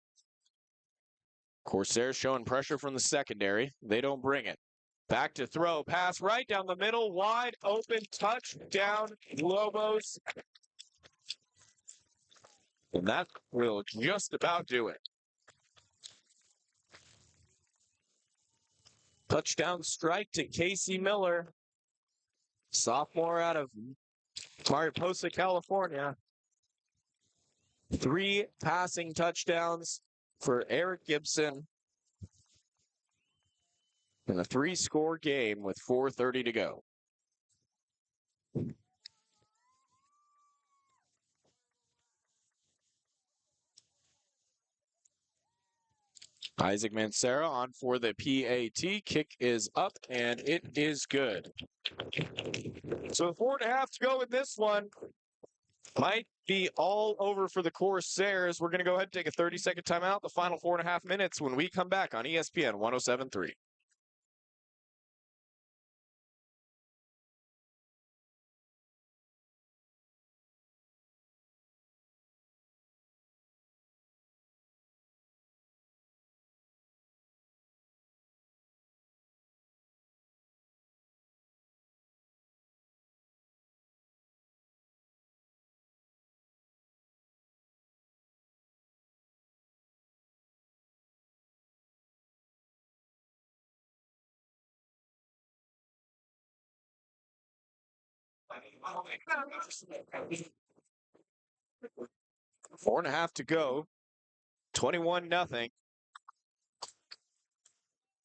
Corsairs showing pressure from the secondary. They don't bring it. Back to throw. Pass right down the middle. Wide open. Touchdown, Lobos. And that will just about do it. Touchdown strike to Casey Miller. Sophomore out of Mariposa, California. 3 passing touchdowns for Eric Gibson in a 3-score game with 4:30 to go. Isaac Mancera on for the PAT. Kick is up, and it is good. So 4.5 to go in this one. Might be all over for the Corsairs. We're going to go ahead and take a 30-second timeout. The final 4.5 minutes when we come back on ESPN 107.3. Four and a half to go. 21-0.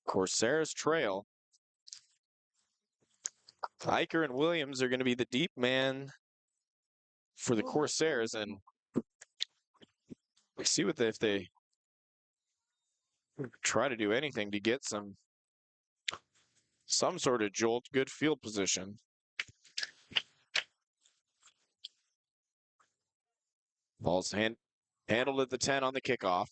Corsairs trail. Eicher and Williams are going to be the deep man for the Corsairs, and we see if they try to do anything to get some sort of jolt, good field position. Ball's handled at the 10 on the kickoff.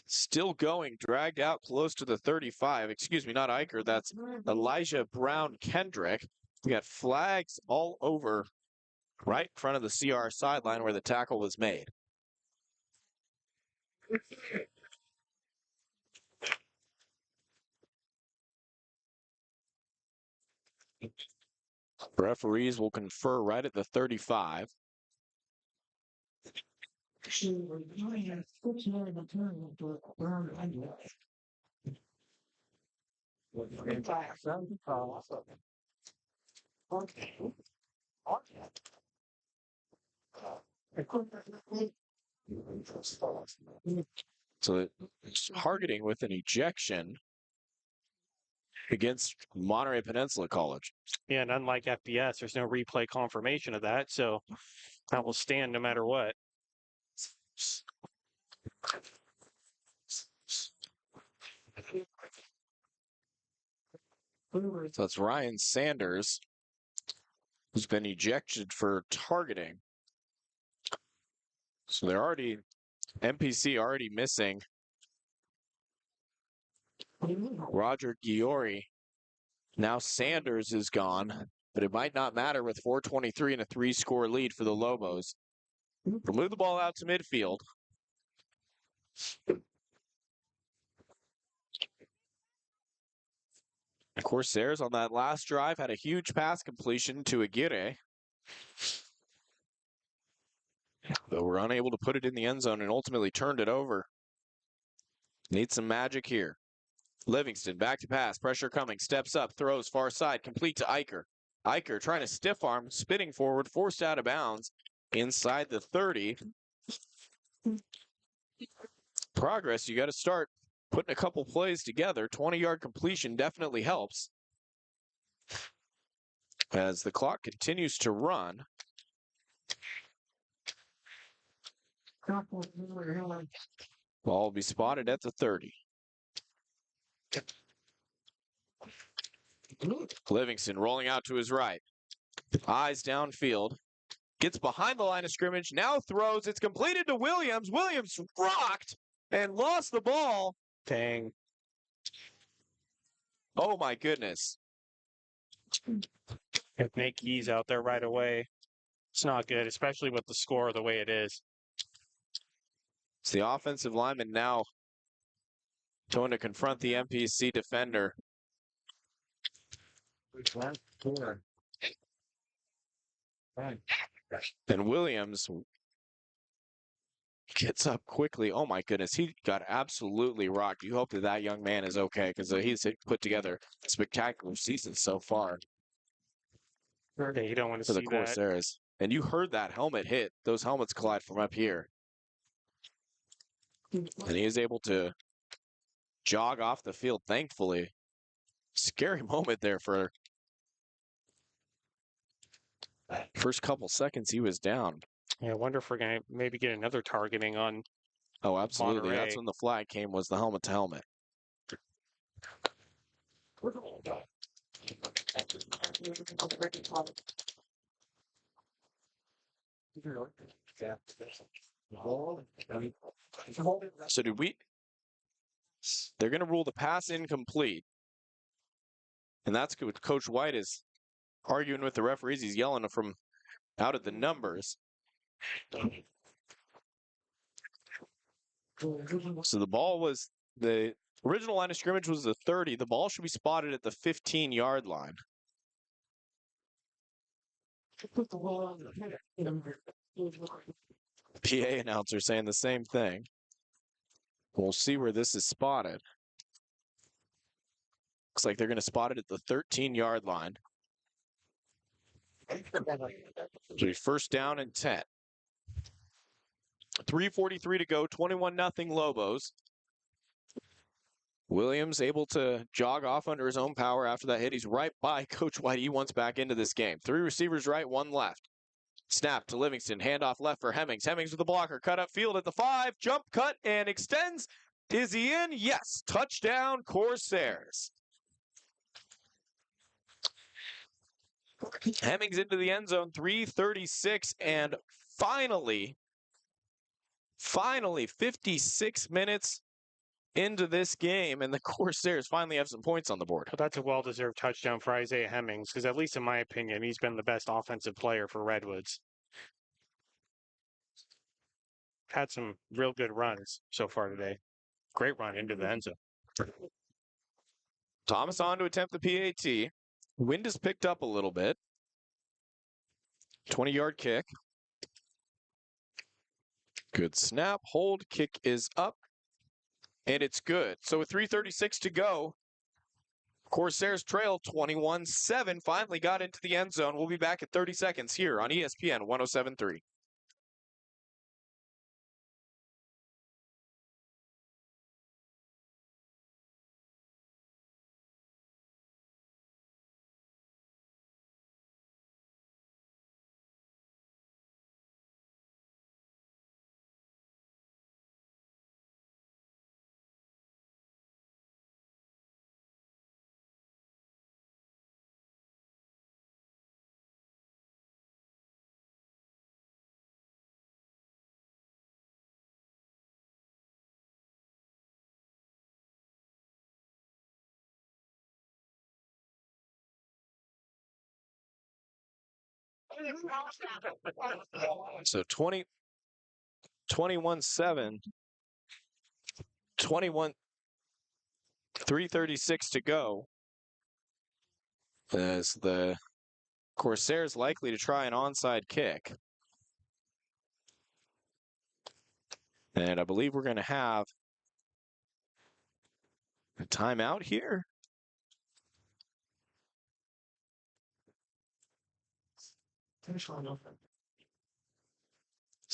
Still going, dragged out close to the 35. Excuse me, not Eicher. That's Elijah Brown Kendrick. We got flags all over right in front of the CR sideline where the tackle was made. Referees will confer right at the 35. So it's targeting with an ejection against Monterey Peninsula College. Yeah, and unlike FBS, there's no replay confirmation of that, so that will stand no matter what. So it's Ryan Sanders who's been ejected for targeting. So they're MPC already missing Roger Giori. Now Sanders is gone, but it might not matter with 4:23 and a 3-score lead for the Lobos. Remove the ball out to midfield. Corsairs on that last drive had a huge pass completion to Aguirre, but were unable to put it in the end zone and ultimately turned it over. Need some magic here. Livingston back to pass, pressure coming, steps up, throws far side, complete to Eicher. Eicher trying to stiff arm, spinning forward, forced out of bounds inside the 30. Progress, you got to start putting a couple plays together. 20-yard completion definitely helps. As the clock continues to run. Ball will be spotted at the 30. Livingston rolling out to his right. Eyes downfield. Gets behind the line of scrimmage. Now throws. It's completed to Williams. Williams rocked and lost the ball. Dang. Oh, my goodness. If Nate Keys out there right away, it's not good, especially with the score the way it is. It's the offensive lineman now going to confront the MPC defender. And Williams gets up quickly. Oh, my goodness. He got absolutely rocked. You hope that young man is okay because he's put together a spectacular season so far. Yeah, you don't want to for the see Corsairs. And you heard that helmet hit. Those helmets collide from up here. And he is able to jog off the field, thankfully. Scary moment there for first couple seconds he was down. Yeah, I wonder if we're going to maybe get another targeting on Oh, absolutely. Monterey. That's when the flag came, was the helmet to helmet. So they're going to rule the pass incomplete. And that's what Coach White is arguing with the referees. He's yelling from out at the numbers. So the original line of scrimmage was the 30. The ball should be spotted at the 15-yard line. PA announcer saying the same thing. We'll see where this is spotted. Looks like they're going to spot it at the 13-yard line. So first down and 10. 3:43 to go, 21-0 Lobos. Williams able to jog off under his own power after that hit. He's right by Coach White. He wants back into this game. 3 receivers right, 1 left. Snap to Livingston. Handoff left for Hemmings. Hemmings with the blocker. Cut up field at the 5. Jump cut and extends. Is he in? Yes. Touchdown, Corsairs. Hemmings into the end zone. 3:36. And finally, 56 minutes into this game, and the Corsairs finally have some points on the board. Well, that's a well-deserved touchdown for Isaiah Hemmings, because at least in my opinion, he's been the best offensive player for Redwoods. Had some real good runs so far today. Great run into the end zone. Thomas on to attempt the PAT. Wind has picked up a little bit. 20-yard kick. Good snap. Hold. Kick is up. And it's good. So with 3:36 to go, Corsairs trail 21-7. Finally got into the end zone. We'll be back at 30 seconds here on ESPN 107.3. So 21-7, 3:36 to go. As the Corsairs likely to try an onside kick. And I believe we're going to have a timeout here. So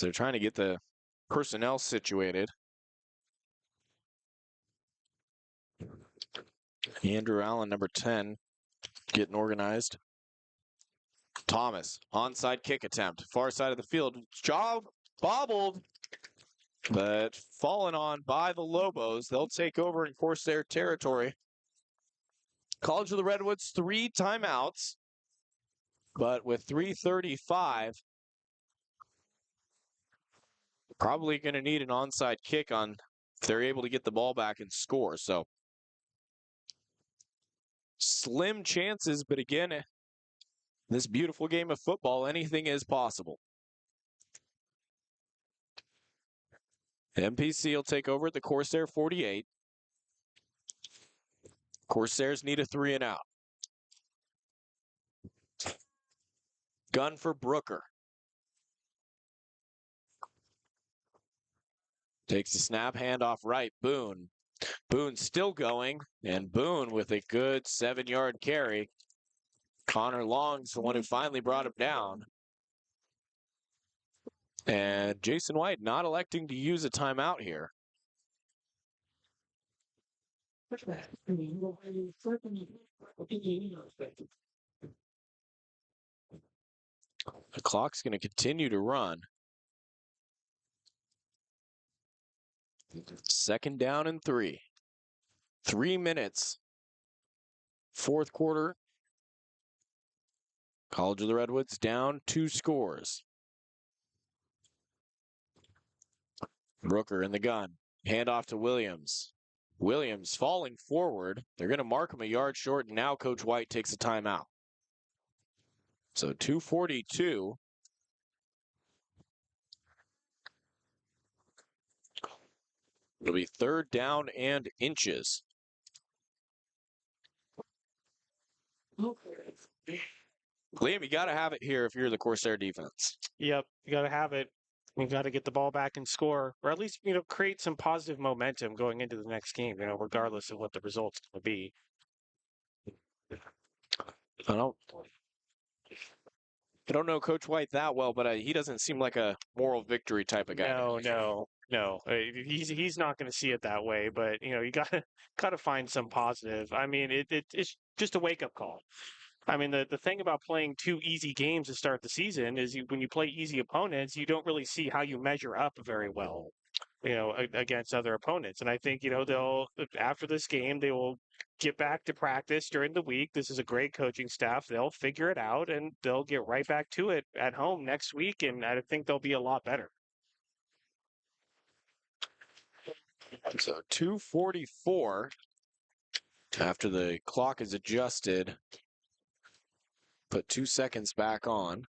they're trying to get the personnel situated. Andrew Allen, number 10, getting organized. Thomas, onside kick attempt. Far side of the field. Job bobbled, but fallen on by the Lobos. They'll take over in Corsair territory. College of the Redwoods, 3 timeouts. But with 3:35, probably going to need an onside kick on if they're able to get the ball back and score. So slim chances, but again, this beautiful game of football, anything is possible. MPC will take over at the Corsair 48. Corsairs need a 3 and out. Gun for Brooker. Takes the snap, handoff right, Boone. Boone still going, and Boone with a good 7-yard carry. Connor Long's the one who finally brought him down. And Jason White not electing to use a timeout here. The clock's going to continue to run. Second down and 3. 3 minutes. Fourth quarter. College of the Redwoods down 2 scores. Brooker in the gun. Handoff to Williams. Williams falling forward. They're going to mark him a yard short, and now Coach White takes a timeout. So 2:42. It'll be third down and inches. Liam, you got to have it here if you're the Corsair defense. Yep, you got to have it. You got to get the ball back and score, or at least create some positive momentum going into the next game. Regardless of what the result's going to be. I don't know Coach White that well, but he doesn't seem like a moral victory type of guy. No. He's not going to see it that way. But you gotta find some positive. I mean, it's just a wake up call. I mean, the thing about playing 2 easy games to start the season is when you play easy opponents, you don't really see how you measure up very well, against other opponents. And I think, they'll, after this game, they will get back to practice during the week. This is a great coaching staff. They'll figure it out and they'll get right back to it at home next week. And I think they'll be a lot better. So 2:44 after the clock is adjusted. Put 2 seconds back on.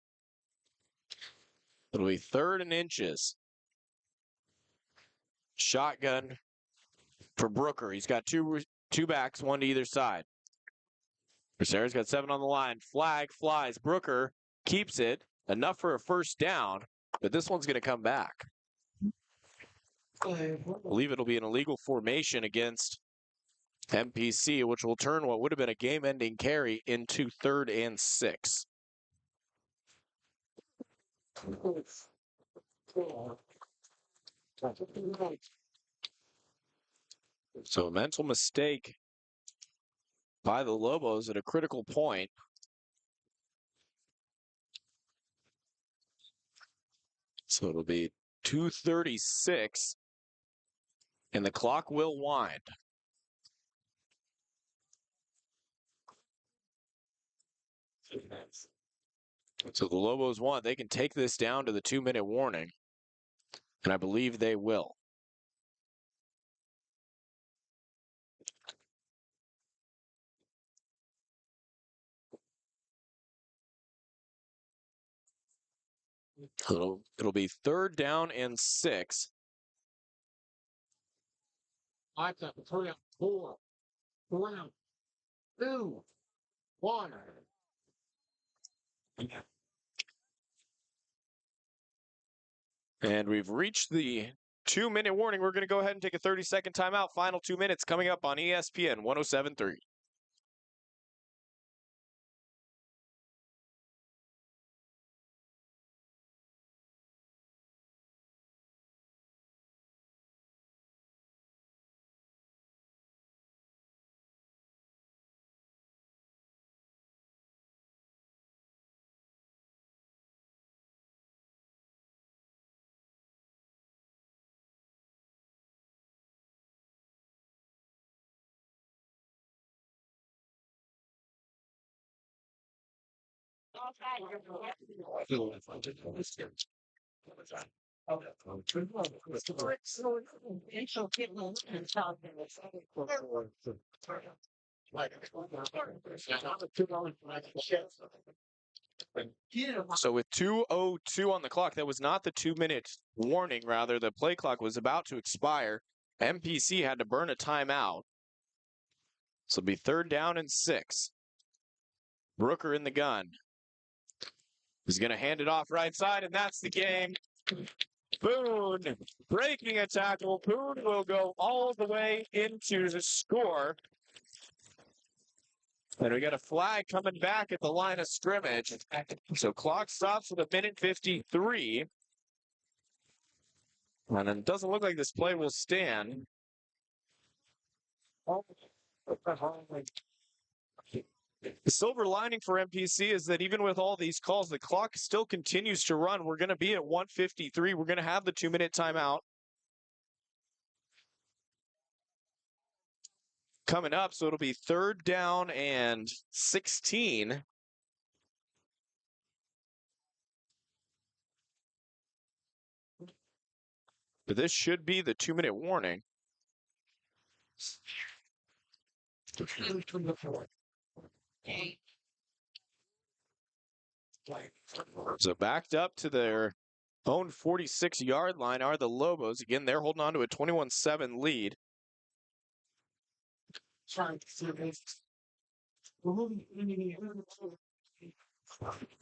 It'll be third and inches. Shotgun for Brooker. He's got two backs, one to either side. Corsairs got 7 on the line. Flag flies. Brooker keeps it. Enough for a first down, but this one's going to come back. I believe it'll be an illegal formation against MPC, which will turn what would have been a game-ending carry into 3rd and 6. So a mental mistake by the Lobos at a critical point. So it'll be 2:36, and the clock will wind. So the Lobos want, they can take this down to the 2-minute warning, and I believe they will. It'll be 3rd down and 6. 5, 3, 4, 3, 2, 1. And we've reached the 2-minute warning. We're going to go ahead and take a 30-second timeout. Final 2 minutes coming up on ESPN 107.3. So with 2:02 on the clock, that was not the 2-minute warning. Rather, the play clock was about to expire. MPC had to burn a timeout. So it'll be 3rd down and 6. Brooker in the gun. He's going to hand it off right side, and that's the game. Boone breaking a tackle. Boone will go all the way into the score. And we got a flag coming back at the line of scrimmage. So clock stops at 1:53. And it doesn't look like this play will stand. The silver lining for MPC is that even with all these calls, the clock still continues to run. We're going to be at 1:53. We're going to have the 2-minute timeout coming up. So it'll be 3rd down and 16. But this should be the 2-minute warning. So backed up to their own 46-yard line are the Lobos. Again, they're holding on to a 21-7 lead.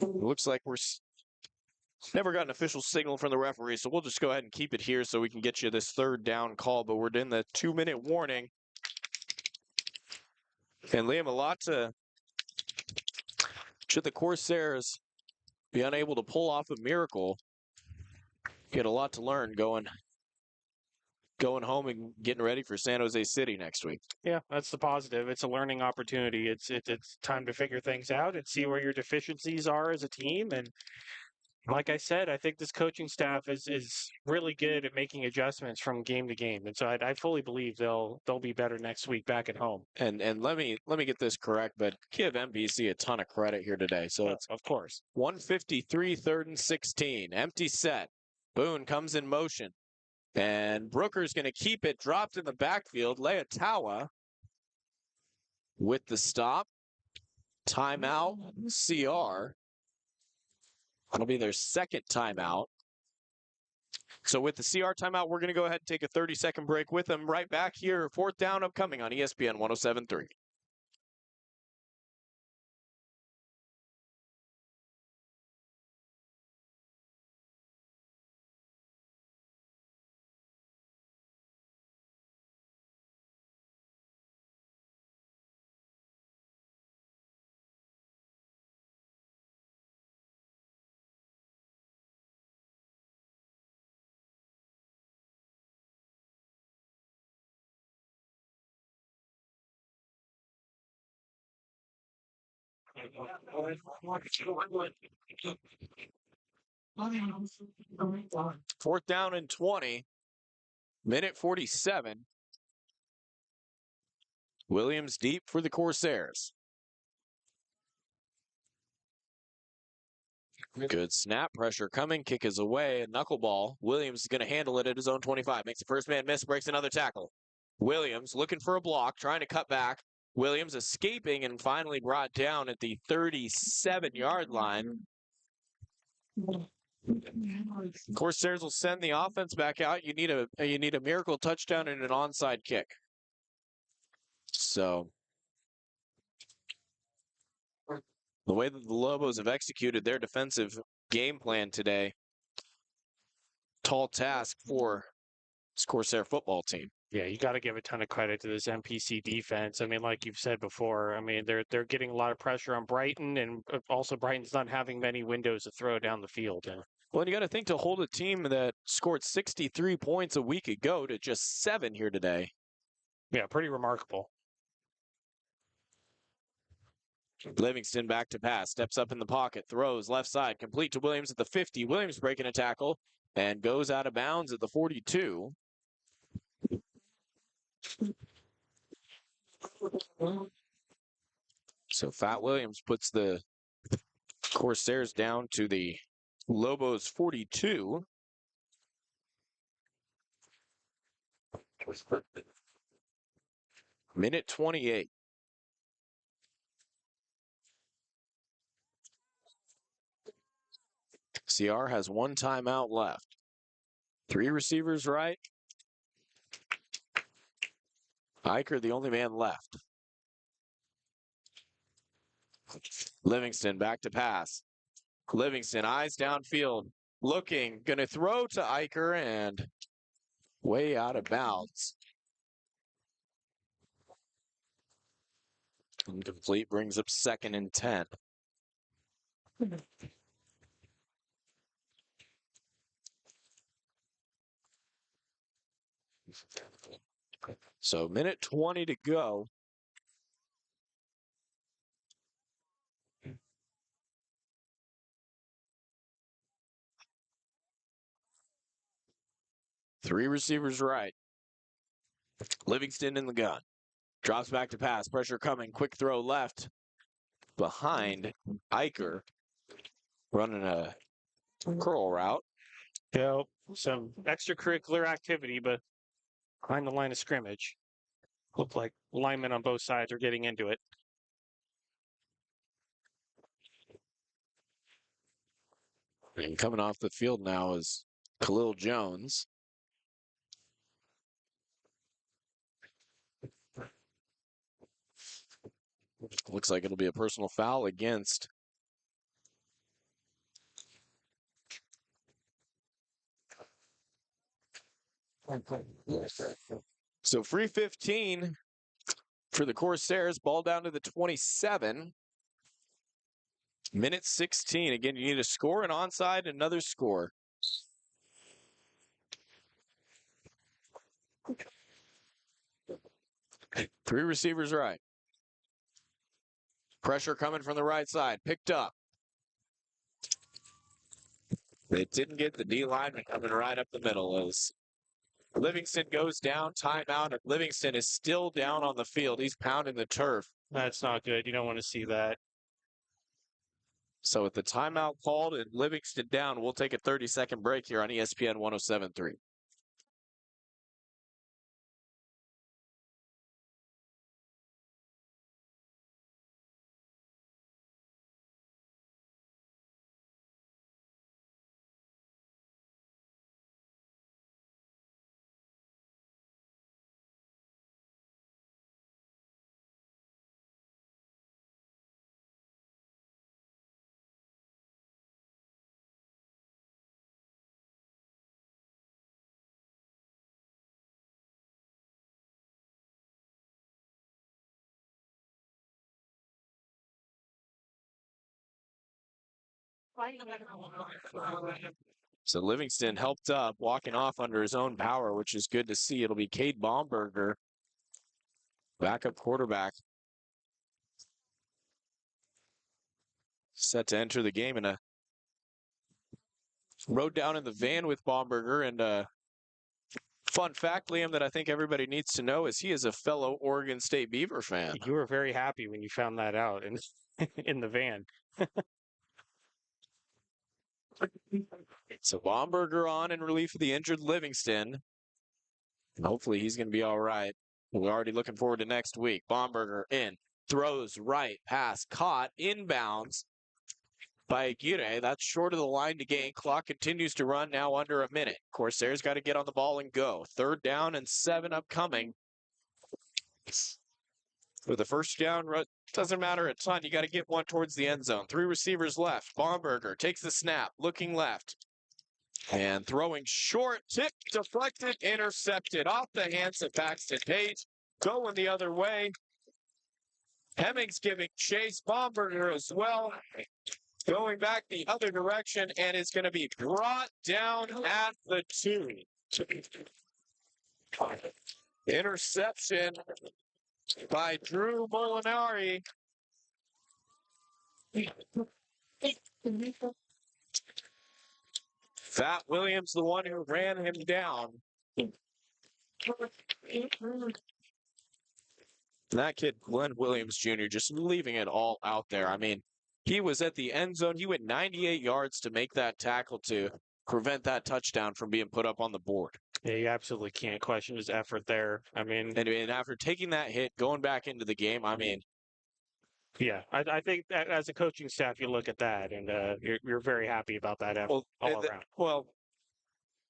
Looks like we're never got an official signal from the referee, so we'll just go ahead and keep it here so we can get you this 3rd down call. But we're in the 2-minute warning. And Liam, a lot to should the Corsairs be unable to pull off a miracle, get a lot to learn going home and getting ready for San Jose City next week. Yeah, that's the positive. It's a learning opportunity. It's time to figure things out and see where your deficiencies are as a team. And like I said, I think this coaching staff is really good at making adjustments from game to game. And so I fully believe they'll be better next week back at home. And let me get this correct, but give MBC a ton of credit here today. So it's of course 1:53, 3rd and 16, empty set. Boone comes in motion, and Brooker's going to keep it dropped in the backfield. Leotawa with the stop. Timeout, CR. That'll be their 2nd timeout. So with the CR timeout, we're going to go ahead and take a 30-second break with them. Right back here, 4th down upcoming on ESPN 107.3. Fourth down and 20. Minute 47. Williams deep for the Corsairs. Good snap, pressure coming, kick is away, knuckleball. Williams is going to handle it at his own 25. Makes the first man miss, breaks another tackle. Williams looking for a block, trying to cut back. Williams escaping and finally brought down at the 37-yard line. Corsairs will send the offense back out. You need a miracle touchdown and an onside kick. So the way that the Lobos have executed their defensive game plan today, tall task for this Corsair football team. Yeah, you got to give a ton of credit to this MPC defense. I mean, like you've said before, I mean, they're getting a lot of pressure on Brighton, and also Brighton's not having many windows to throw down the field. Well, you got to think to hold a team that scored 63 points a week ago to just 7 here today. Yeah, pretty remarkable. Livingston back to pass, steps up in the pocket, throws left side, complete to Williams at the 50. Williams breaking a tackle and goes out of bounds at the 42. So Fat Williams puts the Corsairs down to the Lobos 42. Minute 28. CR has 1 timeout left. 3 receivers right. Iker the only man left. Livingston back to pass. Livingston eyes downfield. Looking, gonna throw to Iker and way out of bounds. Incomplete brings up 2nd and 10. So minute 20 to go. Three receivers right. Livingston in the gun. Drops back to pass. Pressure coming. Quick throw left. Behind Iker. Running a curl route. Yep. Some extracurricular activity, but behind the line of scrimmage. Looked like linemen on both sides are getting into it. And coming off the field now is Khalil Jones. Looks like it'll be a personal foul against so free 15 for the Corsairs. Ball down to the 27. Minute 16. Again, you need a score, an onside, another score. Three receivers right. Pressure coming from the right side. Picked up. They didn't get the D lineman coming right up the middle as Livingston goes down. Timeout. Livingston is still down on the field. He's pounding the turf. That's not good. You don't want to see that. So with the timeout called and Livingston down, we'll take a 30-second break here on ESPN 107.3. So Livingston helped up, walking off under his own power, which is good to see. It'll be Cade Baumberger, backup quarterback, set to enter the game. And rode down in the van with Baumberger. And fun fact, Liam, that I think everybody needs to know is he is a fellow Oregon State Beaver fan. You were very happy when you found that out in the van. So Baumberger on in relief of the injured Livingston. And hopefully he's going to be all right. We're already looking forward to next week. Baumberger in, throws right, pass, caught, inbounds by Aguirre. That's short of the line to gain. Clock continues to run now under a minute. Corsairs got to get on the ball and go. 3rd down and 7 upcoming. With the first down, doesn't matter a ton. You got to get one towards the end zone. 3 receivers left. Baumberger takes the snap, looking left. And throwing short, tip, deflected, intercepted off the hands of Paxton Page. Going the other way. Hemmings giving chase. Baumberger as well. Going back the other direction, and it's going to be brought down at the 2. Interception by Drew Molinari. Fat Williams, the one who ran him down. That kid, Glenn Williams Jr., just leaving it all out there. I mean, he was at the end zone. He went 98 yards to make that tackle to prevent that touchdown from being put up on the board. Yeah, you absolutely can't question his effort there. I mean, and after taking that hit, going back into the game, I mean, yeah, I think that as a coaching staff, you look at that and you're very happy about that effort all around. Well,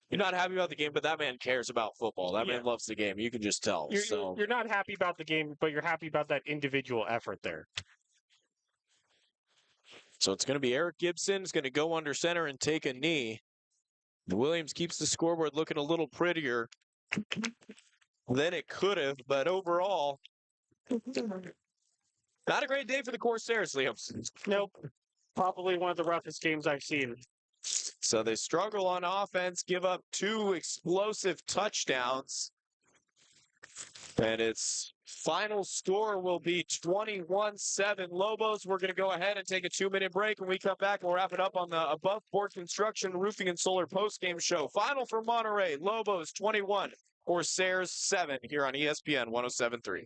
you're not happy about the game, but that man cares about football. That man loves the game. You can just tell. You're not happy about the game, but you're happy about that individual effort there. So it's going to be Eric Gibson is going to go under center and take a knee. Williams keeps the scoreboard looking a little prettier than it could have, but overall, not a great day for the Corsairs, Liam. Nope. Probably one of the roughest games I've seen. So they struggle on offense, give up 2 explosive touchdowns. And its final score will be 21-7 Lobos. We're going to go ahead and take a 2-minute break. When we come back, we'll wrap it up on the Above Board Construction Roofing and Solar postgame show. Final for Monterey, Lobos 21, Corsairs 7 here on ESPN 107.3.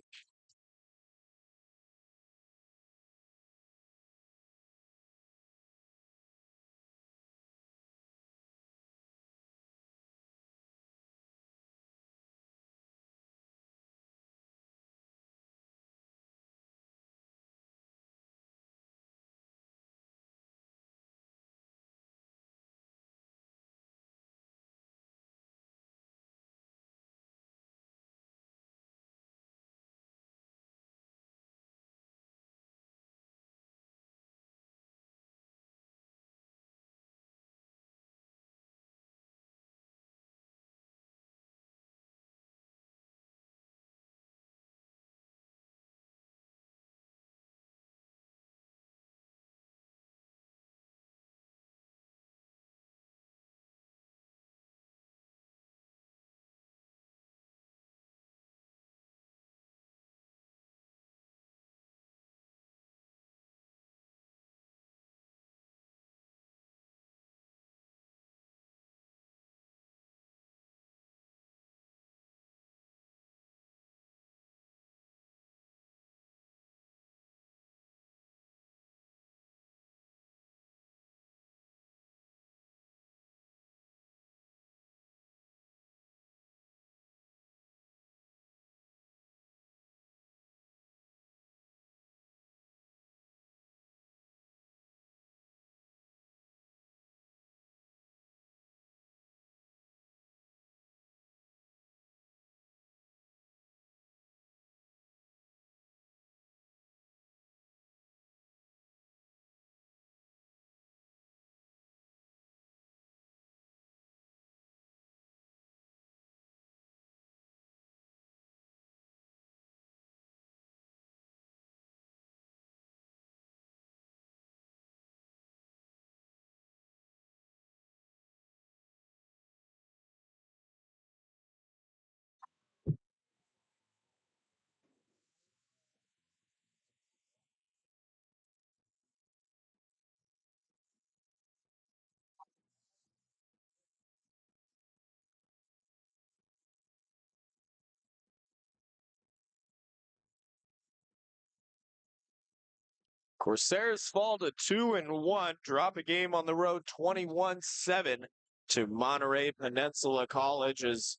Corsairs fall to 2-1, drop a game on the road 21-7 to Monterey Peninsula College as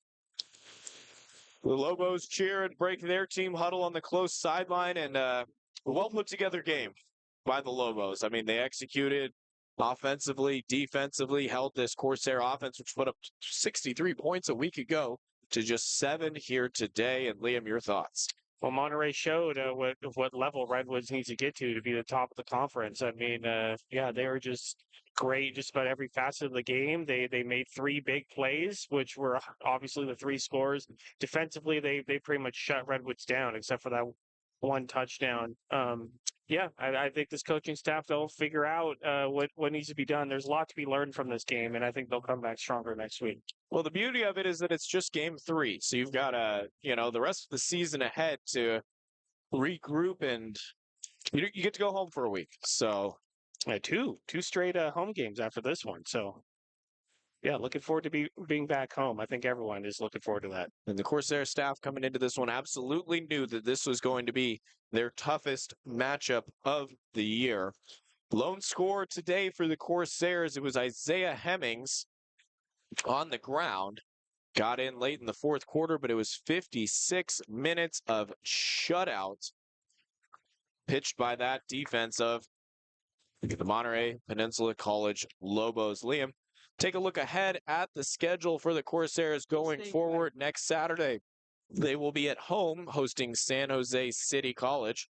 the Lobos cheer and break their team huddle on the close sideline, and a well put together game by the Lobos. I mean, they executed offensively, defensively, held this Corsair offense, which put up 63 points a week ago, to just 7 here today. And Liam, your thoughts? Well, Monterey showed what level Redwoods needs to get to be the top of the conference. I mean, yeah, they were just great just about every facet of the game. They made 3 big plays, which were obviously the 3 scores. Defensively, they pretty much shut Redwoods down, except for that 1 touchdown. Yeah, I think this coaching staff, they'll figure out what needs to be done. There's a lot to be learned from this game, and I think they'll come back stronger next week. Well, the beauty of it is that it's just game 3. So you've got the rest of the season ahead to regroup, and you get to go home for a week. So two straight home games after this one. So yeah, looking forward to being back home. I think everyone is looking forward to that. And the Corsair staff coming into this one absolutely knew that this was going to be their toughest matchup of the year. Lone scorer today for the Corsairs, it was Isaiah Hemmings on the ground. Got in late in the fourth quarter, but it was 56 minutes of shutout pitched by that defense of the Monterey Peninsula College Lobos. Liam, take a look ahead at the schedule for the Corsairs going forward next Saturday. They will be at home hosting San Jose City College.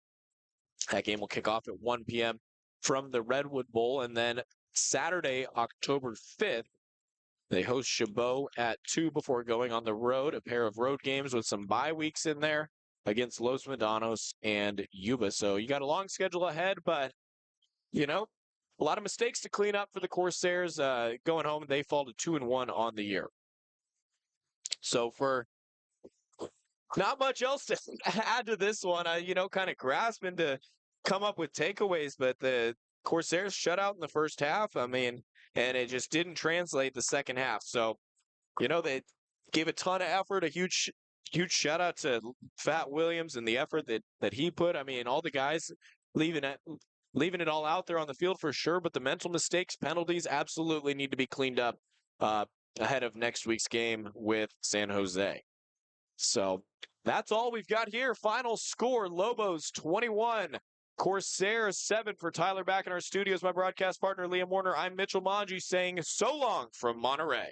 That game will kick off at 1 p.m. from the Redwood Bowl. And then Saturday, October 5th, they host Chabot at 2 before going on the road. A pair of road games with some bye weeks in there against Los Medanos and Yuba. So you got a long schedule ahead, but a lot of mistakes to clean up for the Corsairs. Going home, they fall to 2-1 on the year. So for not much else to add to this one. Kind of grasping to come up with takeaways, but the Corsairs shut out in the first half. I mean, and it just didn't translate the second half. So, they gave a ton of effort, a huge shout out to Fat Williams and the effort that he put. I mean, all the guys leaving it all out there on the field for sure, but the mental mistakes, penalties absolutely need to be cleaned up ahead of next week's game with San Jose. So that's all we've got here. Final score, Lobos 21, Corsairs 7 for Tyler back in our studios. My broadcast partner, Liam Warner. I'm Mitchell Manji saying so long from Monterey.